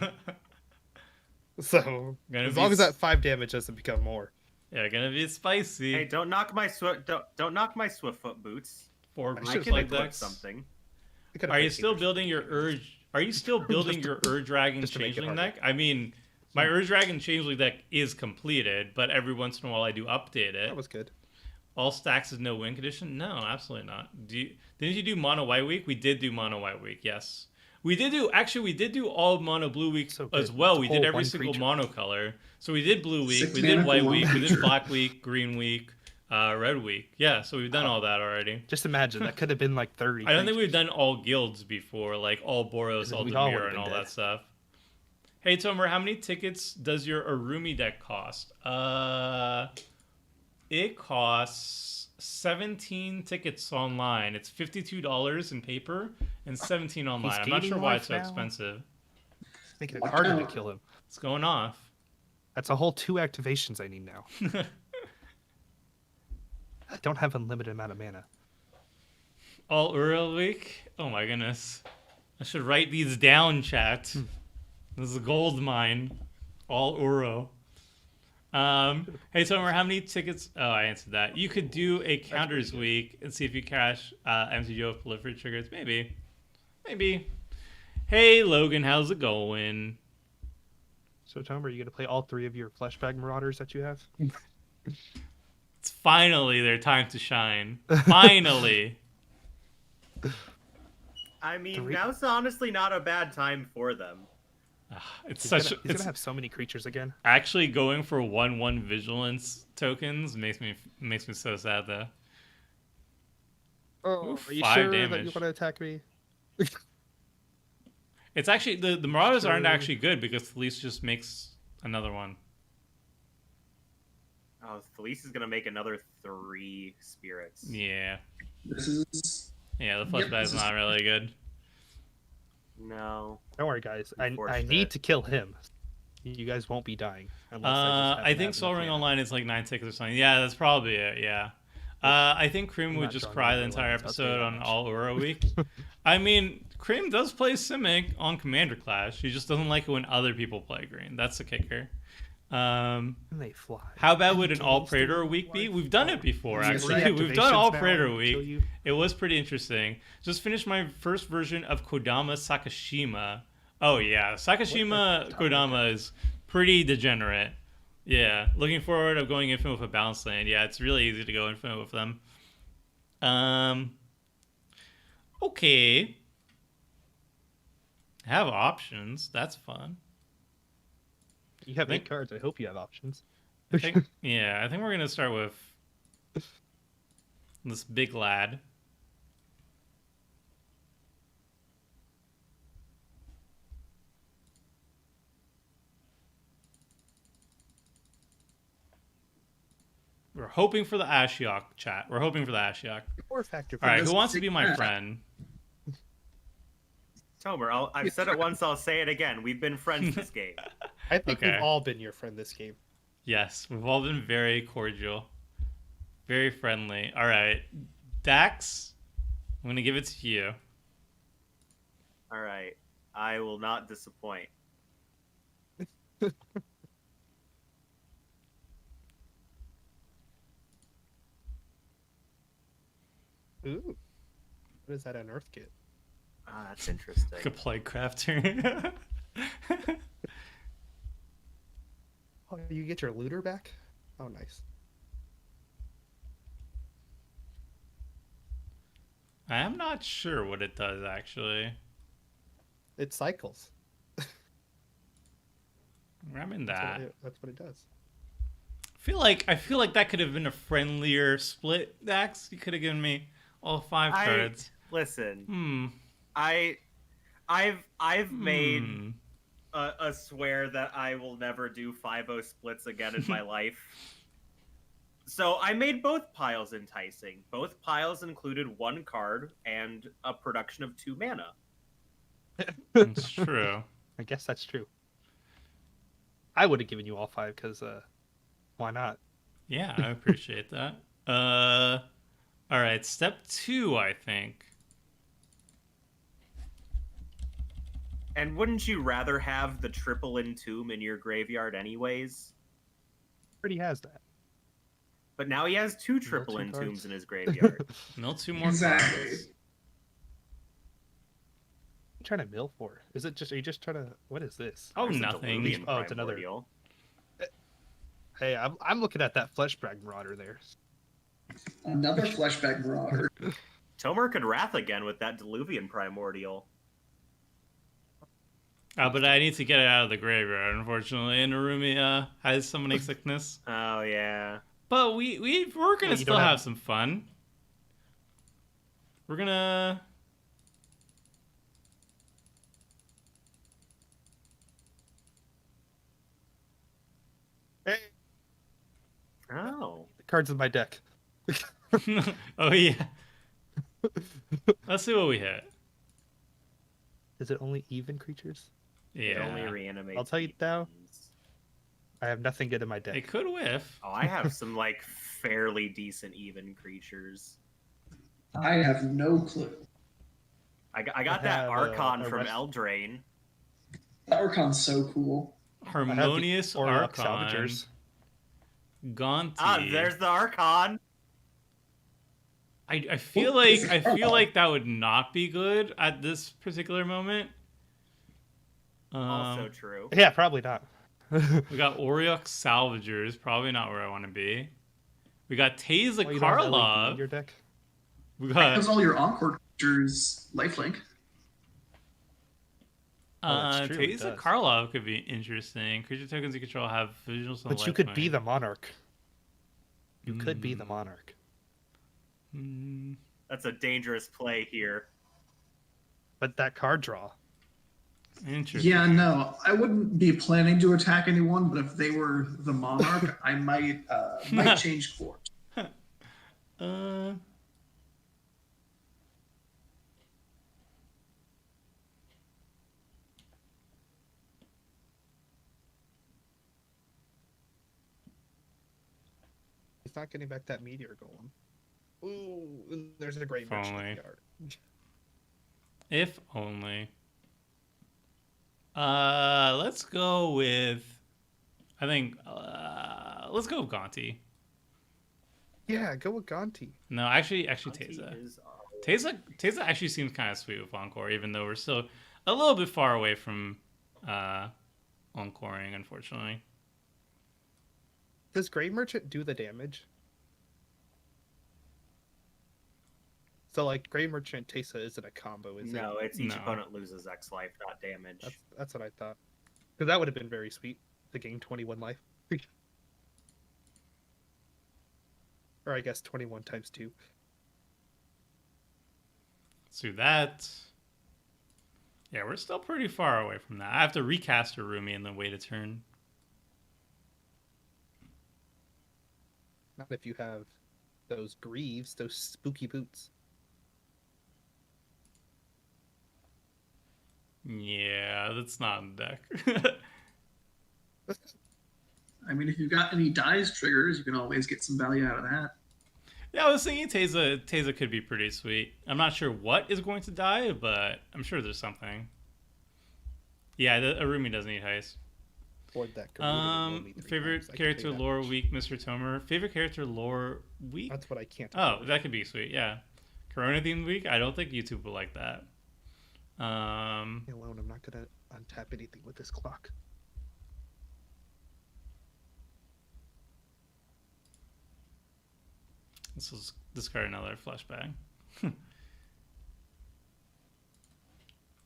So Gonna as be long as s- that 5 damage doesn't become more. Yeah, gonna be spicy. Hey, don't knock my Swiftfoot boots. Four I I groups can like equip decks. something. I could've Are played you still Keepers. building your Urge? Are you still building Just- your Urge Dragon just to make it Changeling harder. deck? I mean, my Urge Dragon Changeling deck is completed, but every once in a while I do update it. That was good. All stacks is no win condition? No, absolutely not. Didn't you do mono white week? We did do mono white week. Yes, we did do all mono blue week So good. as well. It's a We did whole every one single creature. mono color. So we did blue week, 6 we did mana white for one week, we did creature. black week, green week, red week. Yeah, so we've done all that already. Just imagine that could have been like 30. I don't think we've creatures. done all guilds before, like all Boros, all We all Dimir, would've and been all dead. that stuff. Hey Tomer, how many tickets does your Araumi deck cost? It costs 17 tickets online. It's $52 in paper and 17 online. I'm not gaining sure why life it's so now. expensive. Making it Watch harder to out. kill him. It's going off. That's a whole 2 activations I need now. I don't have unlimited amount of mana. All Uro week? Oh my goodness. I should write these down, chat. This is a gold mine. All Uro. Hey Tomer, how many tickets? Oh, I answered that. You could do a counters week and see if you cash MTGO with proliferate triggers. Maybe. Hey Logan, how's it going? So, Tom, are you going to play all 3 of your flashback marauders that you have? It's finally their time to shine. Finally. I mean, 3? now's honestly not a bad time for them. It's He's such. gonna, he's It's gonna have so many creatures again. actually going for 1/1 vigilance tokens makes me so sad though. Oh, Oof, are you 5 sure that damage. you want to attack me? It's actually the Marauders aren't Sure. actually good because Felice just makes another one. Oh, Felice is gonna make another 3 spirits. Yeah, This is the flesh Yep, bag is this is- not really good. No. Don't worry, guys. I Unfortunate. need to kill him. You guys won't be dying. unless just I happen to think have Soul enough Ring mana. Online is like 9 tickets or something. Yeah, that's probably it. Yeah. I think Cream I'm would not just drawing cry the any entire lines. I'll tell you episode that on much. All Uro week. I mean, Cream does play Simic on Commander Clash. She just doesn't like it when other people play green. That's the kicker. And they fly. How bad would an Can All these Praetor things week fly? be? We've done it before, Yes, actually. We've done All Reactivations now Praetor kill week. you. It was pretty interesting. Just finished my first version of Kodama Sakashima. Oh, yeah. Sakashima Kodama is pretty degenerate. Yeah. Looking forward of going infinite with a balanced land. Yeah, it's really easy to go infinite with them. Okay. Have options. That's fun. You have Think- 8 cards. I hope you have options. I think we're gonna start with this big lad. We're hoping for the Ashiok, chat. We're hoping for the Ashiok. Or factor. All right, this who wants to big be my lad. friend? Tomer, I've said it once, I'll say it again. We've been friends this game. I think Okay. we've all been your friend this game. Yes, we've all been very cordial, very friendly. All right, Dax, I'm gonna give it to you. All right. I will not disappoint. Ooh. What is that unearth kit? Ah, that's interesting. Like a plague crafter. Oh, you get your looter back? Oh, nice. I am not sure what it does actually. It cycles. I'm in That's that. that's what it does. I feel like that could have been a friendlier split, Dax. You could have given me all 5 cards. Listen, I've made Hmm. a swear that I will never do 5-0 splits again in my life. So I made both piles enticing. Both piles included 1 card and a production of 2 mana. It's true. I guess that's true. I would have given you all 5 because why not? Yeah, I appreciate that. All right, step 2, I think. And wouldn't you rather have the triple entomb in your graveyard anyways? Already has that. But now he has 2 Mill triple 2 entombs cards. in his graveyard. Mill 2 more Exactly. cards. What are you trying to mill for? Is it just? Are you just trying to? What is this? Oh, There's a nothing. Diluvian Oh, it's another- Primordial. Hey, I'm looking at that Fleshbag Marauder there. Another flashback marauder. Tomer could Wrath again with that Diluvian Primordial. But I need to get it out of the graveyard, unfortunately. And Arumi has summoning sickness. Oh, yeah. But we're gonna you still don't have have- some fun. We're gonna. Hey, Oh. the cards in my deck. Oh yeah. Let's see what we hit. Is it only even creatures? It only Yeah. reanimates. I'll tell you now. demons. I have nothing good in my deck. It could whiff. Oh, I have some, like, fairly decent even creatures. I have no clue. I got I that have, Archon a from rest- Eldraine. That Archon's so cool. I have the Harmonious Auroch Archon. Salvagers. Gonti. Ah, there's the Archon. I feel Oh, this like is I feel Archon. like that would not be good at this particular moment. Also true. Yeah, probably not. We got Auroch Salvagers, probably not where I want to be. We got Taza Well, you don't have LED in Karlov. your deck. We Because got all your Encore creatures lifelink. that's true, it Taza does. Karlov could be interesting. Creature tokens you control have visuals on But you could be lifelink. the Monarch. You could be the Monarch. Hmm. That's a dangerous play here. But that card draw. Interesting. Yeah, no, I wouldn't be planning to attack anyone, but if they were the Monarch, I might change course. Uh, He's not getting back that Meteor Golem. Ooh, and there's a great If merchant only. card. if only. Let's go with. I think. Let's go with Gonti. Yeah, go with Gonti. No, actually, Auntie Taza. is, Taza actually seems kind of sweet with Encore, even though we're still a little bit far away from Encoring, unfortunately. Does Grey Merchant do the damage? So, like, Grey Merchant Tesa isn't a combo, is it? no, it's each No. opponent loses X life, not damage. That's what I thought. Because that would have been very sweet to gain 21 life. Or I guess 21 times 2. Let's do that. Yeah, we're still pretty far away from that. I have to recast Arumi and then wait a turn. Not if you have those greaves, those spooky boots. Yeah, that's not in the deck. I mean, if you've got any dice triggers, you can always get some value out of that. Yeah, I was thinking Taza could be pretty sweet. I'm not sure what is going to die, but I'm sure there's something. Yeah, the Arumi doesn't need heist. Or that could roll me 3 Favorite times. I can character pay that lore much. week, Mr. Tomer. Favorite character lore week? That's what I can't. Oh, afford. that could be sweet. Yeah, Corona themed week. I don't think YouTube will like that. Me alone, I'm not gonna untap anything with this clock. This is discard another flashbag.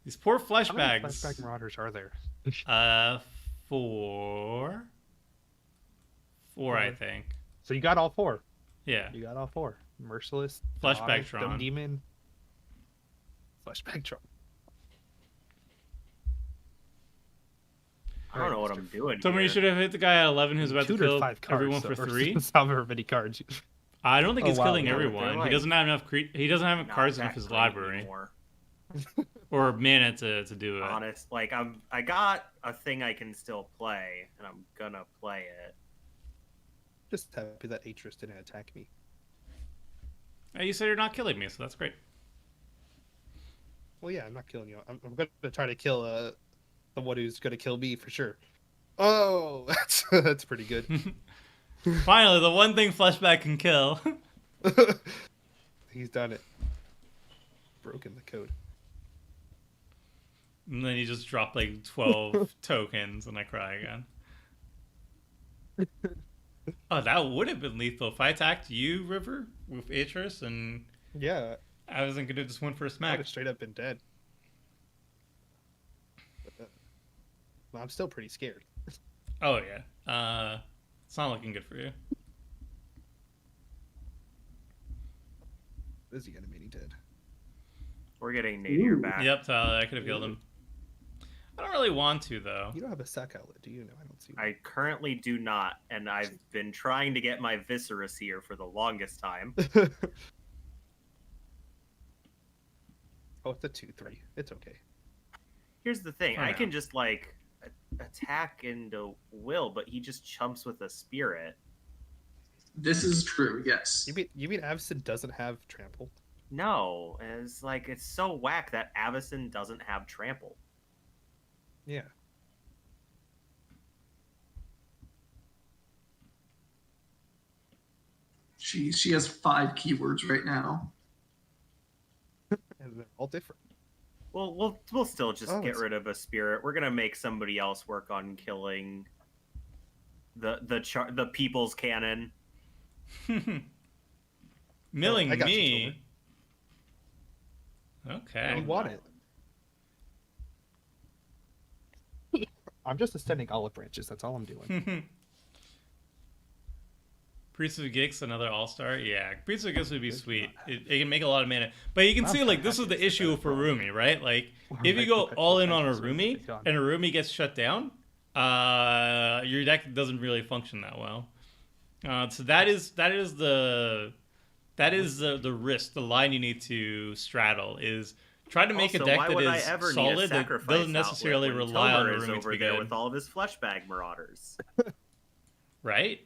These poor How many flashbags. flashback marauders are there? Four, I think. So you got all 4. Yeah. You got all 4. Merciless, Flashback Dodge, Tron. Dumb Demon, Flashback Tron. I don't know what I'm doing Told me you here. should have hit the guy at 11 who's about to Tutored kill 5 cards, everyone so for 3. That's however many cards. I don't think Oh, he's wow, killing yeah, but they're, everyone. like, He doesn't have enough. He doesn't have Not cards in that his great library anymore. or mana to do it. Honest, like I got a thing I can still play, and I'm gonna play it. Just happy that Atris didn't attack me. Hey, you said you're not killing me, so that's great. Well, yeah, I'm not killing you. I'm going to try to kill the one who's going to kill me for sure. Oh, that's pretty good. Finally, the one thing Fleshback can kill. He's done it. Broken the code. And then you just drop like 12 tokens, and I cry again. Oh, that would have been lethal if I attacked you, River, with Atris, and Yeah, I wasn't gonna just win for a I would smack. have straight up been dead. But, well, I'm still pretty scared. Oh yeah, it's not looking good for you. Is the enemy dead? We're getting Nadir Ooh. back. Yep, I could have killed him. I don't really want to though. You don't have a sack outlet, do you? No, I don't see. I currently do not, and I've been trying to get my Viscerus here for the longest time. Oh, it's a 2/3. It's okay. Here's the thing: For I now. can just like attack into Will, but he just chumps with a spirit. This is true, yes. You mean Avacyn doesn't have trample? No, it's like it's so whack that Avacyn doesn't have trample. Yeah. She has 5 keywords right now. And they're all different. Well, we'll still just Oh, get it's- rid of a spirit. We're gonna make somebody else work on killing the people's cannon. Milling I got you, me. Okay. You want it. I'm just ascending olive branches. That's all I'm doing. Priest of Gix, another all-star. Yeah, Priest of Gix would be sweet. It can make a lot of mana, but you can see like this is the issue for Arumi, right? Like if you go all in on Arumi and Arumi gets shut down, your deck doesn't really function that well. So that is the risk, the line you need to straddle is try to make Also, a deck why that would I is ever need a solid that sacrifice doesn't necessarily outlet when rely on Tomer is Arumi to over be there good, with all of his flesh bag marauders. right?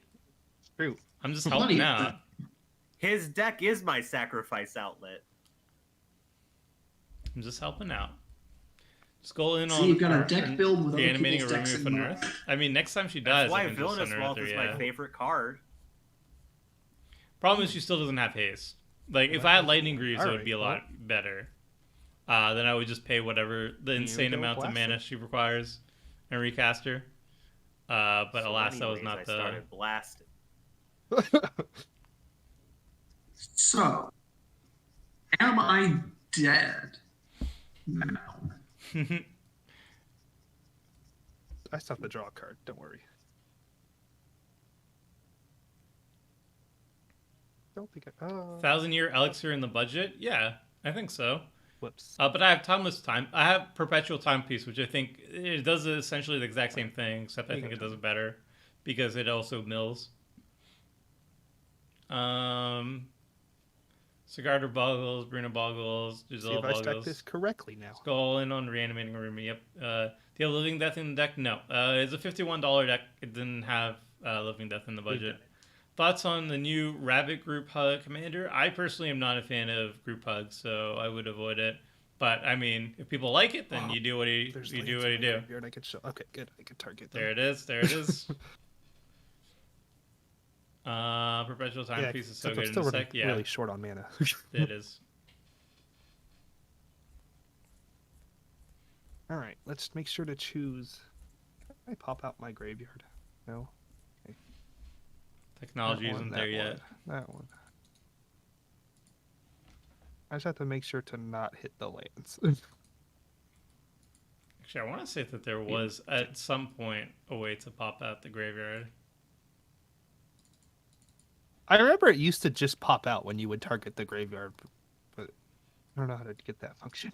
True. I'm just helping Funny. out. His deck is my sacrifice outlet. I'm just helping out. Just go in So on. you've got a deck build with other reanimating people's a decks Arumi in with mind. Unearth. I mean, next time she That's dies, why I can just Villainous Unearth Wealth her. is Yeah. my favorite card. Problem is, she still doesn't have haste. Like, if I had Lightning Greaves, it would Alright, be a well. lot better. Then I would just pay whatever the insane go amount of blast mana it. she requires and recast her. But So alas, that was anyways, not I the. started blasting. So, am I dead now? I still have to draw a card. Don't worry. Don't think I. 1,000-year elixir in the budget? Yeah, I think so. Whoops. But I have timeless time. I have perpetual timepiece, which I think it does essentially the exact same thing, except I There you think go, it does it better because it also mills. Sigarda boggles, Bruno boggles, See Gisela if I stack boggles. this correctly now. Let's go all in on reanimating Arumi. Yep. Do you have Living Death in the deck? No. It's a $51 deck. It didn't have Living Death in the We've budget. done it. Thoughts on the new Rabbit Group Hug Commander? I personally am not a fan of group hugs, so I would avoid it. But I mean, if people like it, then you do what you There's do. lands What in you my do. graveyard I could show. Okay, good. I could target them. There it is. There it is. Perpetual Timepiece is so except good I'm in still this running deck. Yeah, really short on mana. it is. All right, let's make sure to choose. Can I pop out my graveyard? No. Technology That one, isn't that there yet. one, that one. I just have to make sure to not hit the lands. Actually, I want to say that there was at some point a way to pop out the graveyard. I remember it used to just pop out when you would target the graveyard, but I don't know how to get that function.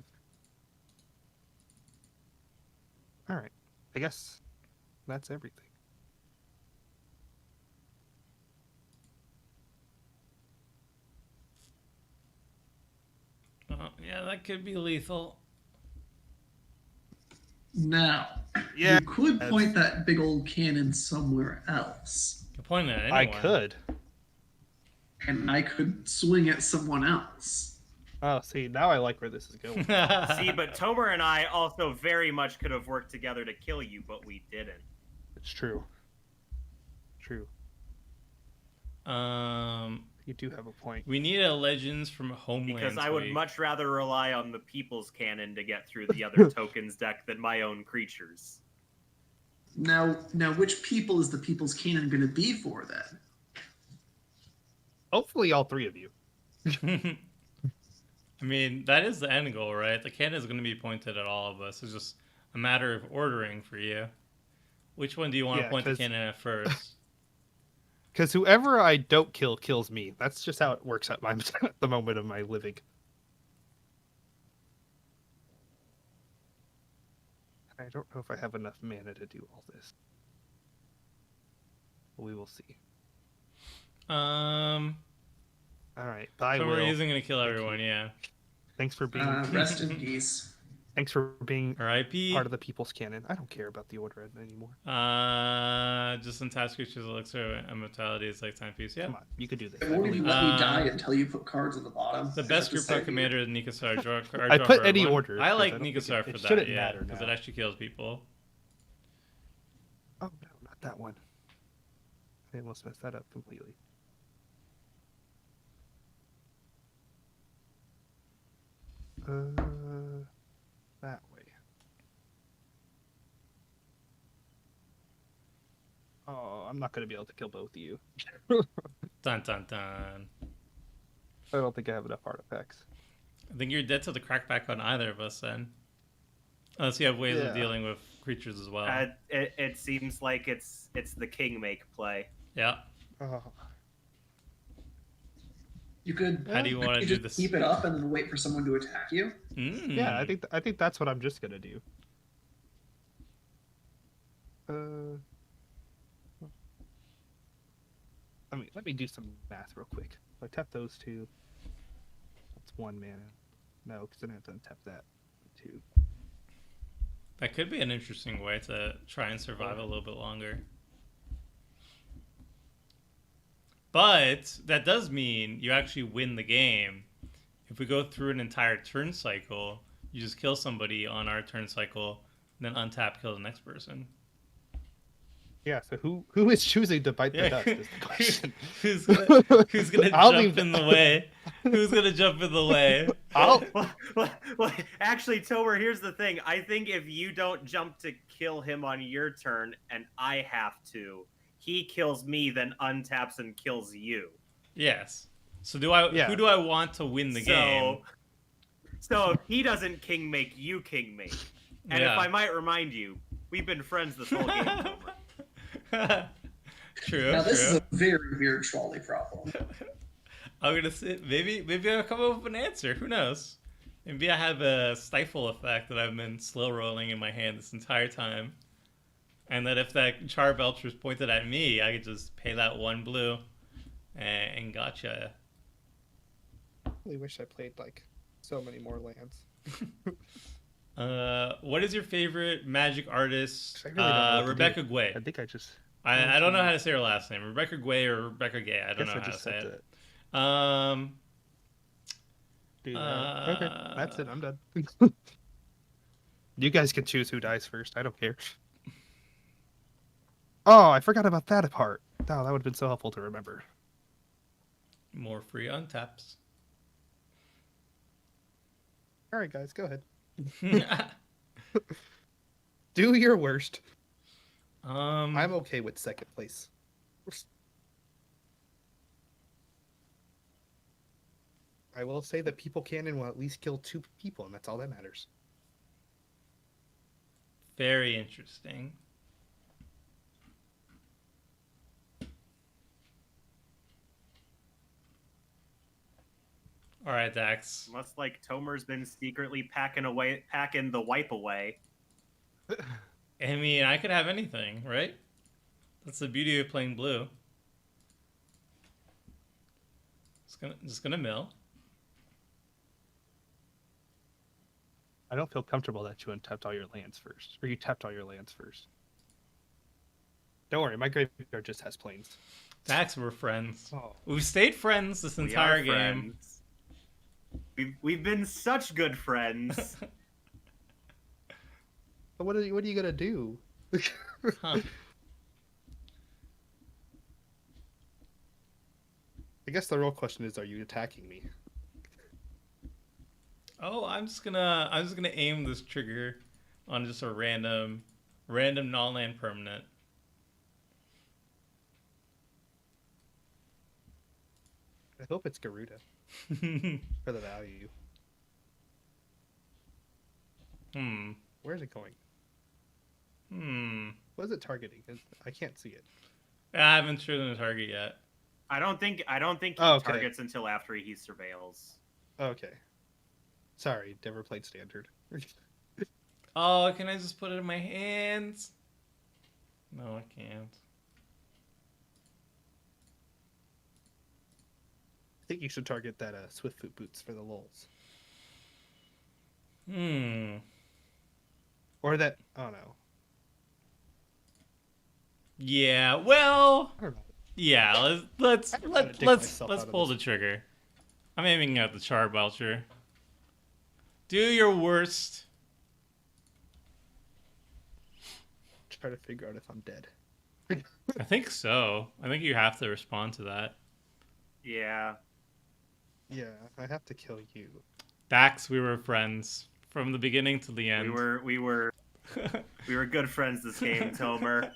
All right, I guess That's everything. Oh, yeah, that could be lethal. Now, Yeah, you could point that big old cannon somewhere else, You can point it at I anyone. could. and I could swing at someone else. Oh, see, now I like where this is going. See, but Tomer and I also very much could have worked together to kill you, but we didn't. It's true. True. You do have a point. We need a Legends from Homeland. Because I would tweak. much rather rely on the People's Cannon to get through the other tokens deck than my own creatures. Now, which people is the People's Cannon going to be for then? Hopefully, all three of you. I mean, that is the end goal, right? The cannon is going to be pointed at all of us. It's just a matter of ordering for you. Which one do you want to point the cannon at first? Because whoever I don't kill kills me. That's just how it works at the moment of my living. I don't know if I have enough mana to do all this. We will see. All right, bye. For Will. some reason, going to kill everyone. Yeah. Thanks for being. Rest in peace. Thanks for being R.I.P. part of the People's Canon. I don't care about the Order anymore. Just in task creatures, elixir, immortality is like timepiece. Yeah. Come on, you could do this. It won't even let me die until you put cards on the bottom. The best group card commander is Nikasar. I put any order. I like Nikasar for that, yeah, because it actually kills people. Oh no, not that one. I almost messed that up completely. That way. Oh, I'm not gonna be able to kill both of you. Dun dun dun. I don't think I have enough artifacts. I think you're dead to the crackback on either of us then. Unless you have ways of dealing with creatures as well. It seems like it's the king make play. Yeah. You could. How do you want to do this? Keep it up and then wait for someone to attack you. Yeah, I think that's what I'm just gonna do. Let me do some math real quick. If I tap those two, that's 1 mana. No, because then I have to untap that. 2. That could be an interesting way to try and survive a little bit longer. But that does mean you actually win the game. If we go through an entire turn cycle, you just kill somebody on our turn cycle, then untap, kill the next person. Yeah, so who is choosing to bite the dust is the question. who's gonna jump in the way? Who's gonna jump in the way? Well, actually, Tomer, here's the thing. I think if you don't jump to kill him on your turn and I have to, he kills me, then untaps and kills you. Yes. So who do I want to win the game? So if he doesn't king make, you king make. And if I might remind you, we've been friends this whole game, Tomer. True. Now this is a very weird trolley problem. I'm gonna say maybe I'll come up with an answer. Who knows? Maybe I have a stifle effect that I've been slow rolling in my hand this entire time, and that if that Charbelcher is pointed at me, I could just pay that 1 blue, and gotcha. I really wish I played like so many more lands. What is your favorite Magic artist? I really don't know Rebecca Guay. I think I just. I don't know how to say her last name. Rebecca Guay or Rebecca Gay. I don't know how to say it. Okay, that's it. I'm done. You guys can choose who dies first. I don't care. Oh, I forgot about that part. Oh, that would have been so helpful to remember. More free untaps. All right, guys, go ahead. Do your worst. I'm okay with second place. I will say that People Cannon will at least kill 2 people, and that's all that matters. Very interesting. All right, Dax. Looks like Tomer's been secretly packing the wipe away. I mean, I could have anything, right? That's the beauty of playing blue. Just gonna mill. I don't feel comfortable that you untapped all your lands first, or you tapped all your lands first. Don't worry, my graveyard just has planes. Dax, we're friends. Oh. We've stayed friends this We entire are game. friends. We've been such good friends. But what are you gonna do? Huh. I guess the real question is, are you attacking me? Oh, I'm just gonna aim this trigger on just a random non-land permanent. I hope it's Garuda for the value. Where's it going? What is it targeting? I can't see it. I haven't chosen a target yet. I don't think he Oh, okay. targets until after he surveils. Okay. Sorry, never played Standard. Oh, can I just put it in my hands? No, I can't. I think you should target that Swiftfoot boots for the lulz. Or that, oh no. Yeah, well, I don't know. yeah, let's myself pull the trigger. I'm aiming at the Char Belcher. Do your worst. Try to figure out if I'm dead. I think so. I think you have to respond to that. Yeah. Yeah, I have to kill you. Dax, we were friends from the beginning to the end. We were good friends this game, Tomer.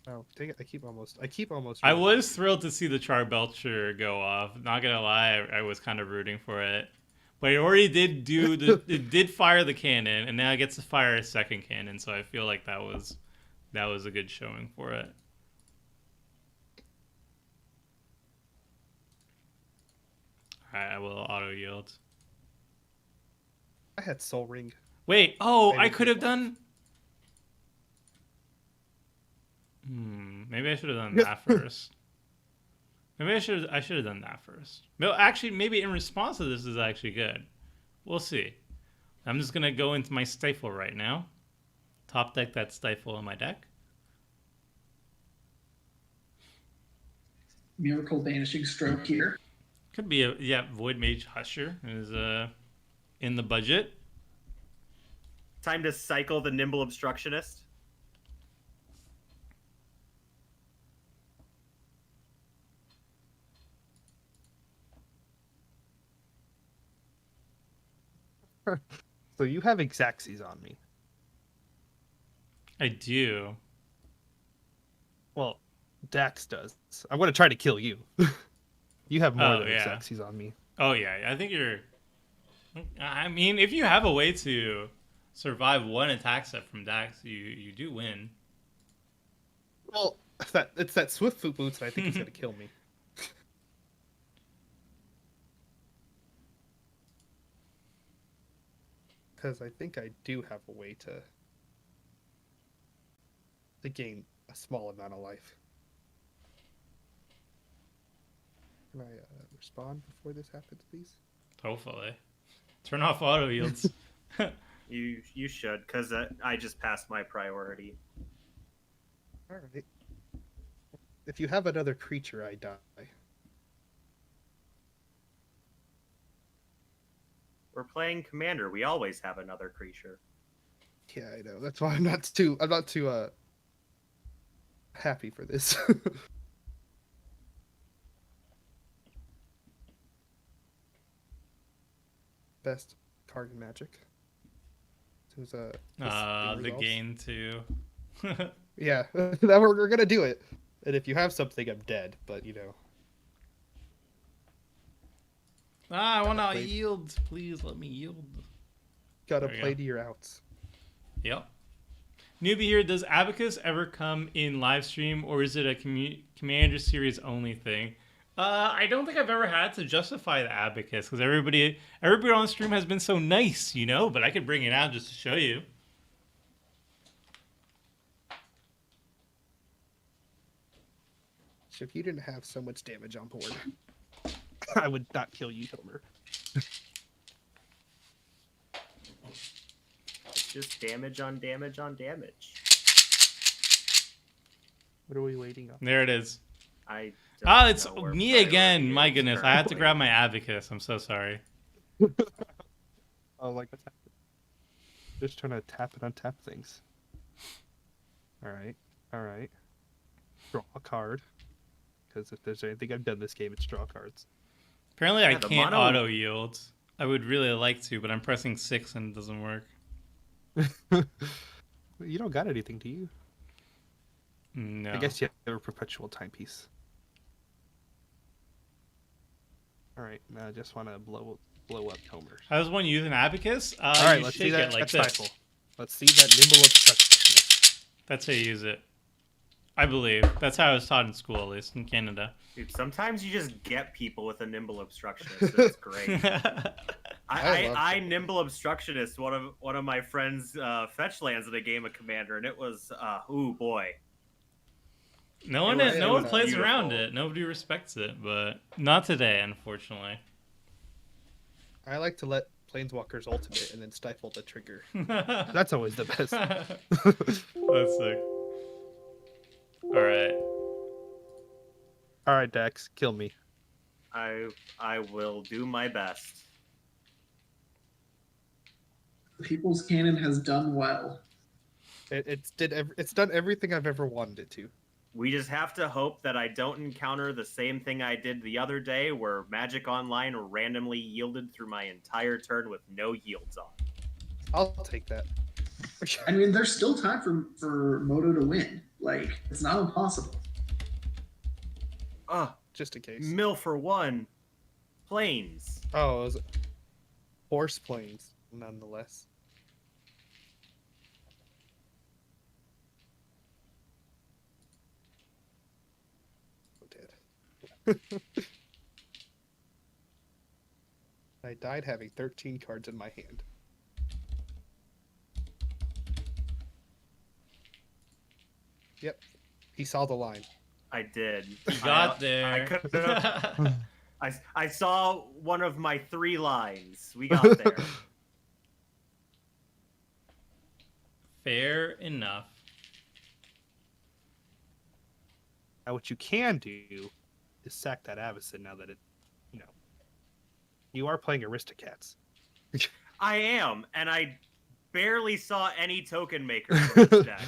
Oh, dang it! I keep almost. I was thrilled to see the Char Belcher go off. Not gonna lie, I was kind of rooting for it. But it already did it did fire the cannon, and now it gets to fire a second cannon. So I feel like that was a good showing for it. All right, I will auto yield. I had Soul Ring. Wait, I could have done. Maybe I should have done that first. Maybe I should have done that first. No, actually, maybe in response to this is actually good. We'll see. I'm just gonna go into my Stifle right now. Top deck that Stifle in my deck. Miracle Banishing Stroke here. Could be a Void Mage Husher is in the budget. Time to cycle the Nimble Obstructionist. So you have Xaxes on me. I do. Well, Dax does. I'm going to try to kill you. You have more than yeah. Xaxes on me. Oh yeah, I think you're. I mean, if you have a way to survive one attack set from Dax, you do win. Well, it's that Swiftfoot boots that I think is going to kill me. Because I think I do have a way to gain a small amount of life. Can I respond before this happens, please? Hopefully. Turn off auto yields. You should, because I just passed my priority. All right. If you have another creature, I die. We're playing Commander. We always have another creature. Yeah, I know. That's why I'm not too happy for this. Best card in Magic. Who's the gain too. Yeah, that we're gonna do it. And if you have something, I'm dead. But you know. I want to yield. Please let me yield. Gotta play to your outs. Yep. Newbie here, does Abacus ever come in live stream, or is it a Commander Series only thing? I don't think I've ever had to justify the Abacus, because everybody on stream has been so nice, you know? But I could bring it out just to show you. if you didn't have so much damage on board, I would not kill you, Homer. It's just damage on damage on damage. What are we waiting on? There it is. I Oh, it's don't know where me priority again. My is goodness. I had to currently. grab my abacus. I'm so sorry. Oh, like what's happening? Just trying to tap and untap things. Alright. Alright. Draw a card. Because if there's anything I've done this game, it's draw cards. Apparently, I Yeah, the can't mono- auto yield. I would really like to, but I'm pressing 6 and it doesn't work. You don't got anything, do you? No. I guess you have a perpetual timepiece. Alright, now I just want to blow up Homer. How does one use an abacus? Alright, you let's shake see that it like stifle. this. Let's see that nimble obstructionist. That's how you use it. I believe. That's how I was taught in school, at least in Canada. Dude, sometimes you just get people with a nimble obstructionist. It's great. I nimble obstructionist one of my friends fetch lands in a game of Commander, and it was ooh boy. No one was plays beautiful. around it. Nobody respects it, but not today, unfortunately. I like to let Planeswalkers ultimate and then stifle the trigger. That's always the best. That's sick. Alright. Alright, Dax, kill me. I will do my best. People's Cannon has done well. It's done everything I've ever wanted it to. We just have to hope that I don't encounter the same thing I did the other day where Magic Online randomly yielded through my entire turn with no yields on. I'll take that. I mean, there's still time for Moto to win. Like, it's not impossible. Just in case. Mill for one. Planes. Oh, it was horse planes, nonetheless. Dead. I died having 13 cards in my hand. Yep, he saw the line. I did. You got there. I could've- I saw one of my 3 lines. We got there. Fair enough. Now, what you can do is sack that Avacyn now that you are playing Aristocats. I am, and I barely saw any token makers in this deck.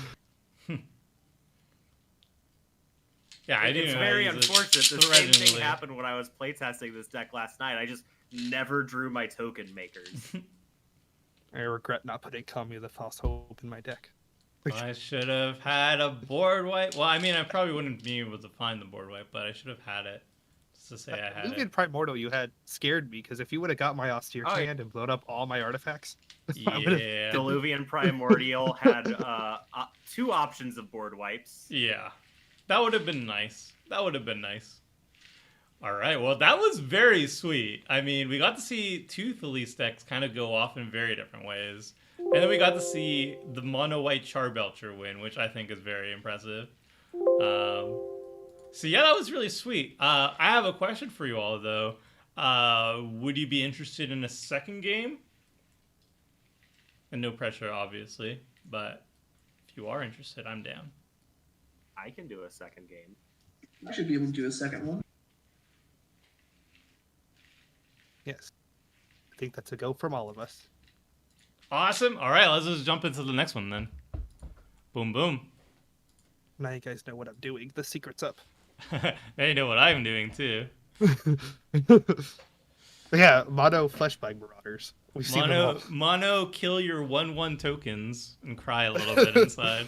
Yeah, I It's didn't very use it unfortunate. The same thing originally. happened when I was playtesting this deck last night. I just never drew my token makers. I regret not putting Kami of the False Hope in my deck. I should have had a board wipe. Well, I mean, I probably wouldn't be able to find the board wipe, but I should have had it. Just to say I had Luvian it. Primordial you had scared me, because if you would have got my Austere Oh, hand and blown up all my artifacts, Yeah. Diluvian Primordial had 2 options of board wipes. Yeah. That would have been nice. That would have been nice. All right. Well, that was very sweet. I mean, we got to see 2 Thalys decks kind of go off in very different ways. And then we got to see the mono white Charbelcher win, which I think is very impressive. So yeah, that was really sweet. I have a question for you all, though. Would you be interested in a second game? And no pressure, obviously. But if you are interested, I'm down. I can do a second game. I should be able to do a second one. yes. I think that's a go from all of us. Awesome. All right, let's just jump into the next one then. Boom, boom. Now you guys know what I'm doing. The secret's up. Now you know what I'm doing, too. Yeah, Mono Fleshbag Marauders. We've seen them all. Mono, kill your 1/1 tokens and cry a little bit inside.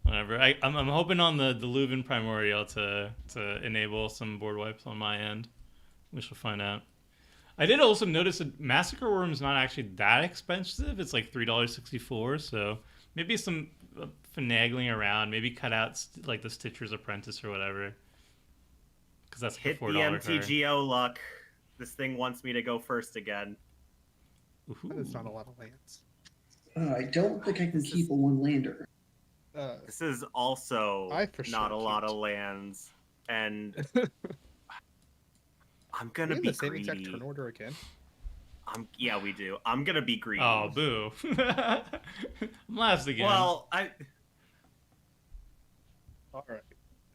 Whatever. I'm hoping on the Diluvian Primordial to enable some board wipes on my end. We shall find out. I did also notice that Massacre Worm's not actually that expensive. It's like $3.64, so maybe some finagling around. Maybe cut out like the Stitcher's Apprentice or whatever. Because that's Hit a the $4 card. MTGO luck. This thing wants me to go first again. That is not a lot of lands. I don't think I can keep a one-lander. This is also I for not sure a lot of can't. lands, and I'm Are gonna we in be the same exact greedy. turn order again? Yeah, we do. I'm gonna be greedy. Oh, boo. I'm last again. Well, All right,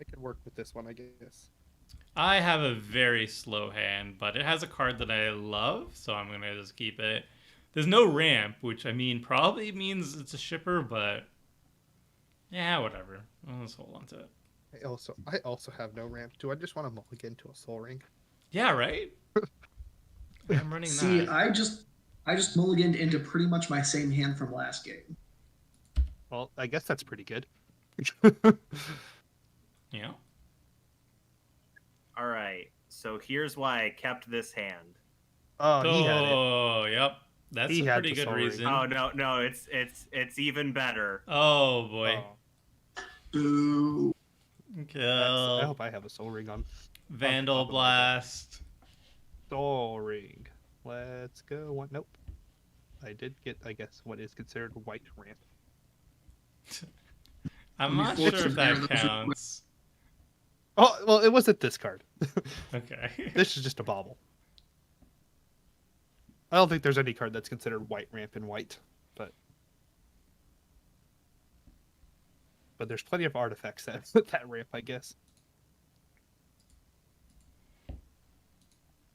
I can work with this one, I guess. I have a very slow hand, but it has a card that I love, so I'm going to just keep it. There's no ramp, which I mean probably means it's a shipper, but yeah, whatever. I'll just hold on to it. I also have no ramp. Do I just want to mulligan to a soul ring? Yeah, right? I'm running See, that. I just mulliganed into pretty much my same hand from last game. Well, I guess that's pretty good. Yeah. all right. So here's why I kept this hand. Oh, he had it. Oh, yep. That's He a had pretty the good Soul Ring. reason. Oh no, it's even better. Oh, boy. Oh, Boo. I Kill. hope I have a soul ring on. Vandal top of my Blast. Soul ring. Let's go. One. Nope. I did get, I guess, what is considered white ramp. I'm not Before sure if the that arrows- counts. Oh, well, it wasn't this card. Okay. This is just a bauble. I don't think there's any card that's considered white ramp in white, but there's plenty of artifacts that that ramp, I guess.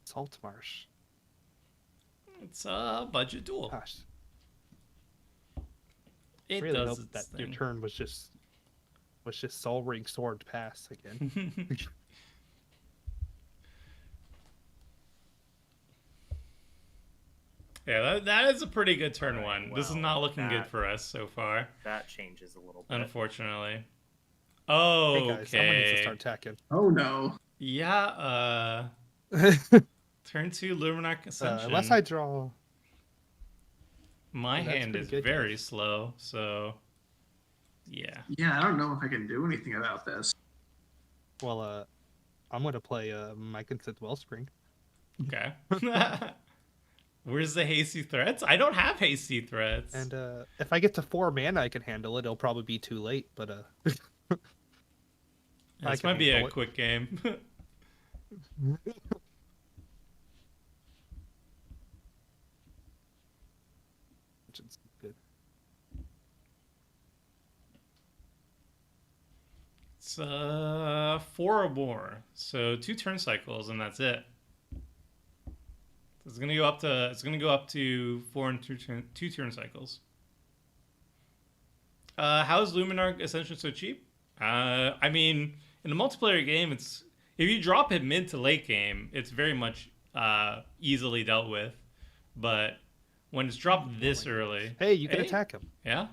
Salt Marsh. It's a budget duel. Gosh, It really does hope its that your thing. turn was just Soul Ring Sword Pass again. Yeah, that is a pretty good turn Alright, one. This is well, not looking good that- for us so far, That changes a little bit. unfortunately. Hey guys, someone needs to Okay. start attacking. Oh no. Yeah, turn 2 Luminarch Ascension. Unless I draw. My Oh, that's hand pretty is good, very slow, so yeah. Yeah, I don't know if I can do anything about this. Well, I'm gonna play my Consent Wellspring. Okay. Where's the hasty threats? I don't have hasty threats. And if I get to 4 mana, I can handle it. It'll probably be too late, but I This can might be a handle it. quick game. which is good. It's 4 or more, so 2 turn cycles, and that's it. It's gonna go up to 4 and 2 turn cycles. How is Luminar Ascension so cheap? I mean, in a multiplayer game, it's if you drop it mid to late game, it's very much easily dealt with. But when it's dropped this early, Hey, you can attack him. Yeah,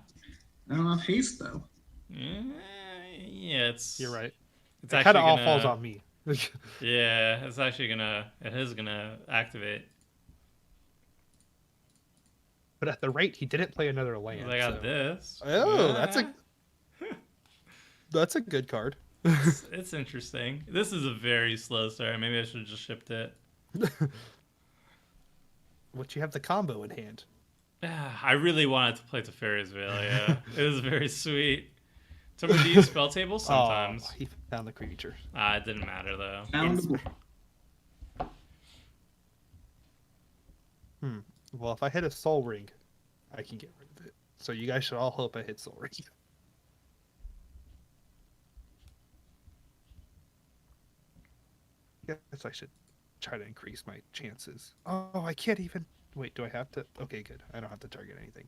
I don't have haste though. yeah, it's. You're right. It's It actually kind of all gonna, falls on me. Yeah, it's actually gonna. It is gonna activate. But at the rate he didn't play another land. I got so- this. Oh, Yeah. that's a good card. It's interesting. This is a very slow start. Maybe I should have just shipped it. But you have the combo in hand. I really wanted to play Teferi's Veil, yeah. It was very sweet. Someone do you spell tables sometimes. Oh, he found the creature. It didn't matter though. Found the Well, if I hit a soul ring, I can get rid of it. So you guys should all hope I hit soul ring. Guess I should try to increase my chances. Oh, I can't even. Wait, do I have to? Okay, good. I don't have to target anything.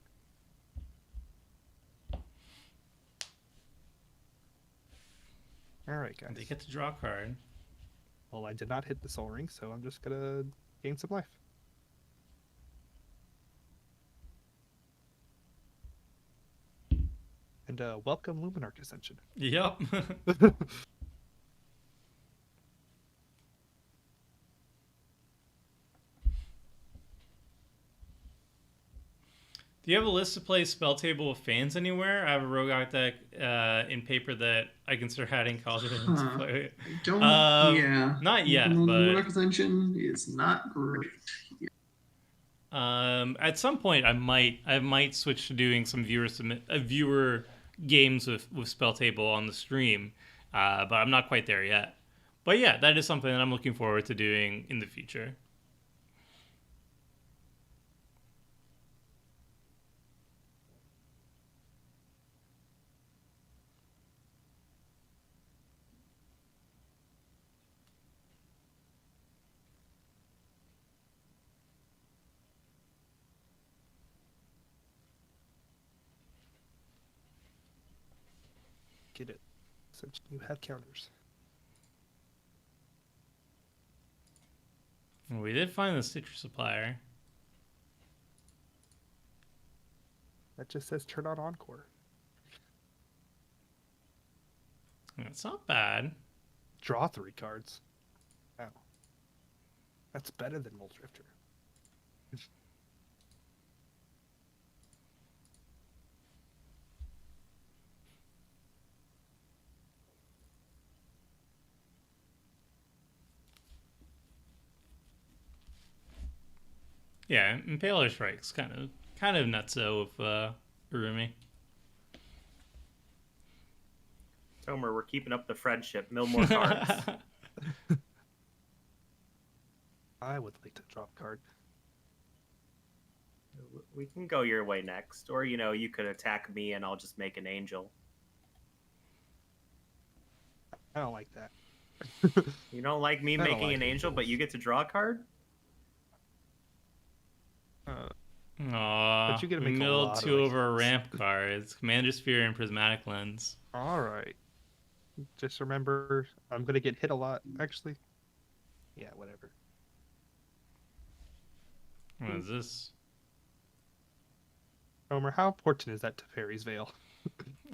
All right, guys. They get to draw a card. Well, I did not hit the soul ring, so I'm just gonna gain some life. And welcome Luminarch Ascension. Yep. Do you have a list to play spell table with fans anywhere? I have a rogue art deck in paper that I can start adding college to play. I don't. Yeah. Not yet, but Ascension is not great. at some point I might switch to doing some viewer games with Spell Table on the stream, but I'm not quite there yet. But yeah, that is something that I'm looking forward to doing in the future. Get it. Since you have counters. We did find the citrus supplier. That just says turn on Encore. It's not bad. Draw 3 cards. Wow. That's better than Muldrifter. Yeah, Impaler Strike's kind of nutso with Araumi. Tomer, we're keeping up the friendship. Mill more cards. I would like to drop card. We can go your way next. Or, you could attack me and I'll just make an angel. I don't like that. You don't like me I don't making like an angel, but you get to draw a card? Aw, But you get to make a milled lot of 2 over angels. ramp cards. Commander Sphere and Prismatic Lens. Alright. Just remember, I'm going to get hit a lot, actually. Yeah, whatever. What is this? Homer, how important is that to Fairy's Veil?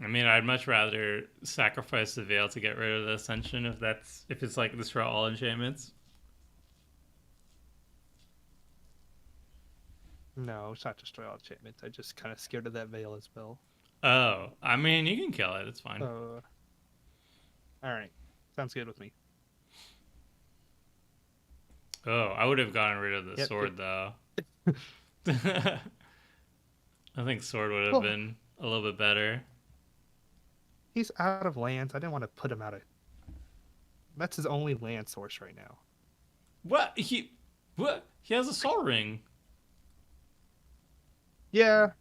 I mean, I'd much rather sacrifice the Veil to get rid of the Ascension if it's like this for all enchantments. No, it's not destroy all enchantments. I'm just kind of scared of that Veil as well. Oh, I mean, you can kill it. It's fine. Alright. Sounds good with me. Oh, I would have gotten rid of the Yep, sword, though. I think sword would have Well- been a little bit better. He's out of lands. I didn't want to put him out of... That's his only land source right now. What? He has a Soul Ring. Yeah,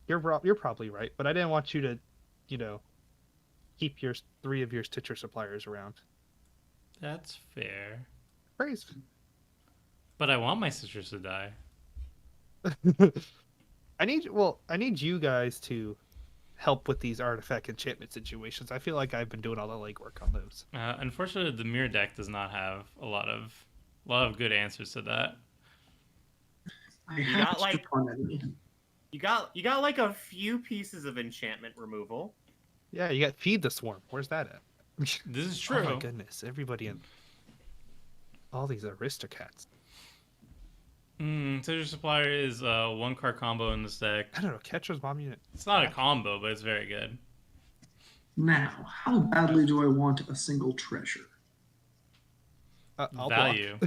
you're probably right, but I didn't want you to, keep 3 of your Stitcher suppliers around. That's fair. Praise. But I want my sisters to die. I need you guys to help with these artifact enchantment situations. I feel like I've been doing all the legwork on those. Unfortunately, the mirror deck does not have a lot of good answers to that. I You have got, like- to on enemy. You got like a few pieces of enchantment removal. Yeah, you got Feed the Swarm. Where's that at? This is Oh true. my goodness, everybody in all these Aristocats. Treasure Supplier is a 1-card combo in this deck. I don't know, Catcher's Bomb Unit. It's not a combo, but it's very good. Now, how badly do I want a single treasure? I'll Value.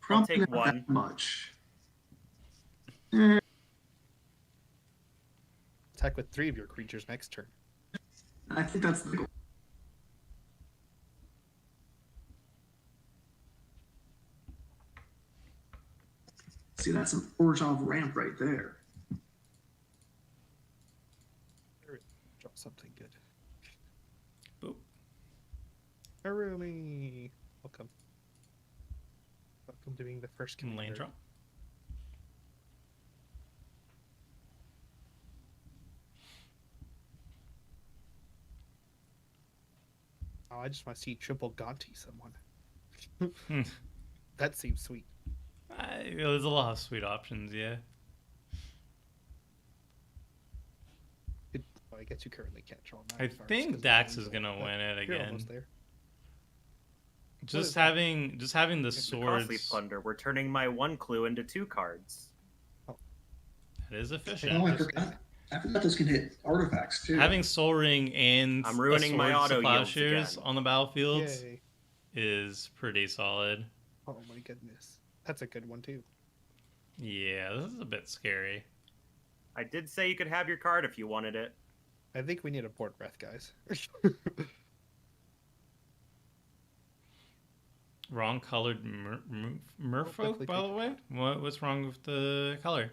Probably take not one. that much. Attack with 3 of your creatures next turn. I think that's the goal. See, that's an Orzhov ramp right there. Draw something good. Boop. Araumi. Welcome. Welcome to being the first Lane commander. draw. Oh, I just want to see triple Gonti someone. Hmm. That seems sweet. There's a lot of sweet options, yeah. Well, I guess you currently can't draw I 9 cards think 'cause Dax of is Angel, gonna but win it you're again. almost there. Just is that? having the It's a costly swords. plunder. We're turning my 1 clue into 2 cards. That is efficient. Oh, I forgot. I forgot those can hit artifacts too. Having Soul Ring and I'm ruining a my sword auto to yields plowshares again. on the battlefield Yay. is pretty solid. Oh my goodness. That's a good one too. Yeah, this is a bit scary. I did say you could have your card if you wanted it. I think we need a board breath, guys. Wrong colored merfolk, definitely by the take way. What's wrong with the color?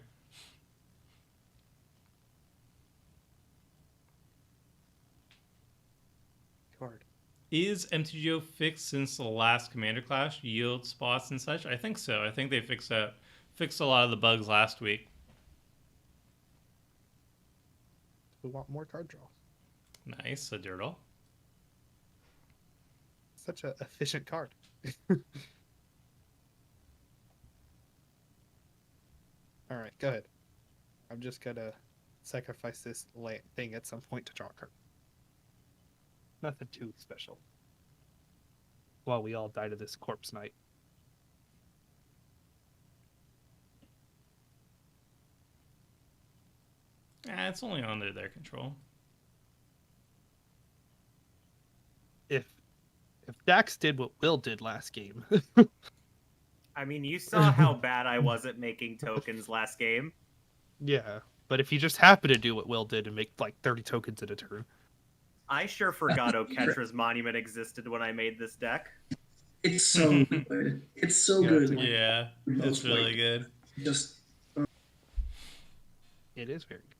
Card. Is MTGO fixed since the last Commander Clash? Yield spots and such? I think so. I think they fixed a lot of the bugs last week. We want more card draw. Nice, a Dirtle. Such an efficient card. All right, go ahead. I'm just gonna sacrifice this thing at some point to draw a card. Nothing too special. While we all die to this corpse knight. It's only under their control. If Dax did what Will did last game, I mean, you saw how bad I was at making tokens last game. yeah. But if he just happened to do what Will did and make like 30 tokens in a turn, I sure forgot Oketra's Monument existed when I made this deck. It's so good. It's so Yeah, good. Yeah, it's really good. Just it is very good.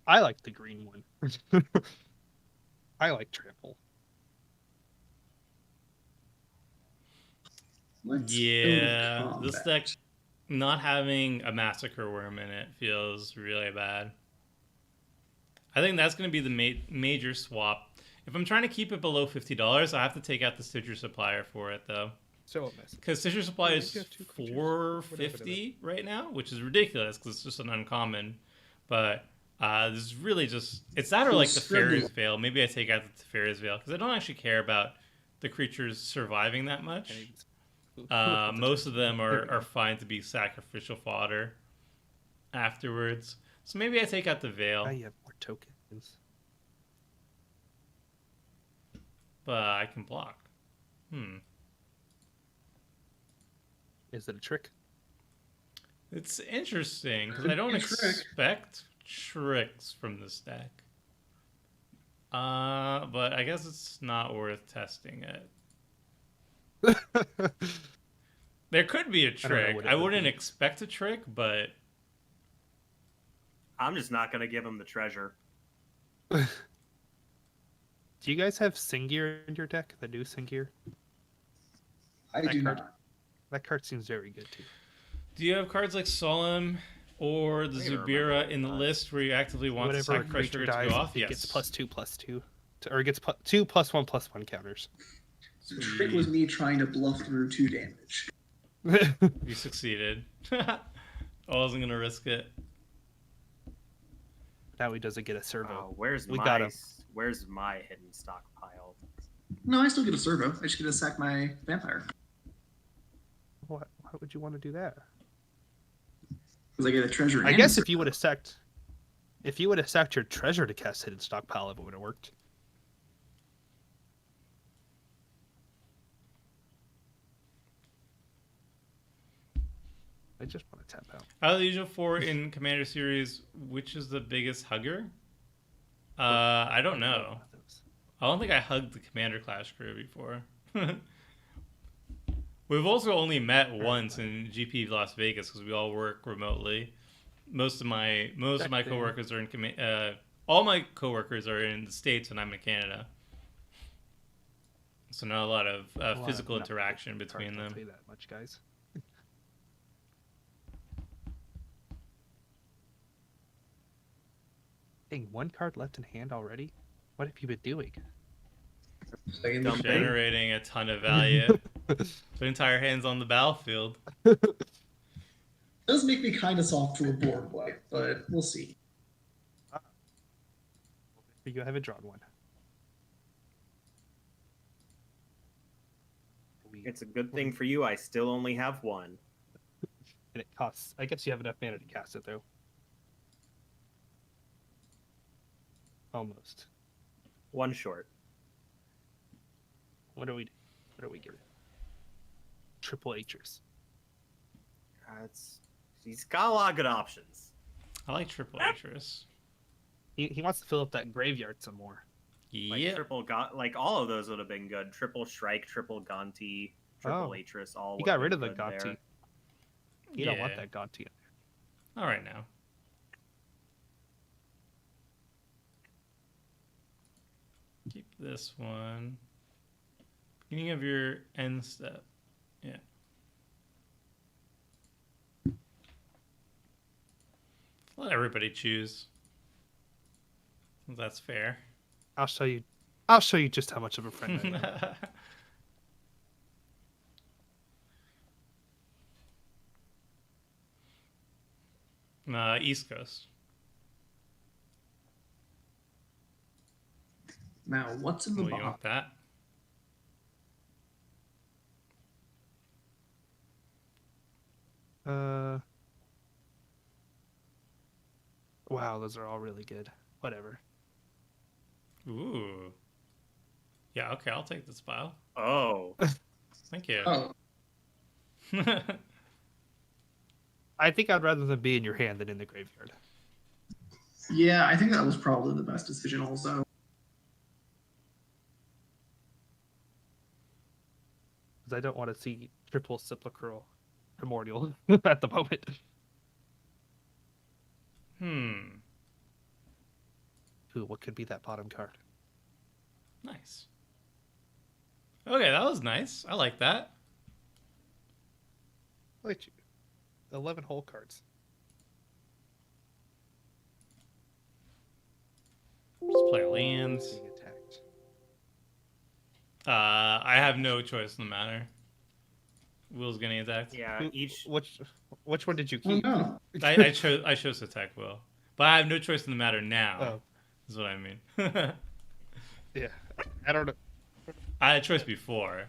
I like the green one. I like trample. let's Yeah, go to this combat. deck not having a Massacre Worm in it feels really bad. I think that's going to be the major swap. If I'm trying to keep it below $50, I have to take out the Stitcher Supplier for it, though. So a mess. Because Stitcher Supply Yeah, is you have two creatures. $450 right now, which is ridiculous because it's just an uncommon. But this is really just... It's that or like the Teferi's Veil. Maybe I take out the Teferi's Veil because I don't actually care about the creatures surviving that much. Most of them are fine to be sacrificial fodder afterwards. So maybe I take out the Veil. Now you have more tokens. But I can block. Is it a trick? It's interesting because I don't expect tricks from this deck. But I guess it's not worth testing it. There could be a trick. I wouldn't expect a trick, but I'm just not going to give him the treasure. Do you guys have Singir in your deck? The new Singir? I do not. That card seems very good too. do you have cards like Solemn or the Zubira in the list where you actively want the Whenever a sacrifice creature trigger to dies, go off? it Yes. gets +2/+2. Or it gets 2+1/+1 counters. So the trick was me trying to bluff through 2 damage. You succeeded. I wasn't going to risk it. Now he doesn't get a servo. Oh, where's We my got him. Where's my hidden stockpile? No, I still get a servo. I just get to sack my vampire. Why would you want to do that? Because I get a treasure. I and guess a if you would have sacked your treasure to cast hidden stockpile, it would have worked. I just want to tap out. Out of the usual 4 in Commander Series, which is the biggest hugger? I don't know. I don't think I hugged the Commander Clash crew before. We've also only met once in GP Las Vegas because we all work remotely. Most of my coworkers are in all my coworkers are in the States and I'm in Canada. So not a lot of physical interaction between them. I'll tell you that much, guys. Dang, 1 card left in hand already? What have you been doing? Generating a ton of value. Put entire hands on the battlefield. It does make me kind of soft to a board wipe, but we'll see. You haven't drawn one. It's a good thing for you. I still only have one. And it costs. I guess you have enough mana to cast it, though. Almost. One short. What do we give it? Triple H'ers. He's got a lot of good options. I like Triple Atris. He wants to fill up that graveyard some more. Like Yeah. like all of those would have been good. Triple Shrike, triple Gonti, triple Oh. Atris, all. He would got have rid been of the good Gonti. there. You don't want that Gonti. All right now. Keep this one. Beginning of your end step. Yeah. Let everybody choose. That's fair. I'll show you. I'll show you just how much of a friend I am. East Coast. Now, what's in the Well, you box? want that? Wow, those are all really good. Whatever. Ooh. Yeah, okay, I'll take this pile. Oh, Thank you. Oh, I think I'd rather them be in your hand than in the graveyard. yeah, I think that was probably the best decision also. Because I don't want to see triple sepulchral primordial at the moment. Ooh, what could be that bottom card? Nice. Okay, that was nice. I like that. Look at you. 11 hole cards. Just play lands. Being attacked. I have no choice in the matter. Will's getting attacked. yeah. Each Which one did you Oh keep? no. I chose to attack Will, but I have no choice in the matter now. Oh. Is what I mean. Yeah. I don't know. I had a choice before.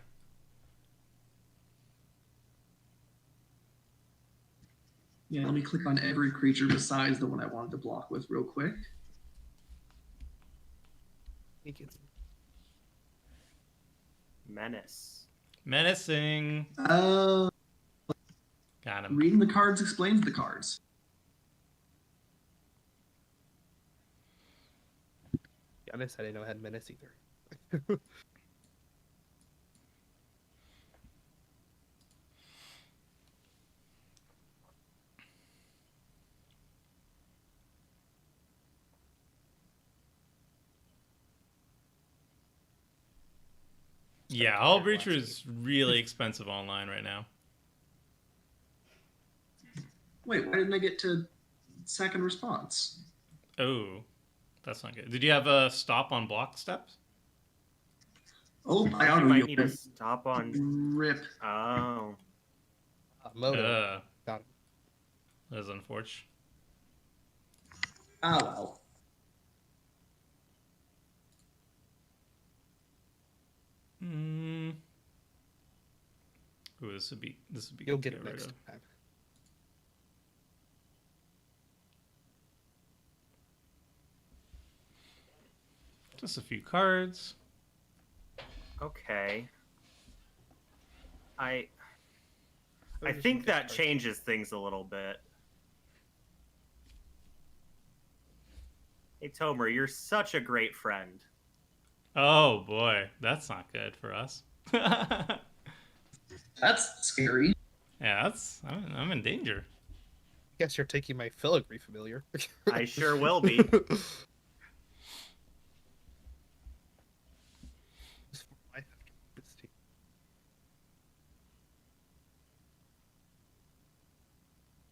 Yeah, let me click on every creature besides the one I wanted to block with real quick. menace. Menacing. Uh, Got him. reading the cards explains the cards. Honest, I didn't know I had menace either. Yeah, Hull Breacher is really expensive online right now. Wait, why didn't I get to second response? Oh, that's not good. Did you have a stop on block steps? Oh, I You auto might need to stop on. rip. Oh, Moto. Got it. That is unfortunate. Ah well. Ooh, this would be You'll good get to it rid next of. time. Just a few cards. okay. I think that changes things a little bit. Hey Tomer, you're such a great friend. Oh boy, that's not good for us. Yeah, That's scary. I'm in danger. Guess you're taking my filigree familiar. I sure will be.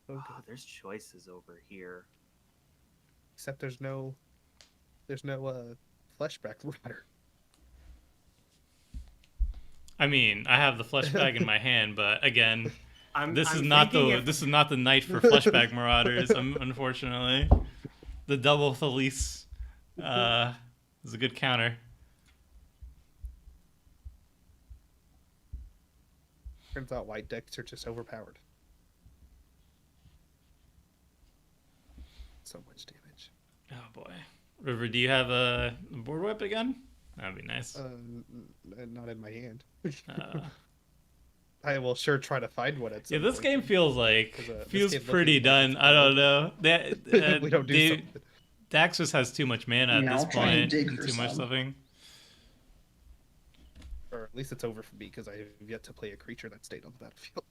Oh, Oh, there's choices over here. except there's no flashback rider. I mean, I have the flesh bag in my hand, but again, this is not the night for fleshback marauders. Unfortunately, the double Felice is a good counter. Turns out white decks are just overpowered. So much damage. Oh boy, River, do you have a board whip again? That'd be nice. Not in my hand. Uh, I will sure try to find one at some yeah, this point. game feels like 'Cause, this feels game pretty looking like done. it's I don't know. we don't do something. Dax just has too much mana at Yeah, this I'll try and point dig and for too much some. stuffing. Or at least it's over for me because I have yet to play a creature that stayed on the battlefield.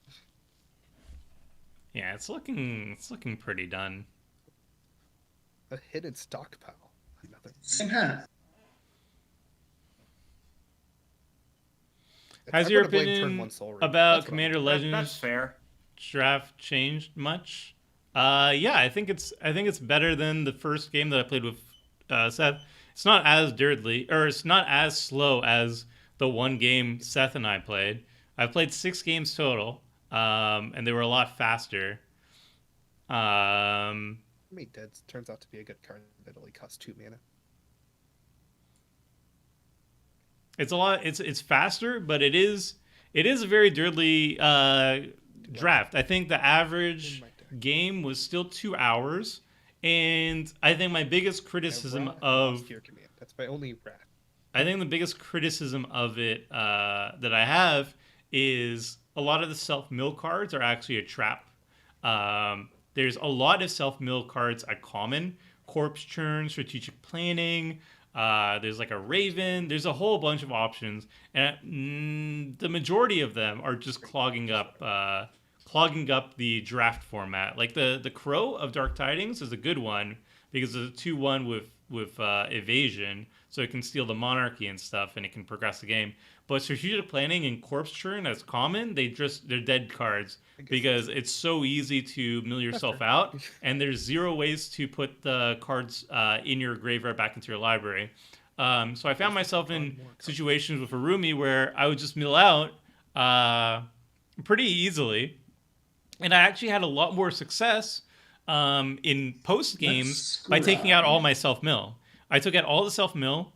Yeah, it's looking pretty done. A hidden stockpile. Nothing. Same hat. Has I'm your gonna blame turn opinion one Soul Ring. about That's what I'm Commander doing. Legends That's fair. draft changed much? Yeah, I think it's better than the first game that I played with Seth. It's not as dirtly, or it's not as slow as the one game Seth and I played. I've played 6 games total, and they were a lot faster. Meat Dead turns out to be a good card that only costs 2 mana. It's a lot. It's faster, but it is a very dirty draft. I think the average game was still 2 hours, and I think my biggest criticism of your command. That's my only wrath. I think the biggest criticism of it that I have is a lot of the self-mill cards are actually a trap. There's a lot of self-mill cards at common. Corpse Churn, Strategic Planning. There's like a Raven. There's a whole bunch of options. And the majority of them are just clogging up the draft format. Like the Crow of Dark Tidings is a good one because it's a 2/1 with evasion, so it can steal the monarchy and stuff, and it can progress the game. But Strategic Planning and Corpse Churn as common, they're dead cards because it's so easy to mill yourself out, and there's 0 ways to put the cards in your graveyard back into your library. So I found myself in situations with Araumi where I would just mill out pretty easily, and I actually had a lot more success in post games by taking out all my self mill. I took out all the self mill,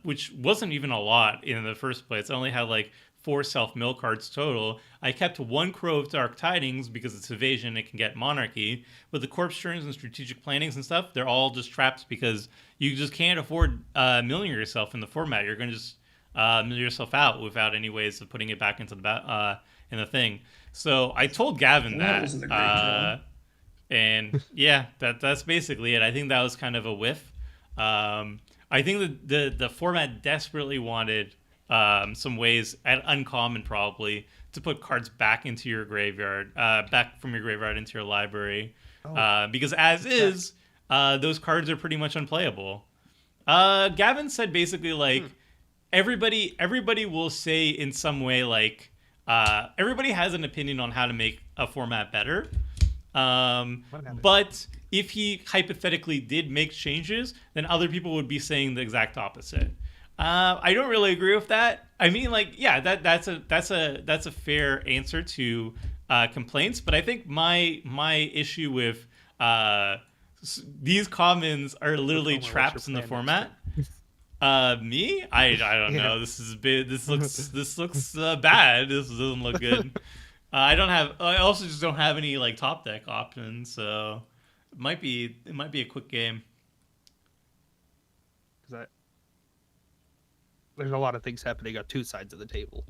which wasn't even a lot in the first place. I only had like 4 self mill cards total. I kept 1 Crow of Dark Tidings because it's evasion, it can get monarchy. But the Corpse Churns and Strategic Plannings and stuff, they're all just traps because you just can't afford milling yourself in the format. You're going to just mill yourself out without any ways of putting it back into the in the thing. So I told Gavin That wasn't a great job. and yeah, that's basically it. I think that was kind of a whiff. I think the format desperately wanted some ways at uncommon probably to put cards back into your graveyard, back from your graveyard into your library, because as is, those cards are pretty much unplayable. Gavin said basically like everybody will say in some way like everybody has an opinion on how to make a format better. But if he hypothetically did make changes, then other people would be saying the exact opposite. I don't really agree with that. I mean, like, yeah, that's a fair answer to complaints. But I think my issue with these commons are literally traps in the format. Me? I don't know. This is big. This looks bad. This doesn't look good. I also just don't have any like top deck options, so it might be a quick game. There's a lot of things happening on 2 sides of the table.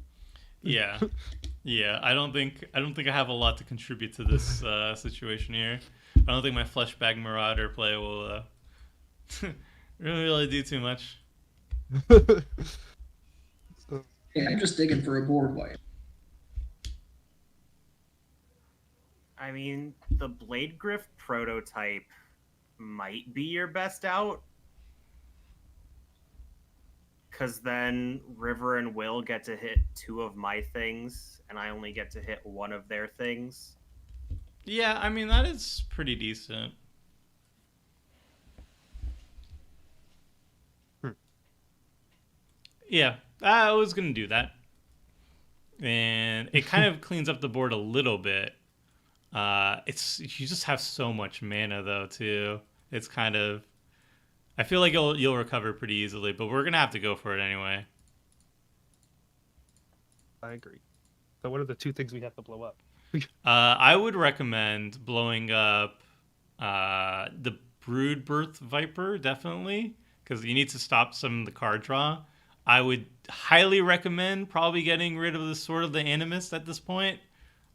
Yeah. I don't think I have a lot to contribute to this situation here. I don't think my Fleshbag Marauder play will really do too much. Yeah, I'm just digging for a board wipe. I mean, the Blade Griff prototype might be your best out. Because then River and Will get to hit 2 of my things, and I only get to hit 1 of their things. Yeah, I mean, that is pretty decent. Yeah, I was going to do that. And it kind of cleans up the board a little bit. You just have so much mana, though, too. It's kind of... I feel like you'll recover pretty easily, but we're going to have to go for it anyway. I agree. So what are the 2 things we have to blow up? I would recommend blowing up the Broodbirth Viper, definitely, because you need to stop some of the card draw. I would highly recommend probably getting rid of the Sword of the Animist at this point,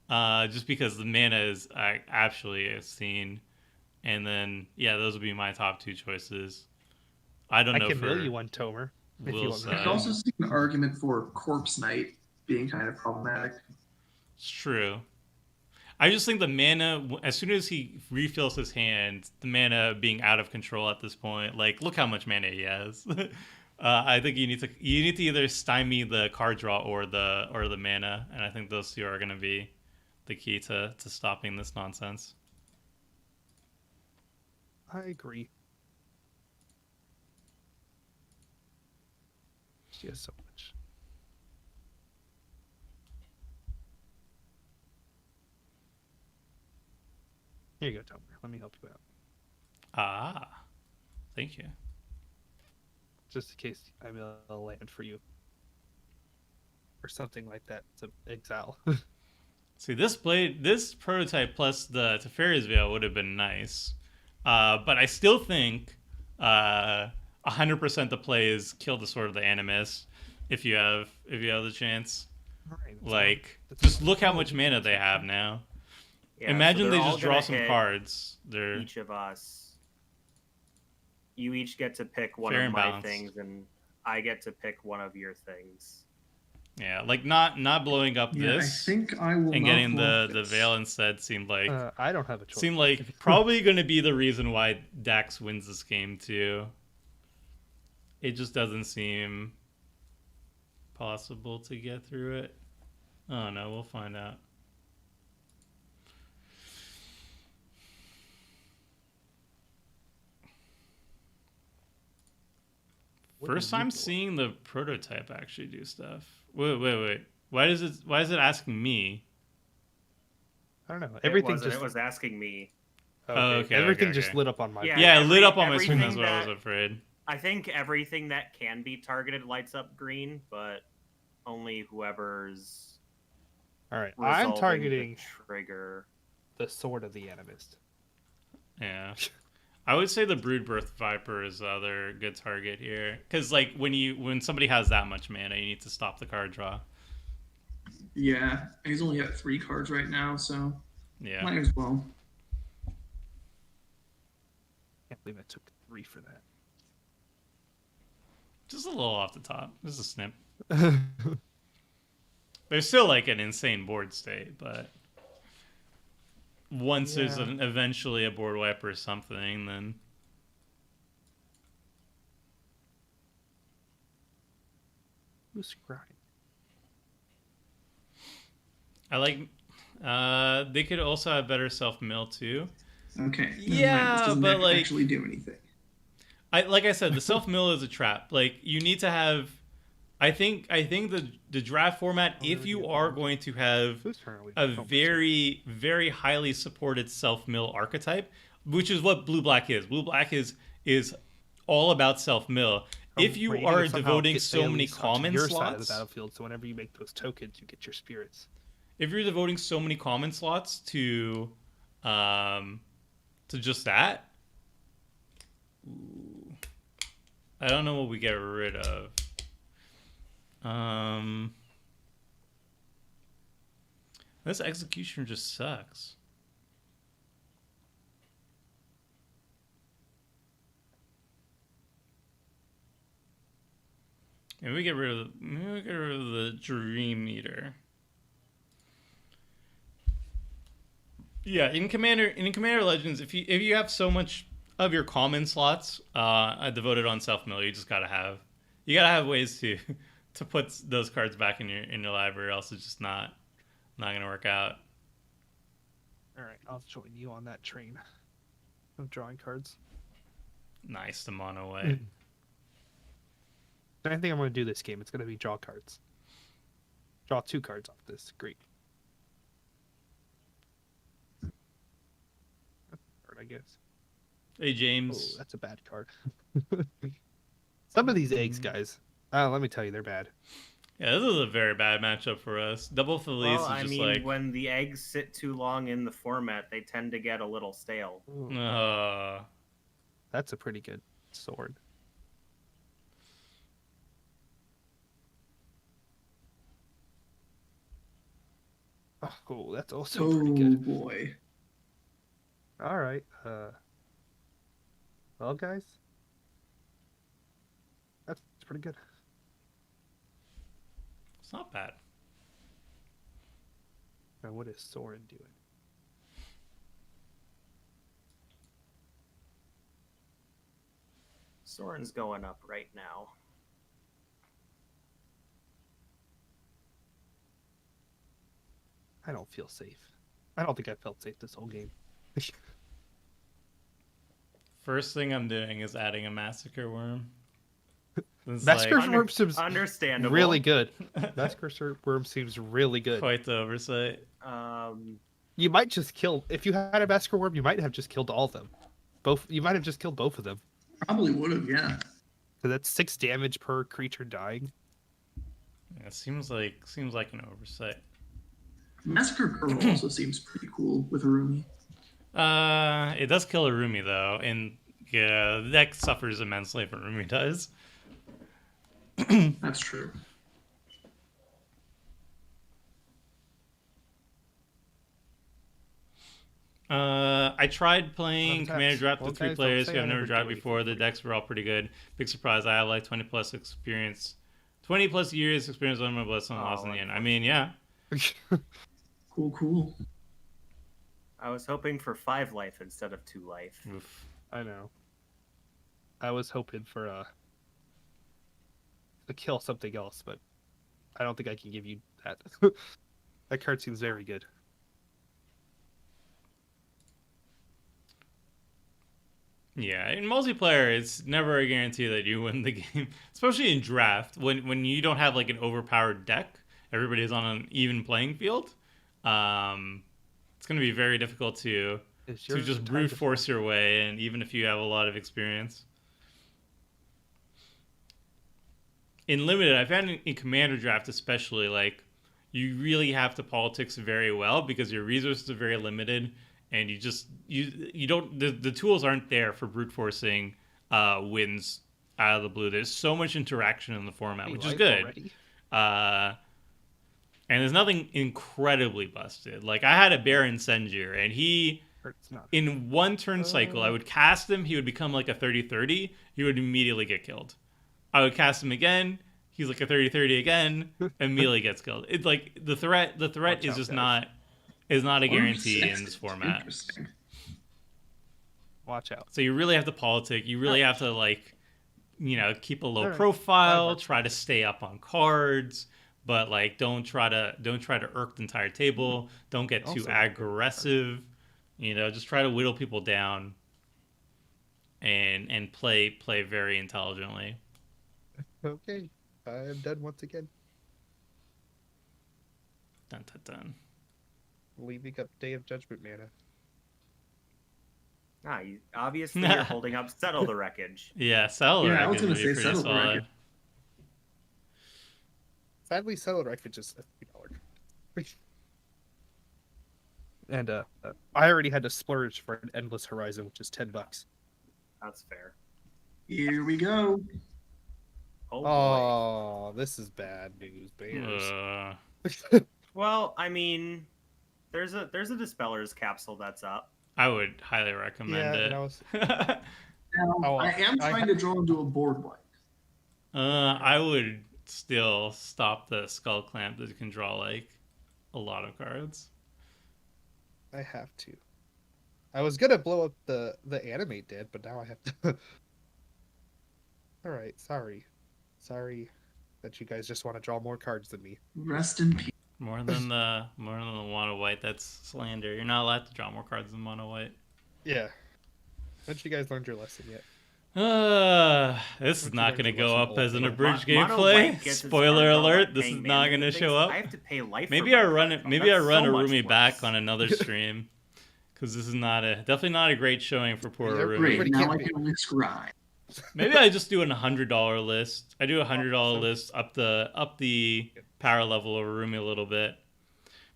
just because the mana is actually obscene. And then those would be my top two choices. I don't I know can for mill you one Tomer if you Will's want me I to. could side. also see an argument for Corpse Knight being kind of problematic. It's true. I just think the mana, as soon as he refills his hand, the mana being out of control at this point. Like, look how much mana he has. I think you need to either stymie the card draw or the mana, and I think those two are going to be the key to stopping this nonsense. I agree. She has so much. Here you go, Tomer. Let me help you out. Ah, thank you. Just in case I mill a land for you. Or something like that to exile. See, this prototype plus the Teferi's Veil would have been nice, but I still think 100% the play is kill the Sword of the Animus if you have the chance. Alright, Like, that's just fine. look how much mana they have now. Yeah, Imagine so they they're all just draw gonna some hit cards. They're each of us. You each get to pick one Fair of and my balanced. things, and I get to pick one of your things. like not blowing up Yeah, this I think I will and not getting block the this. veil instead seemed like I don't have a choice. probably going to be the reason why Dax wins this game too. It just doesn't seem possible to get through it. Oh no, we'll find out. What First do you time do? seeing the prototype actually do stuff. Wait. Why is it asking me? I don't know. It Everything wasn't. just It was asking me. Okay, everything okay, just okay. lit up on my Yeah, Yeah, it lit up on my screen. That's everything what I was that- afraid. I think everything that can be targeted lights up green, but only whoever's Alright, resolving I'm the targeting trigger. the Sword of the Animist. Yeah. I would say the Broodbirth Viper is the other good target here, because like when somebody has that much mana, you need to stop the card draw. Yeah, and he's only got 3 cards right now, so Yeah, might as well. Can't believe I took 3 for that. just a little off the top. Just a snip. There's still like an insane board state, but once there's eventually a board wipe or something, then Who's crying? I like. They could also have better self mill too. Okay. never mind, Yeah, this doesn't but, like- actually do anything. Like I said, the self mill is a trap. Like you need to have. I think the draft format, if you are going to have Whose turn are we? a very very highly supported self mill archetype, which is what blue black is. Blue black is all about self mill. If you Where need are to somehow devoting get so many AoEs onto common your side of the slots, battlefield, so whenever you make those tokens, you get your spirits. if you're devoting so many common slots to just that, ooh, I don't know what we get rid of. This execution just sucks. Maybe we get rid of the Dream Eater. Yeah, in Commander Legends, if you have so much of your common slots devoted on self mill, you gotta have ways to put those cards back in your library, or else it's just not gonna work out. All right, I'll join you on that train of drawing cards. Nice, the mono way. I think I'm going to do this game. It's going to be draw cards. Draw 2 cards off this. Great. I guess. Hey Oh, James. that's a bad card. Some of these eggs, guys. Let me tell you, they're bad. Yeah, this is a very bad matchup for us. Double Felice Well, is I just mean, like, when the eggs sit too long in the format, they tend to get a little stale. That's a pretty good sword. Oh, cool. That's also pretty Oh good. boy. All right. Well, guys, that's pretty good. It's not bad. Now, what is Soren doing? Soren's going up right now. I don't feel safe. I don't think I felt safe this whole game. First thing I'm doing is adding a massacre worm. It's Massacre like worm seems Understandable. really good. Massacre worm seems really good. quite the oversight. You might just kill if you had a massacre worm. You might have just killed all of them. You might have just killed both of them. Probably would have, yeah. So that's 6 damage per creature dying. Yeah, it seems like an oversight. Massacre Girl also seems pretty cool with Arumi. It does kill Arumi though, and yeah, the deck suffers immensely if Arumi does. That's true. I tried playing Well, Commander Draft well, with 3 guys, don't players say who I have never never drafted do before. The anything for decks were all pretty good. Big surprise. I have like 20 plus experience. 20 plus years experience on my blessing and lost in the end. I mean, yeah. Cool. I was hoping for 5 life instead of 2 life. Oof. I know. I was hoping for to kill something else, but I don't think I can give you that. That card seems very good. Yeah, in multiplayer, it's never a guarantee that you win the game, especially in draft when you don't have like an overpowered deck. Everybody's on an even playing field. It's going to be very difficult to just brute force your way, and even if you have a lot of experience. In limited, I found in commander draft especially, like you really have to politics very well because your resources are very limited. And you don't the tools aren't there for brute forcing wins out of the blue. There's so much interaction in the format, which is good. And there's nothing incredibly busted. Like I had a Baron Senjir, and he in one turn cycle, I would cast him, he would become like a 30-30, he would immediately get killed. I would cast him again, he's like a 30-30 again, immediately gets killed. It's like the threat is just not a guarantee in this format. Watch out. So you really have to politic. You really have to keep a low profile, try to stay up on cards, but like don't try to irk the entire table. Don't get too aggressive. Just try to whittle people down and play very intelligently. Okay. I am done once again. Dun dun dun. Leaving up Day of Judgment mana. Obviously you're holding up Settle the Wreckage. Yeah, Settle the Wreckage. I was going to say Settle the solid. Wreckage. Sadly, Settle the Wreckage is $3. And I already had to splurge for an Endless Horizon, which is $10. That's fair. Here we go. Oh, boy. This is bad news, bears. Well, I mean, there's a Dispeller's capsule that's up. I would highly recommend it. I am trying to draw into a board wipe. I would still stop the Skull Clamp that can draw like a lot of cards. I have to. I was gonna blow up the animate dead, but now I have to. All right, sorry that you guys just want to draw more cards than me. Rest in peace. More than the mono white. That's slander. You're not allowed to draw more cards than mono white. Yeah. Haven't you guys learned your lesson yet? This is not going to go up as an abridged gameplay. Spoiler alert: this is not going to show up. I have to pay life. Maybe I run it. Maybe I run Arumi back on another stream, because this is definitely not a great showing for poor Arumi. Great. Now I can only scry. Maybe I just do a $100 list. I do a $100 list up the power level of Arumi a little bit.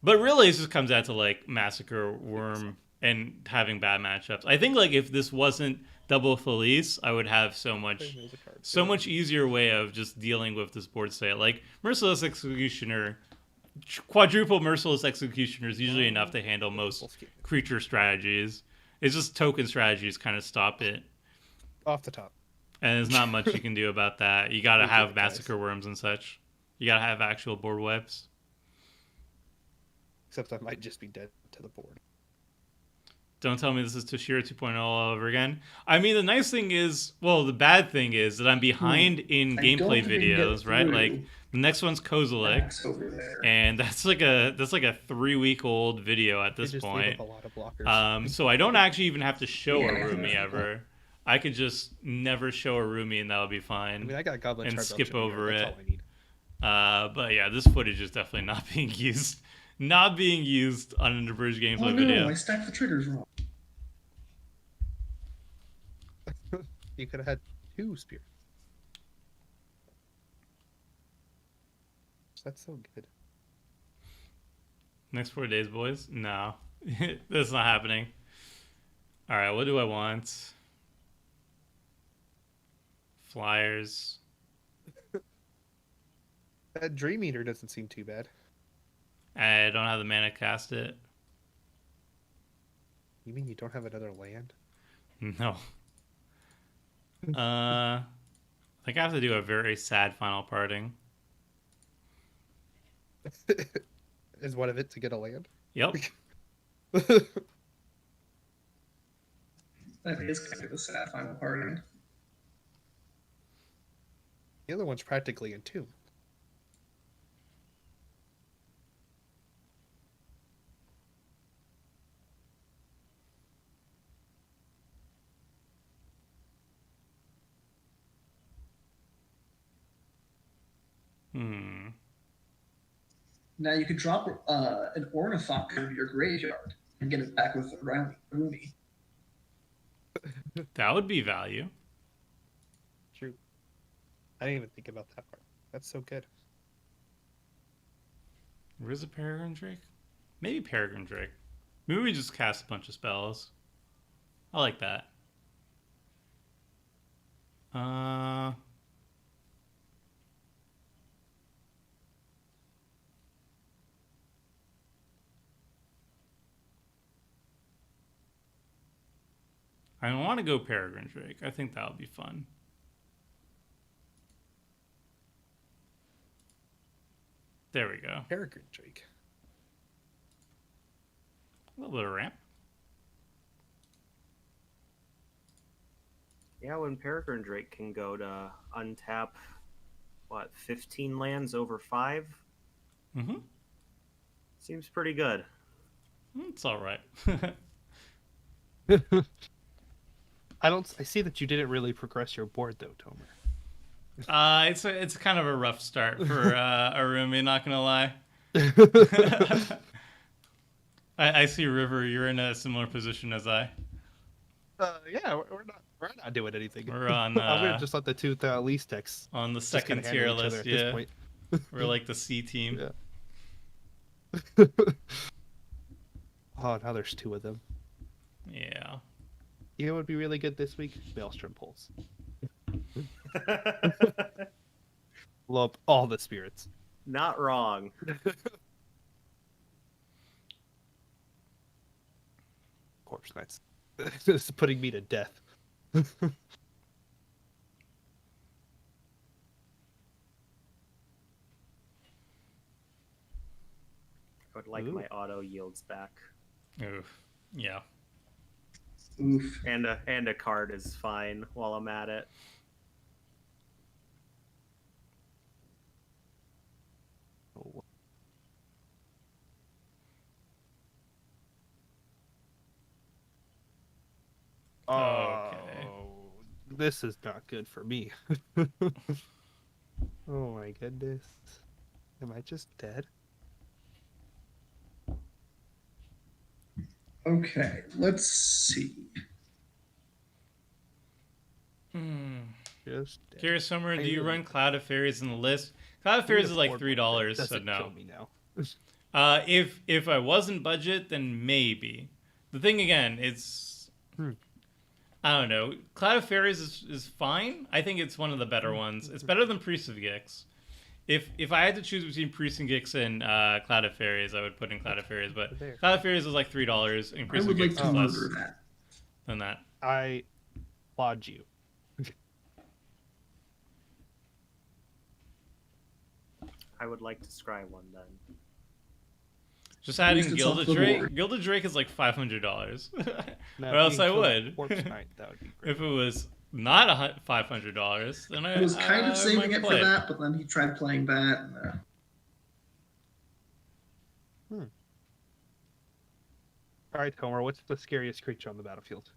But really, it just comes down to like Massacre Worm and having bad matchups. I think like if this wasn't Double Felice, I would have so much easier way of just dealing with this board state. Like Merciless Executioner, quadruple Merciless Executioner is usually enough to handle most creature strategies. It's just token strategies kind of stop it. off the top. And there's not much you can do about that. You gotta We do have it, guys. massacre worms and such. You gotta have actual board wipes. Except I might just be dead to the board. Don't tell me this is Toshiro 2.0 all over again. I mean, the nice thing is, well, the bad thing is that I'm behind in I gameplay don't think we can get videos, right? through Like the next one's Kozilek, Max over there. and that's like a 3-week old video at They this just leave point. up a lot of blockers. So I don't actually even have to show Yeah. Arumi ever. I could just never show Arumi, and that would be I fine. mean, I got Goblin and Charge skip Option here. over That's it. all I need. But yeah, this footage is definitely not being used. Not being used on an Diverge gameplay Oh no, video. I stacked the triggers wrong. You could have had 2 spirits. That's so good. Next 4 days, boys? No. That's not happening. Alright, what do I want? Flyers. That Dream Eater doesn't seem too bad. I don't have the mana to cast it. You mean you don't have another land? No. I think I have to do a very sad final parting. Is one of it to get a land? Yep. That is kind of a sad final party. The other one's practically entombed. Now you could drop an Ornithopter into your graveyard and get it back with Araumi. That would be value. True. I didn't even think about that part. That's so good. Where's the Peregrine Drake? Maybe Peregrine Drake. Maybe we just cast a bunch of spells. I like that. I want to go Peregrine Drake. I think that would be fun. There we go. Peregrine Drake. A little bit of ramp. Yeah, when Peregrine Drake can go to untap, 15 lands over 5? Mm-hmm. Seems pretty good. It's all right. I see that you didn't really progress your board though, Tomer. It's kind of a rough start for Arumi, not gonna lie. I see River, you're in a similar position as I. Yeah, we're not doing anything. We're on I'm gonna just let the two least decks on the just second kinda tier handle each other list, at this yeah. point. We're like the C team. Yeah. Oh, now there's 2 of them. Yeah. You know what would be really good this week? Maelstrom Pulse. Blow up all the spirits. Not wrong. Corpse Knights. This is putting me to death. I would like Ooh. my auto yields back. Oof. Yeah. Oof. And a card is fine while I'm at it. Oh. Okay. Oh, this is not good for me. Oh my goodness. Am I just dead? Okay, let's see. Just dead. Curious Summer, do I you really- run Cloud of Fairies in the list? Cloud of Fairies is like $3, so Doesn't no. kill me now. If I wasn't budget, then maybe. The thing again, it's I don't know. Cloud of Fairies is fine. I think it's one of the better ones. It's better than Priest of Gix. If I had to choose between Priest and Gix and Cloud of Fairies, I would put in Cloud of Fairies. But There. Cloud of Fairies is like $3, and I Priest of would like Gix to is less murder that. than that. I applaud you. I would like to scry one then. Just At adding least it's off Gilded the Drake. board. Gilded Drake is like $500. Now, Or else if I you can kill would. Corpse Knight, that would be great. If it was not $500, then I was kind of saving might it for play that, but then he tried playing that. And, All right, Homer, what's the scariest creature on the battlefield?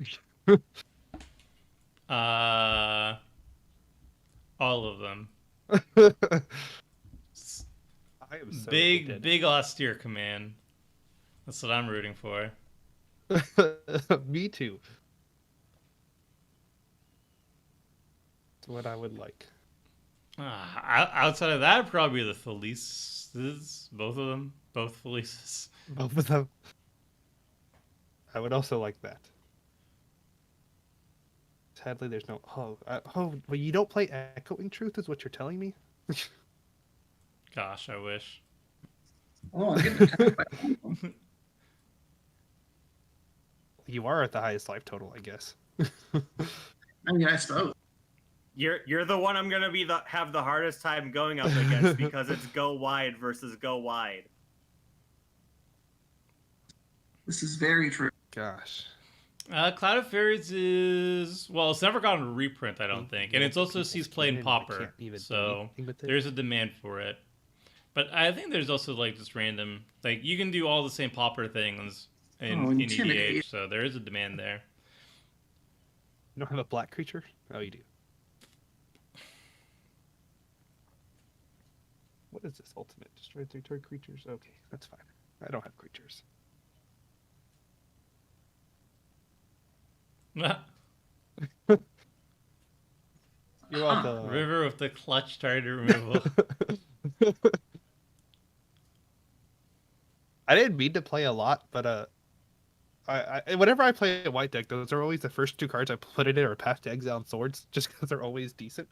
All of them. I am so dead. Big austere command. That's what I'm rooting for. Me too. That's what I would like. Outside of that, probably the Felices. Both of them. Both Felices. Both of them. I would also like that. Sadly, there's no. Well, you don't play Echoing Truth, is what you're telling me? Gosh, I wish. oh, I'm getting attacked by one. You are at the highest life total, I guess. I mean, I suppose. You're the one I'm gonna have the hardest time going up against because it's go wide versus go wide. This is very true. Gosh. Cloud of Fairies is it's never gotten a reprint, I don't think, and it's also sees play in Pauper, so there's a demand for it. But I think there's also like just random, like you can do all the same Pauper things in EDH, so there is a demand there. You don't have a black creature? Oh, you do. What is this ultimate? Destroy 3 turn creatures? Okay, that's fine. I don't have creatures. You're welcome. River with the clutch target removal. I didn't mean to play a lot, but I whenever I play a white deck, those are always the first 2 cards I put in it or Path to Exile and Swords, just because they're always decent.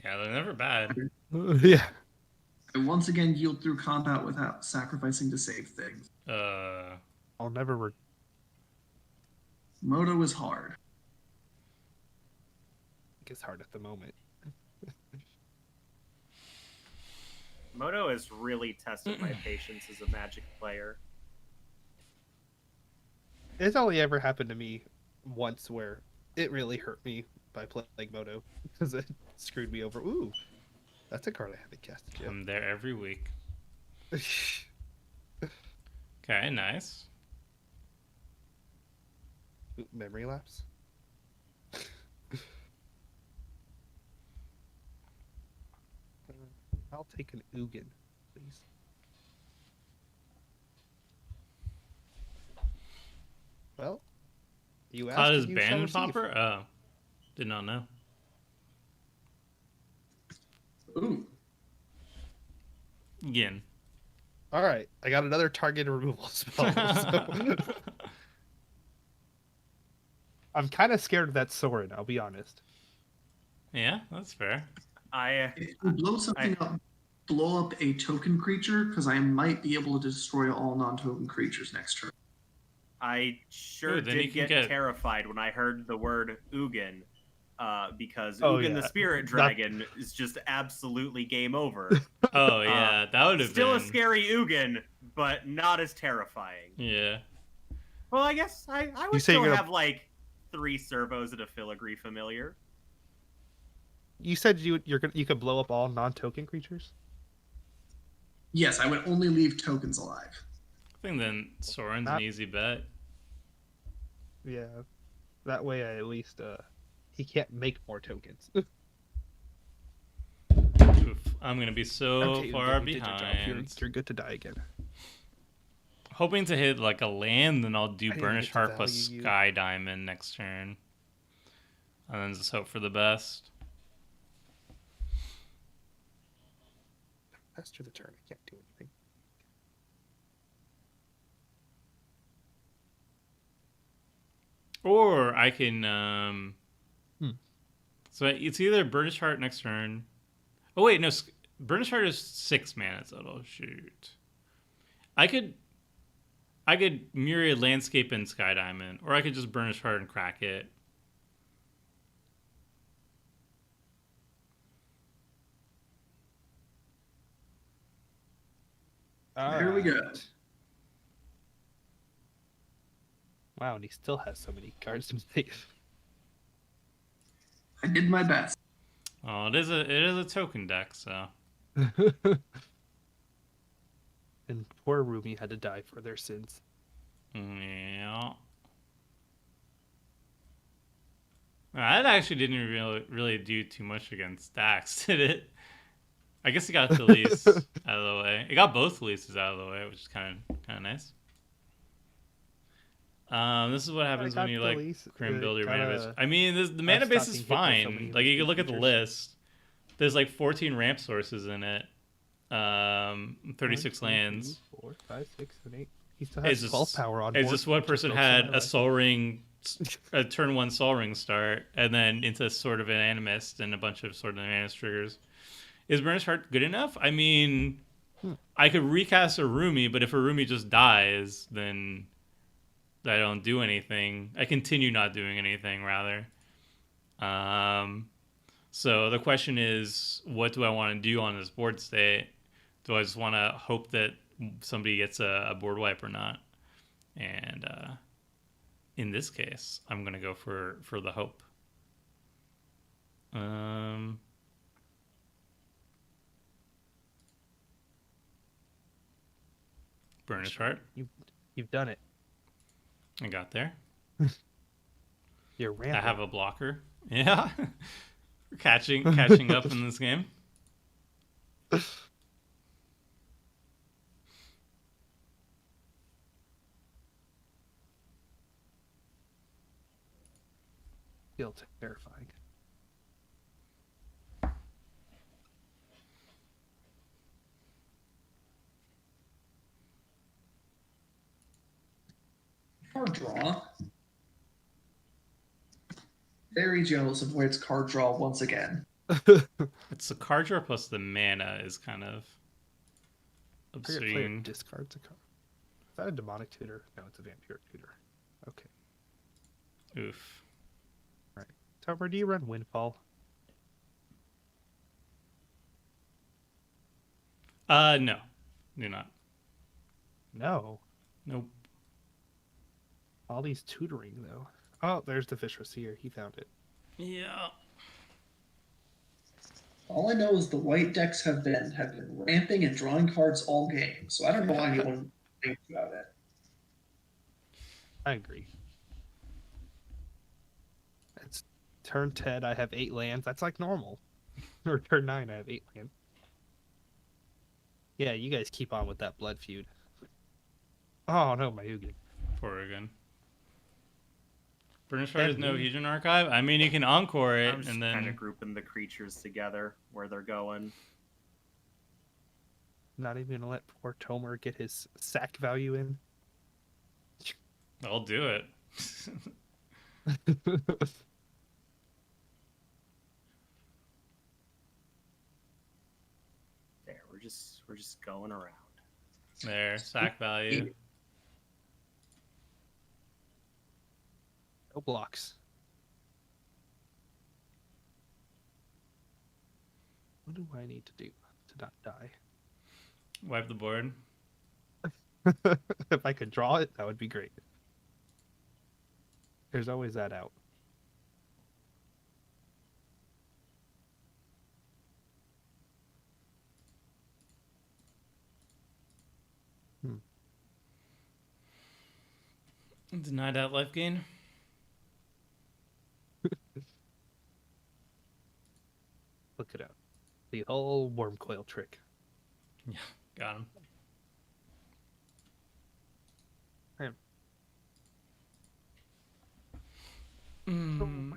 Yeah, they're never bad. Yeah. I once again yield through combat without sacrificing to save things. I'll never. Moto is hard. It's hard at the moment. Moto has really tested my patience as a Magic player. It's only ever happened to me once where it really hurt me by playing Moto because it screwed me over. Ooh, that's a card I haven't casted yet. I'm there every week. Okay, nice. Ooh, memory lapse. I'll take an Ugin, please. Well, you asked. Cloud is and you banned shall in receive. Pauper? Oh, did not know. Ooh. Again. All right, I got another target removal spell. So... I'm kind of scared of that Sorin, I'll be honest. Yeah, that's fair. If you blow something up, blow up a token creature, because I might be able to destroy all non-token creatures next turn. I sure Ooh, then you did can get get- terrified when I heard the word Ugin, because Oh, Ugin yeah. the Spirit Dragon is just absolutely game over. Oh, yeah, that would have Still been... a scary Ugin, but not as terrifying. Yeah. Well, I guess I You would say still you're gonna- have like 3 servos and a filigree familiar. You said you could blow up all non-token creatures? Yes, I would only leave tokens alive. I think then Soren's an easy bet. Yeah. That way I at least he can't make more tokens. Oof, I'm going to be so Okay, far you did your job. behind. You're good to die again. Hoping to hit like a land, then I'll do I didn't Burnish get to Heart plus value you. Sky Diamond next turn. And then just hope for the best. After the turn, I can't do anything. Or I can... So it's either Burnish Heart next turn. Oh, wait, no. Burnish Heart is 6 mana total. Shoot. I could Myriad Landscape and Sky Diamond. Or I could just Burnish Heart and crack it. Here we go. Alright. Wow, and he still has so many cards to make. I did my best. Oh, it is a token deck, so And poor Rumi had to die for their sins. yeah. That actually didn't really do too much against stacks, did it? I guess it got the lease out of the way. It got both leases out of the way, which is kind of nice. This is what happens when you like crim build your mana base. I mean, the mana base is fine. Like you can look at the list. There's like 14 ramp sources in it. 36 lands. 4, 5, 6, and 8. He still has 12 power on board. It's just one person had a Soul Ring, a turn 1 Soul Ring start, and then into sort of an Animist and a bunch of sort of Animist triggers. Is Burnished Heart good enough? I mean, I could recast Araumi, but if Araumi just dies, then I don't do anything. I continue not doing anything, rather. So the question is, what do I want to do on this board state? Do I just want to hope that somebody gets a board wipe or not? And in this case, I'm going to go for the hope. Burnished Heart. You've done it. I got there. You're rampant. I have a blocker. Yeah. catching up in this game. Feel terrifying. Card draw. Very jealous of White's card draw once again. It's the card draw plus the mana is kind of Target player obscene. discards a card. Is that a demonic tutor? No, it's a vampire tutor. Okay. Oof. Right. Tomer, do you run Windfall? No. Do not. No. Nope. All these tutoring though. Oh, there's the Vicious here. He found it. Yeah. All I know is the white decks have been ramping and drawing cards all game, so I don't know why anyone thinks about it. I agree. It's turn 10, I have 8 lands. That's like normal. Or turn 9, I have 8 lands. Yeah, you guys keep on with that blood feud. Oh no, my Ugin. Poor again. Burnished Heart is no Hedron Archive. I mean, you can encore it I'm just and then kind of grouping the creatures together where they're going. Not even gonna let poor Tomer get his sack value in. I'll do it. There, we're just going around. There, sack value. No blocks. What do I need to do to not die? Wipe the board. If I could draw it, that would be great. There's always that out. Denied out life gain. Look it up. The whole worm coil trick. Yeah, got him.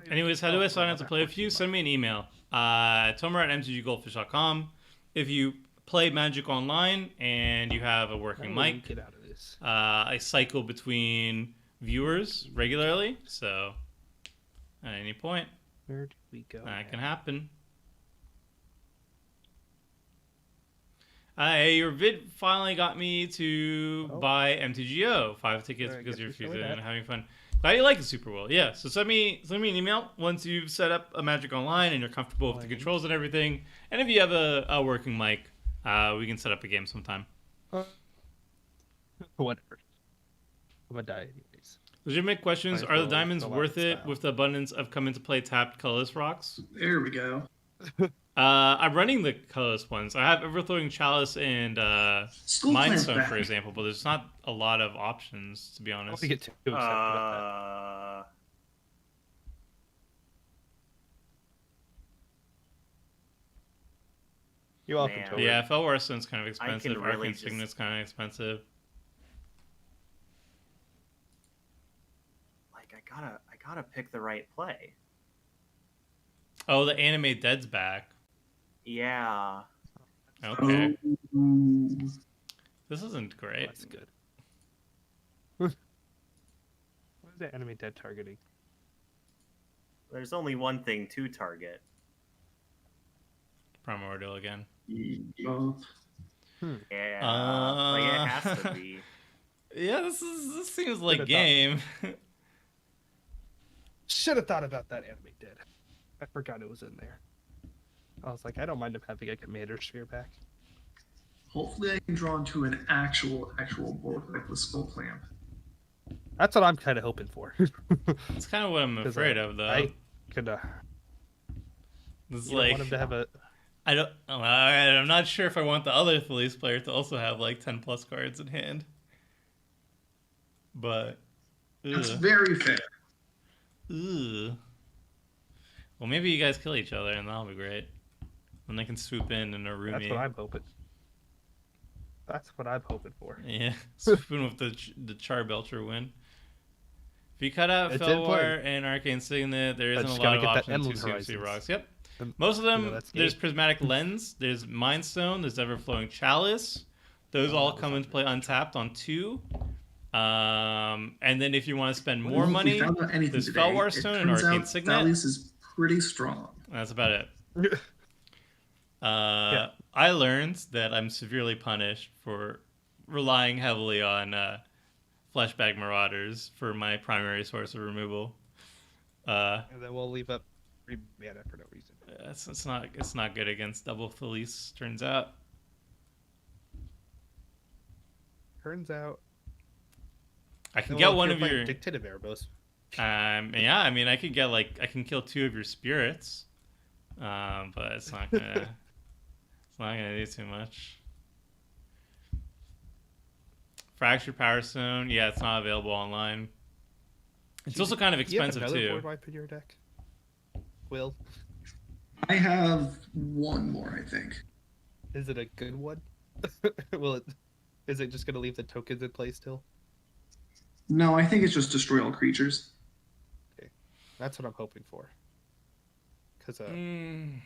Anyways, how do I sign up to play with you? Send me an email. Tomer@mtggoldfish.com. If you play Magic Online and you have a working mic, get out of this. I cycle between viewers regularly, so at any point Where do we go? that can happen. Hey, your vid finally got me to buy MTGO 5 tickets because you're refusing and having fun. Glad you like the Super Bowl. Yeah, so send me an email once you've set up a Magic Online and you're comfortable with the controls and everything. And if you have a working mic, we can set up a game sometime. Whatever. I'm gonna die anyways. Legitimate questions: Might as are the well diamonds go out worth in it style. with the abundance of come into play tapped colorless rocks? There we go. I'm running the colorless ones. I have Everthrowing Chalice and Skull Mind Plant's Stone, back. for example, but there's not a lot of options, to be I don't honest. want to get too excited about that. You're welcome, Man. Toby. Yeah, Felwar Stone's kind of I can expensive. really Arcane just- Signet's kind of expensive. Like I gotta pick the right play. Oh, the Animate Dead's back. Yeah. Okay. Ooh. This isn't great. That's good. What is that enemy dead targeting? There's only one thing to target. Primordial again. Yup. Yeah. Like it has to be. Yeah, this seems like Could've game. Should have thought about that enemy dead. I forgot it was in there. I was like, I don't mind him having a commander sphere back. Hopefully, I can draw into an actual board like with Skull Clamp. That's what I'm kind of hoping for. That's kind of what I'm 'Cause, afraid of, though. I could. It's You like don't want him to have a. I don't. I'm not sure if I want the other Felice player to also have like 10 plus cards in hand. But That's ugh. very fair. Ugh. Well, maybe you guys kill each other, and that'll be great. Then they can swoop in and Araumi. That's what I'm hoping. That's what I'm hoping for. Yeah, swoop in with the Charbelcher win. If you cut out It's in play. Felwar and Arcane Signet, there isn't just a lot gotta of get that options Endless to CMC Horizons. rocks. Yep. And, Most of them, that's there's game. Prismatic Lens, there's Mind Stone, there's Everflowing Chalice. Those Oh, all that was come into play untapped on 2. And then if you want to spend Well, more if we money, found out anything there's today, Felwar it Stone and turns Arcane out Signet. Thales is pretty strong. That's about it. Yeah. I learned that I'm severely punished for relying heavily on Fleshbag Marauders for my primary source of removal. And then we'll leave up 3 mana for no reason. It's not good against double Felice, turns out. Turns out. I can Well, get if one you're of playing your Dictative Erebos. yeah, I mean I can kill 2 of your spirits. But it's not gonna do too much. Fractured Power Stone, yeah, it's not available online. It's also kind of expensive you have another too. board wipe in your deck? Will, I have one more, I think. is it a good one? Is it just gonna leave the tokens in play still? No, I think it's just destroy all creatures. That's what I'm hoping for. Because Mm,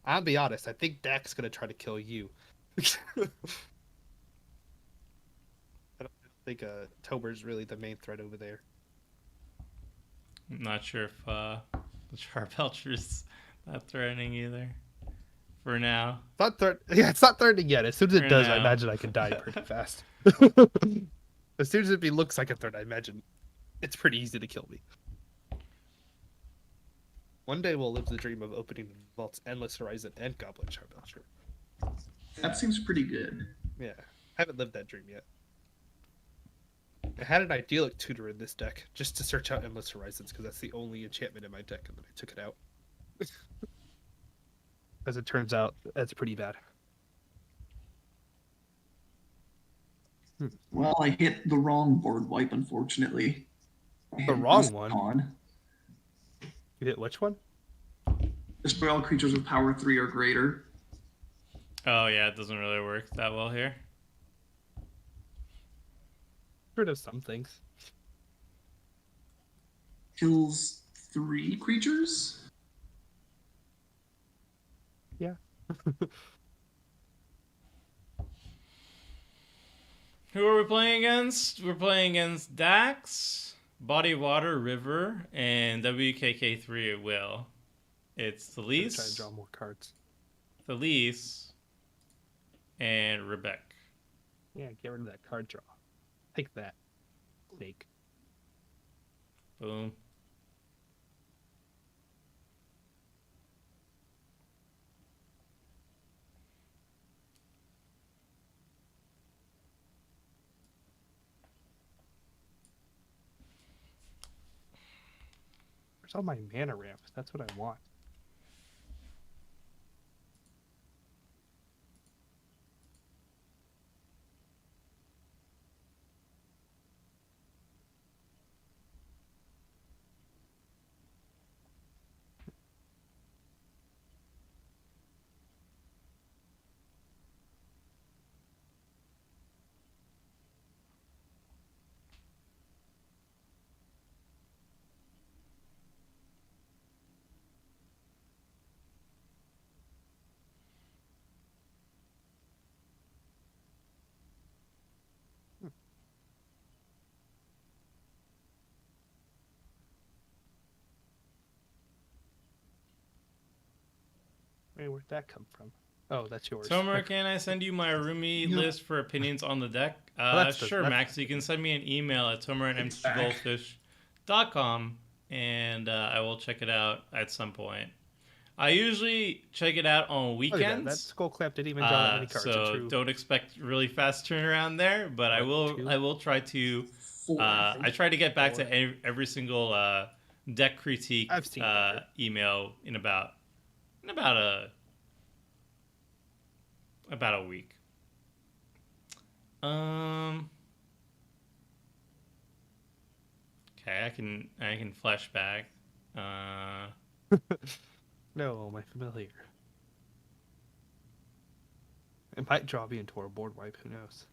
I'll be honest, I think Dak's gonna try to kill you. I don't think Tober's really the main threat over there. I'm not sure if the Charbelcher's not threatening either. For now. It's not threatening yet. As soon as it For does, I now. imagine I can die pretty fast. As soon as it looks like a threat, I imagine it's pretty easy to kill me. One day we'll live the dream of opening the vaults Endless Horizon and Goblin Charbelcher. That seems pretty good. Yeah, I haven't lived that dream yet. I had an idyllic tutor in this deck just to search out Endless Horizons because that's the only enchantment in my deck, and then I took it out. As it turns out, that's pretty bad. Well, I hit the wrong board wipe, unfortunately. I The hit wrong this one? You hit which one? Destroy all creatures with power 3 or greater. Oh yeah, it doesn't really work that well here. Rid of some things. Kills 3 creatures? Yeah. Who are we playing against? We're playing against Dax, Body Water, River, and WKK3 at will. It's Try and Thalise, draw more cards. and Rebecca. Yeah, get rid of that card draw. Take that. Snake. Boom. Where's all my mana ramp? That's what I want. Hey, where'd that come from? Oh, that's yours. Tomer, can I send you my Araumi list for opinions on the deck? Sure, Max. You can send me an email at tomer@mtggoldfish.com, and I will check it out at some point. I usually check it out on weekends. That skull clamp didn't even draw that many cards. So don't expect really fast turnaround there, but I will try to. I try to get back to every single deck critique email in about a week. Okay, I can flash back. No, my familiar. It might draw me into a board wipe. Who knows?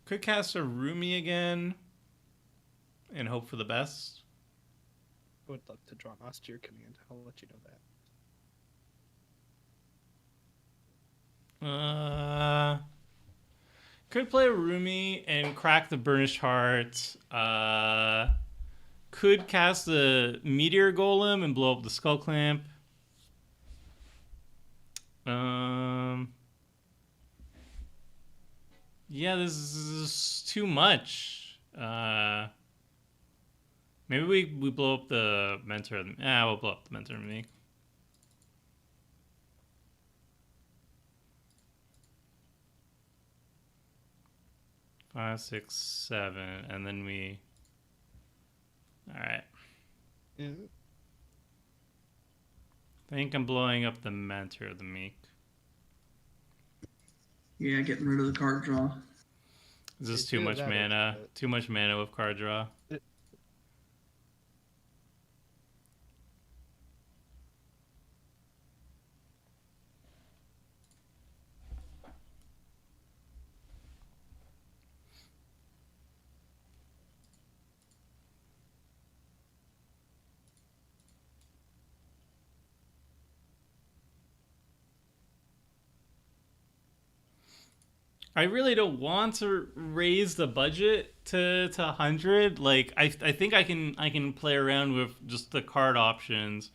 Could cast Araumi again and hope for the best. I would love to draw an austere command. I'll let you know that. Could play Araumi and crack the Burnished Heart. Could cast the Meteor Golem and blow up the Skull Clamp. Yeah, this is too much. Maybe we blow up the Mentor. We'll blow up the Mentor of the Meek. Five, 6, 7, and then we. All right. Yeah. I think I'm blowing up the Mentor of the Meek. Yeah, getting rid of the card draw. Is this too much mana? Too much mana with card draw? I really don't want to raise the budget to 100. Like I think I can play around with just the card options.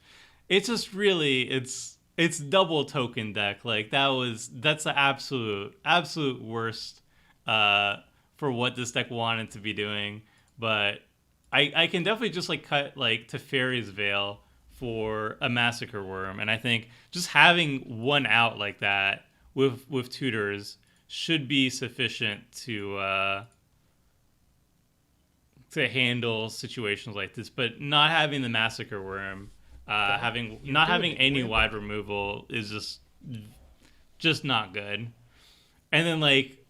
It's just really it's double token deck. Like that's the absolute worst for what this deck wanted to be doing. But I can definitely just like cut like Teferi's Veil for a Massacre Worm, and I think just having one out like that with tutors should be sufficient to handle situations like this. But not having the Massacre Worm, not having any wide removal is just not good. And then like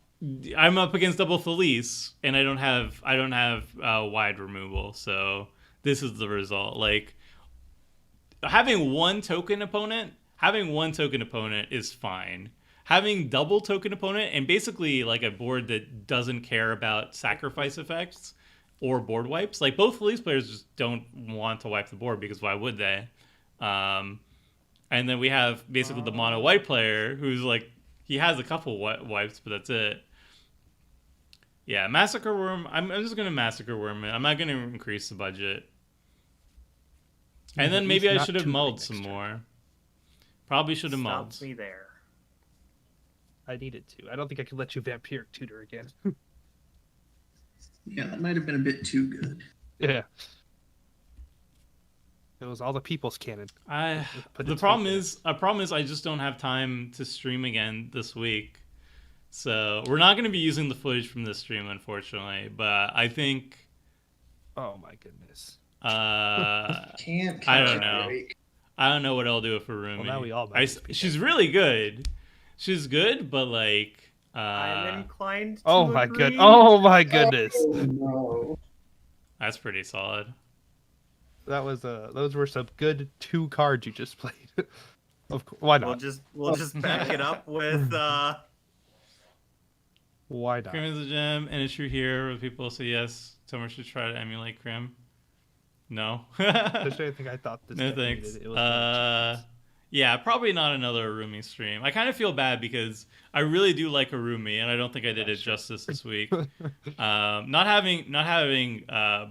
I'm up against double Felice, and I don't have wide removal, so this is the result. Like having one token opponent is fine. Having double token opponent and basically like a board that doesn't care about sacrifice effects or board wipes. Like both Felice players just don't want to wipe the board because why would they? And then we have basically the mono white player who's like he has a couple wipes, but that's it. Yeah, Massacre Worm. I'm just gonna Massacre Worm it. I'm not gonna increase the budget. And then maybe I should have mulled some more. Probably should have mulled. Stops me there. I needed to. I don't think I can let you Vampiric Tutor again. Yeah, that might have been a bit too good. Yeah. It was all the people's cannon. Put The its faith problem in it. is, I just don't have time to stream again this week. So we're not going to be using the footage from this stream, unfortunately. But I think, Oh my goodness. Can't I catch don't a know. break. I don't know what I'll do for Rumi. Well, now we all might as well be she's dead. really good. She's good, but like, I'm inclined to Oh my agree. Oh my goodness. Oh, no. that's pretty solid. That was those were some good 2 cards you just played. Of course, why not? We'll just back it up with Why not? Crim is a gem, and it's true here. Where people say yes, someone should try to emulate Crim. No. There's anything I thought this No deck thanks. needed. It was Yeah, probably not another Arumi stream. I kind of feel bad because I really do like Arumi, and I don't think I did it justice this week. Not having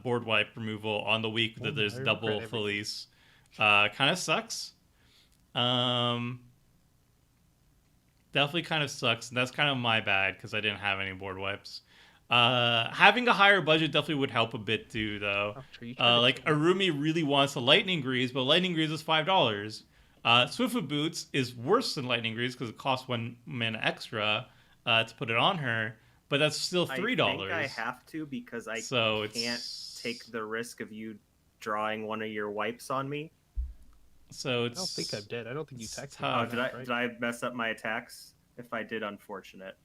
board wipe removal on the week that there's I double regret everything. Felice kind of sucks. Definitely kind of sucks. That's kind of my bad because I didn't have any board wipes. Having a higher budget definitely would help a bit too, though. Oh, sure, you tried to Like kill me. Arumi really wants a Lightning Grease, but Lightning Grease is $5. Swiftfoot Boots is worse than Lightning Grease because it costs 1 mana extra to put it on her, but that's still $3. I think I have to because I So can't it's take the risk of you drawing one of your wipes on me. So I it's. don't think I'm dead. I don't think you texted me. tough. Oh, did I mess up my attacks? If I did, unfortunate.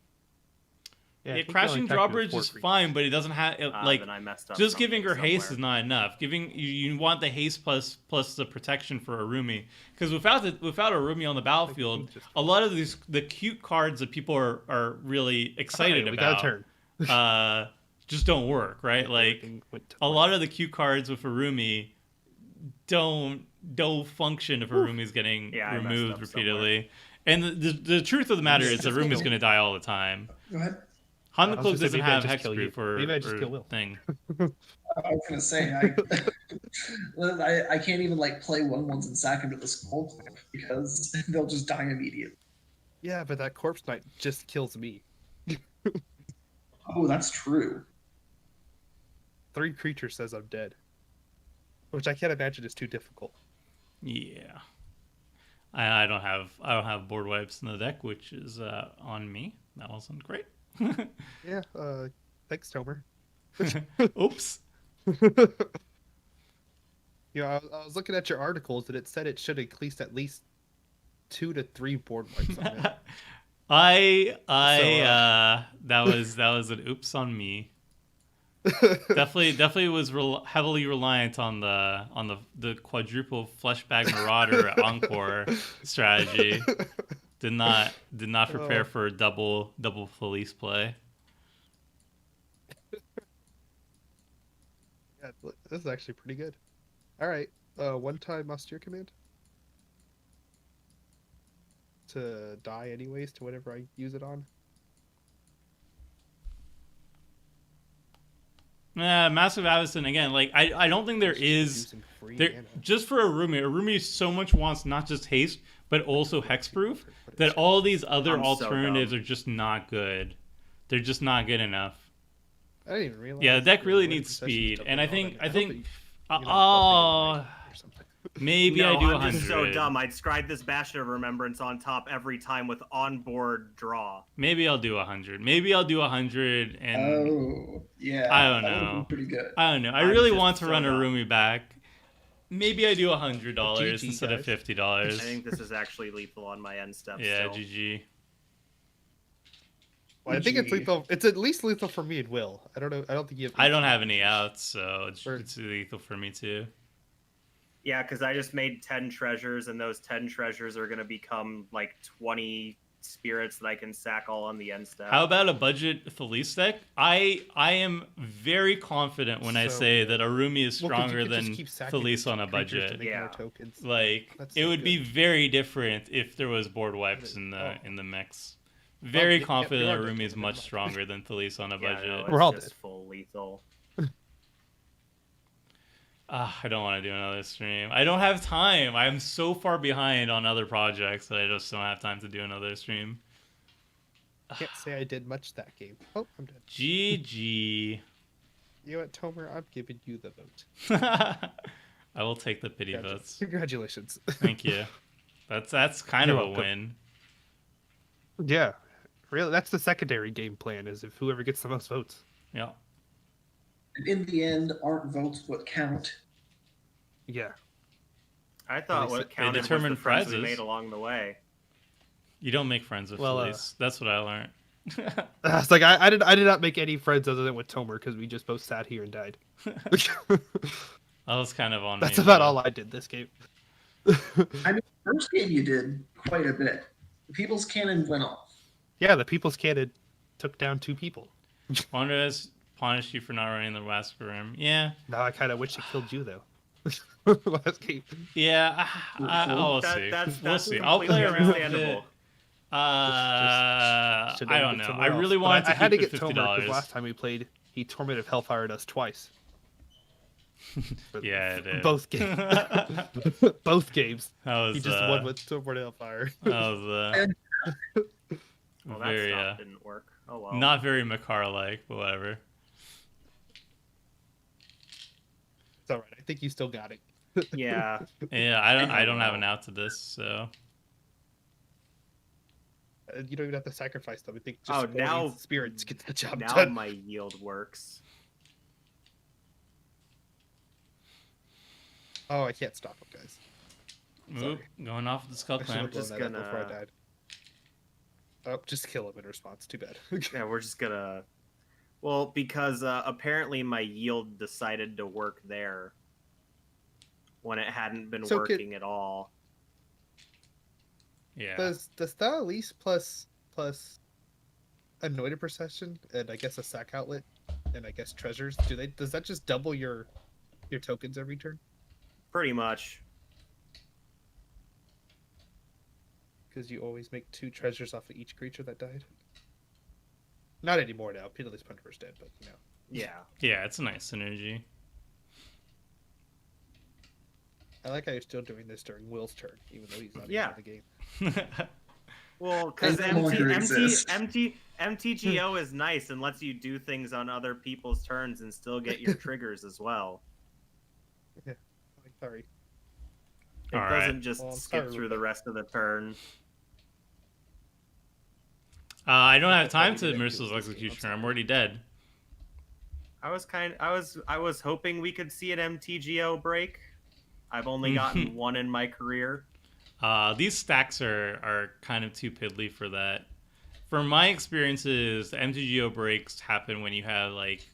Yeah, I Yeah, think you crashing only texted me drawbridge with 4 is creatures. fine, but it doesn't have like Then I messed up. just giving her something haste is somewhere. not enough. Giving you want the haste plus the protection for Arumi because without Arumi on the battlefield, just- a lot of the cute cards that people are really excited Alright, we got a about turn. just don't work, right? Like Everything went to a plan. lot of the cute cards with Arumi don't function if Arumi's getting Yeah, I messed removed up repeatedly. And the truth of the matter is that Arumi's going to die all the time. Go ahead. Honda I was Club gonna say, doesn't maybe I have just kill you. hexproof Maybe I just or kill Will. thing. I was gonna say I can't even like play 1/1s and sack him to the skull cliff because they'll just die immediately. Yeah, but that corpse knight just kills me. Oh, that's true. 3 creatures says I'm dead, which I can't imagine is too difficult. Yeah, I don't have board wipes in the deck, which is on me. That wasn't great. Yeah. Thanks, Tomer. Oops. You know, I was looking at your articles and it said it should increase at least 2 to 3 board wipes on it. That was an oops on me. Definitely was heavily reliant on the quadruple fleshbag marauder encore strategy. Did not prepare for a double Felice play. Yeah, this is actually pretty good. All right, one time austere command to die anyways to whatever I use it on. Massive Avison again. Like I don't think there is Using free there mana. just for Arumi. Arumi so much wants not just haste but also hexproof that all these other I'm so alternatives dumb. are just not good. They're just not good enough. I didn't even realize. Yeah, the deck really Win needs concessions speed, double and I all think that. I hope think that you're not buffing it or something. maybe No, I do I'm just so 100. dumb. I'd scribe this Bastion of Remembrance on top every time with onboard draw. Maybe I'll do 100. Maybe I'll do 100, and Oh, yeah. I don't that would've know. been pretty good. I don't know. I I'm really just want to so run dumb. Arumi back. Maybe I do $100 GG, instead of guys. $50. I think this is actually lethal on my end step. Yeah, still. GG. Well, I think it's GG. lethal. It's at least lethal for me and Will. I don't know. I don't think you have. I don't have any outs, so Sure. it's lethal for me too. Yeah, because I just made 10 treasures, and those 10 treasures are going to become like 20 spirits that I can sack all on the end step. How about a budget Felice deck? I am very confident when I So say good. that Arumi is Well, 'cause you stronger could just than keep sacking Felice on a creatures to budget. make Yeah. more tokens. Like That's it so would be good. very different if there was board wipes in the mix. Very yeah, confident you are Arumi dead, is never much mind. stronger than Felice on a Yeah, budget. no, We're all it's just dead. full lethal. I don't want to do another stream. I don't have time. I'm so far behind on other projects that I just don't have time to do another stream. Can't say I did much that game. Oh, I'm dead. GG. You know what, Tomer? I'm giving you the vote. I will take the pity votes. Congratulations. Thank you. That's kind You're of a welcome. win. Yeah, really. That's the secondary game plan: is if whoever gets the most votes. Yeah. And in the end, aren't votes what count? Yeah. I thought least what they counted was the determine friends we prizes. made along the way. You don't make friends with Felice. That's what I learned. It's like I did not make any friends other than with Tomer because we just both sat here and died. That was kind of on That's me. about though. all I did this game. I mean, first game you did quite a bit. The People's Cannon went off. Yeah, the People's Cannon took down 2 people. Wonder has punished you for not running the Wesker Room. Yeah. Now I kind of wish it killed you though. Last game. Yeah. We'll That- see. that's- We'll that's see. I'll play completely around with it. understandable. Should I don't get know. somewhere I else. really But wanted I had to to get keep Tomer it because $50. last time we played, he Torment of Hellfired us twice. Yeah, it did. Both games. Both games. That was, He just won with Torment of Hellfire. that was Well, that very stop didn't work. Oh well. not very Makar-like, but whatever. It's all right. I think you still got it. Yeah. Yeah, I don't have know. an out to this, so You don't even have to sacrifice them. I think just Oh, spoiling now- spirits get the job Now done. my yield works. Oh, I can't stop him, guys. Oop, going off the skull I should have clamp. blown just that up before I gonna- died. Oh, just kill him in response. Too bad. Yeah, we're just gonna. Well, because apparently my yield decided to work there when it hadn't been So working at all. Yeah. Does that at least plus anointed procession and I guess a sack outlet and I guess treasures? Does that just double your tokens every turn? Pretty much. Because you always make 2 treasures off of each creature that died. Not anymore now. Pitiless Puncher's dead, but you know. Yeah. Yeah, it's a nice synergy. I like how you're still doing this during Will's turn, even though he's not Yeah. even in the game. Well, because They no longer exist. MTGO is nice and lets you do things on other people's turns and still get your triggers as well. Sorry. It All right. doesn't just Well, I'm skip sorry, through the rest of the turn. I don't have That's time why to we did Merciless this game, I'm Executioner. I'm sorry. already dead. I was hoping we could see an MTGO break. I've only gotten one in my career. These stacks are kind of too piddly for that. From my experiences, the MTGO breaks happen when you have like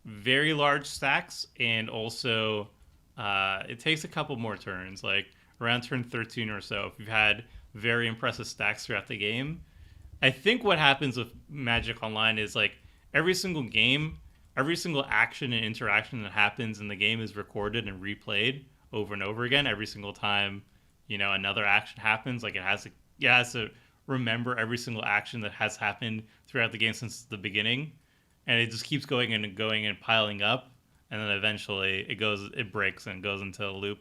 very large stacks, and also it takes a couple more turns, like around turn 13 or so. If you've had very impressive stacks throughout the game, I think what happens with Magic Online is like every single game, every single action and interaction that happens in the game is recorded and replayed over and over again. Every single time, you know, another action happens, like it has to remember every single action that has happened throughout the game since the beginning, and it just keeps going and going and piling up, and then eventually it breaks and goes into a loop.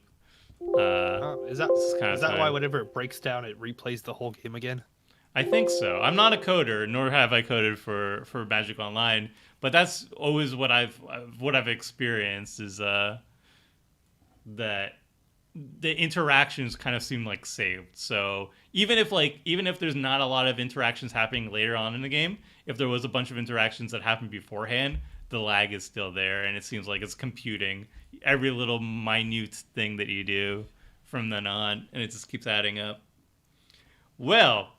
Is that This is kinda why tight. whenever it breaks down, it replays the whole game again? I think so. I'm not a coder, nor have I coded for Magic Online, but that's always what I've experienced is that the interactions kind of seem like saved. So even if there's not a lot of interactions happening later on in the game, if there was a bunch of interactions that happened beforehand, the lag is still there, and it seems like it's computing every little minute thing that you do from then on, and it just keeps adding up. Well,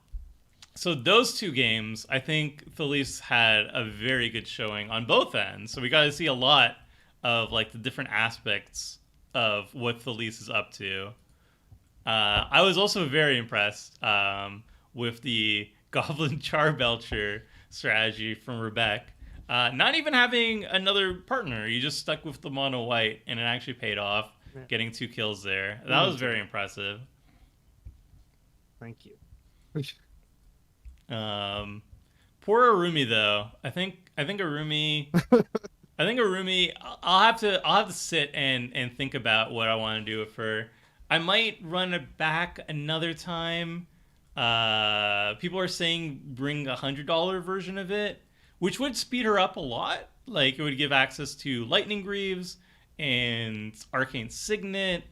so those 2 games, I think Felice had a very good showing on both ends. So we got to see a lot of like the different aspects of what Felice is up to. I was also very impressed with the Goblin Charbelcher strategy from Rebek. Not even having another partner, you just stuck with the mono white, and it actually paid off, getting 2 kills there. That was very impressive. Thank you. Poor Araumi though. I think Araumi. I think Araumi. I'll have to sit and think about what I want to do with her. I might run it back another time. People are saying bring $100 version of it, which would speed her up a lot. Like it would give access to Lightning Greaves and Arcane Signet,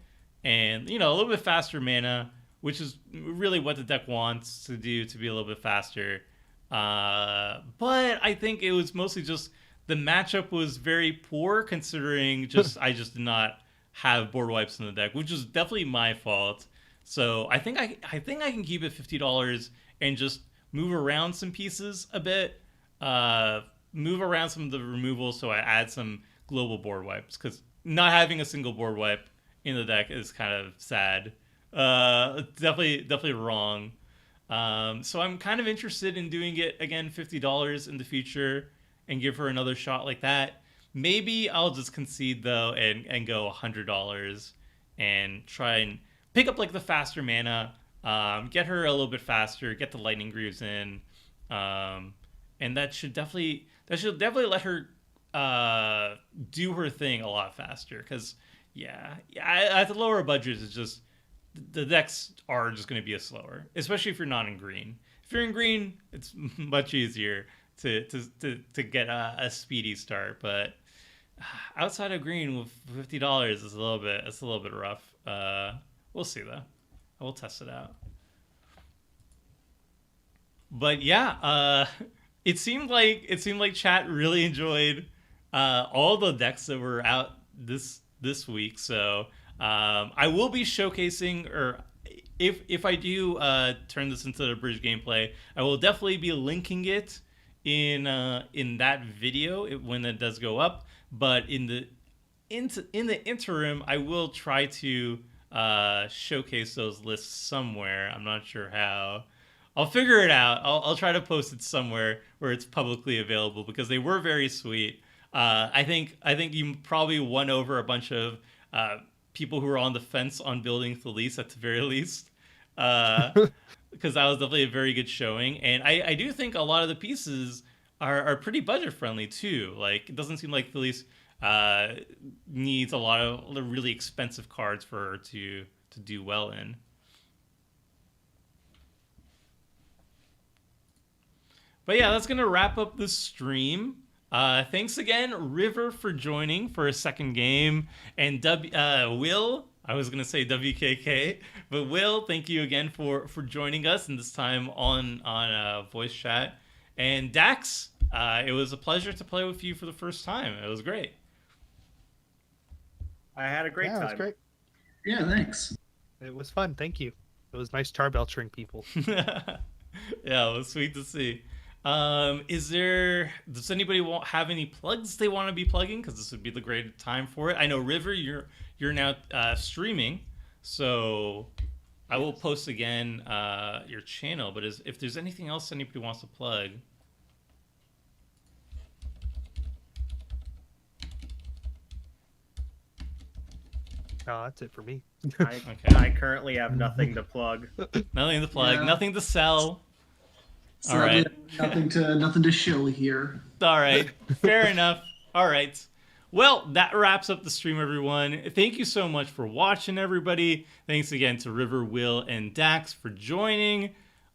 and a little bit faster mana, which is really what the deck wants to do to be a little bit faster. But I think it was mostly just the matchup was very poor, considering I just did not have board wipes in the deck, which is definitely my fault. So I think I can keep it $50 and just move around some pieces a bit, move around some of the removals, so I add some global board wipes, because not having a single board wipe in the deck is kind of sad. Definitely wrong. So I'm kind of interested in doing it again, $50 in the future, and give her another shot like that. Maybe I'll just concede though and go $100 and try and pick up like the faster mana, get her a little bit faster, get the Lightning Greaves in, and that should definitely let her do her thing a lot faster. Because at the lower budgets, it's just the decks are just going to be a slower, especially if you're not in green. If you're in green, it's much easier to get a speedy start. But outside of green with $50 is a little bit rough. We'll see though. We'll test it out. But yeah, it seemed like chat really enjoyed all the decks that were out this week. So I will be showcasing, or if I do turn this into the bridge gameplay, I will definitely be linking it in that video when it does go up. But in the interim, I will try to showcase those lists somewhere. I'm not sure how. I'll figure it out. I'll try to post it somewhere where it's publicly available, because they were very sweet. I think you probably won over a bunch of people who were on the fence on building Thalys at the very least, because that was definitely a very good showing. And I do think a lot of the pieces are pretty budget friendly too. Like it doesn't seem like Thalys needs a lot of really expensive cards for her to do well in. But yeah, that's going to wrap up the stream. Thanks again, River, for joining for a second game. And Will, I was going to say WKK, but Will, thank you again for joining us, and this time on voice chat. And Dax, it was a pleasure to play with you for the first time. It was great. I had a great time. It was great. Yeah, thanks. It was fun. Thank you. It was nice charbelchering people. Yeah, it was sweet to see. Does anybody have any plugs they want to be plugging? Because this would be the great time for it. I know, River, you're now streaming, so I will post again your channel. But if there's anything else anybody wants to plug. Oh, that's it for me. I currently have nothing to plug. Nothing to plug. Yeah. Nothing to sell. All Sadly, right. nothing to show here. All right. Fair enough. All right. Well, that wraps up the stream, everyone. Thank you so much for watching, everybody. Thanks again to River, Will, and Dax for joining.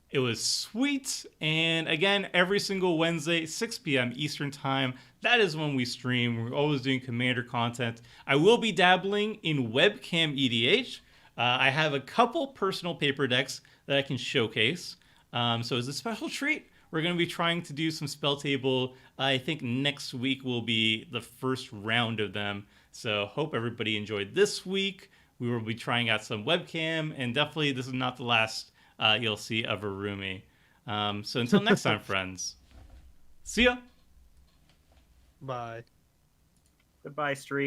It was sweet. And again, every single Wednesday, 6 p.m. Eastern Time, that is when we stream. We're always doing Commander content. I will be dabbling in webcam EDH. I have a couple personal paper decks that I can showcase. So as a special treat, we're going to be trying to do some spell table. I think next week will be the first round of them. So hope everybody enjoyed this week. We will be trying out some webcam, and definitely this is not the last you'll see of Araumi. So until next time, friends. See ya. Bye. Goodbye, stream.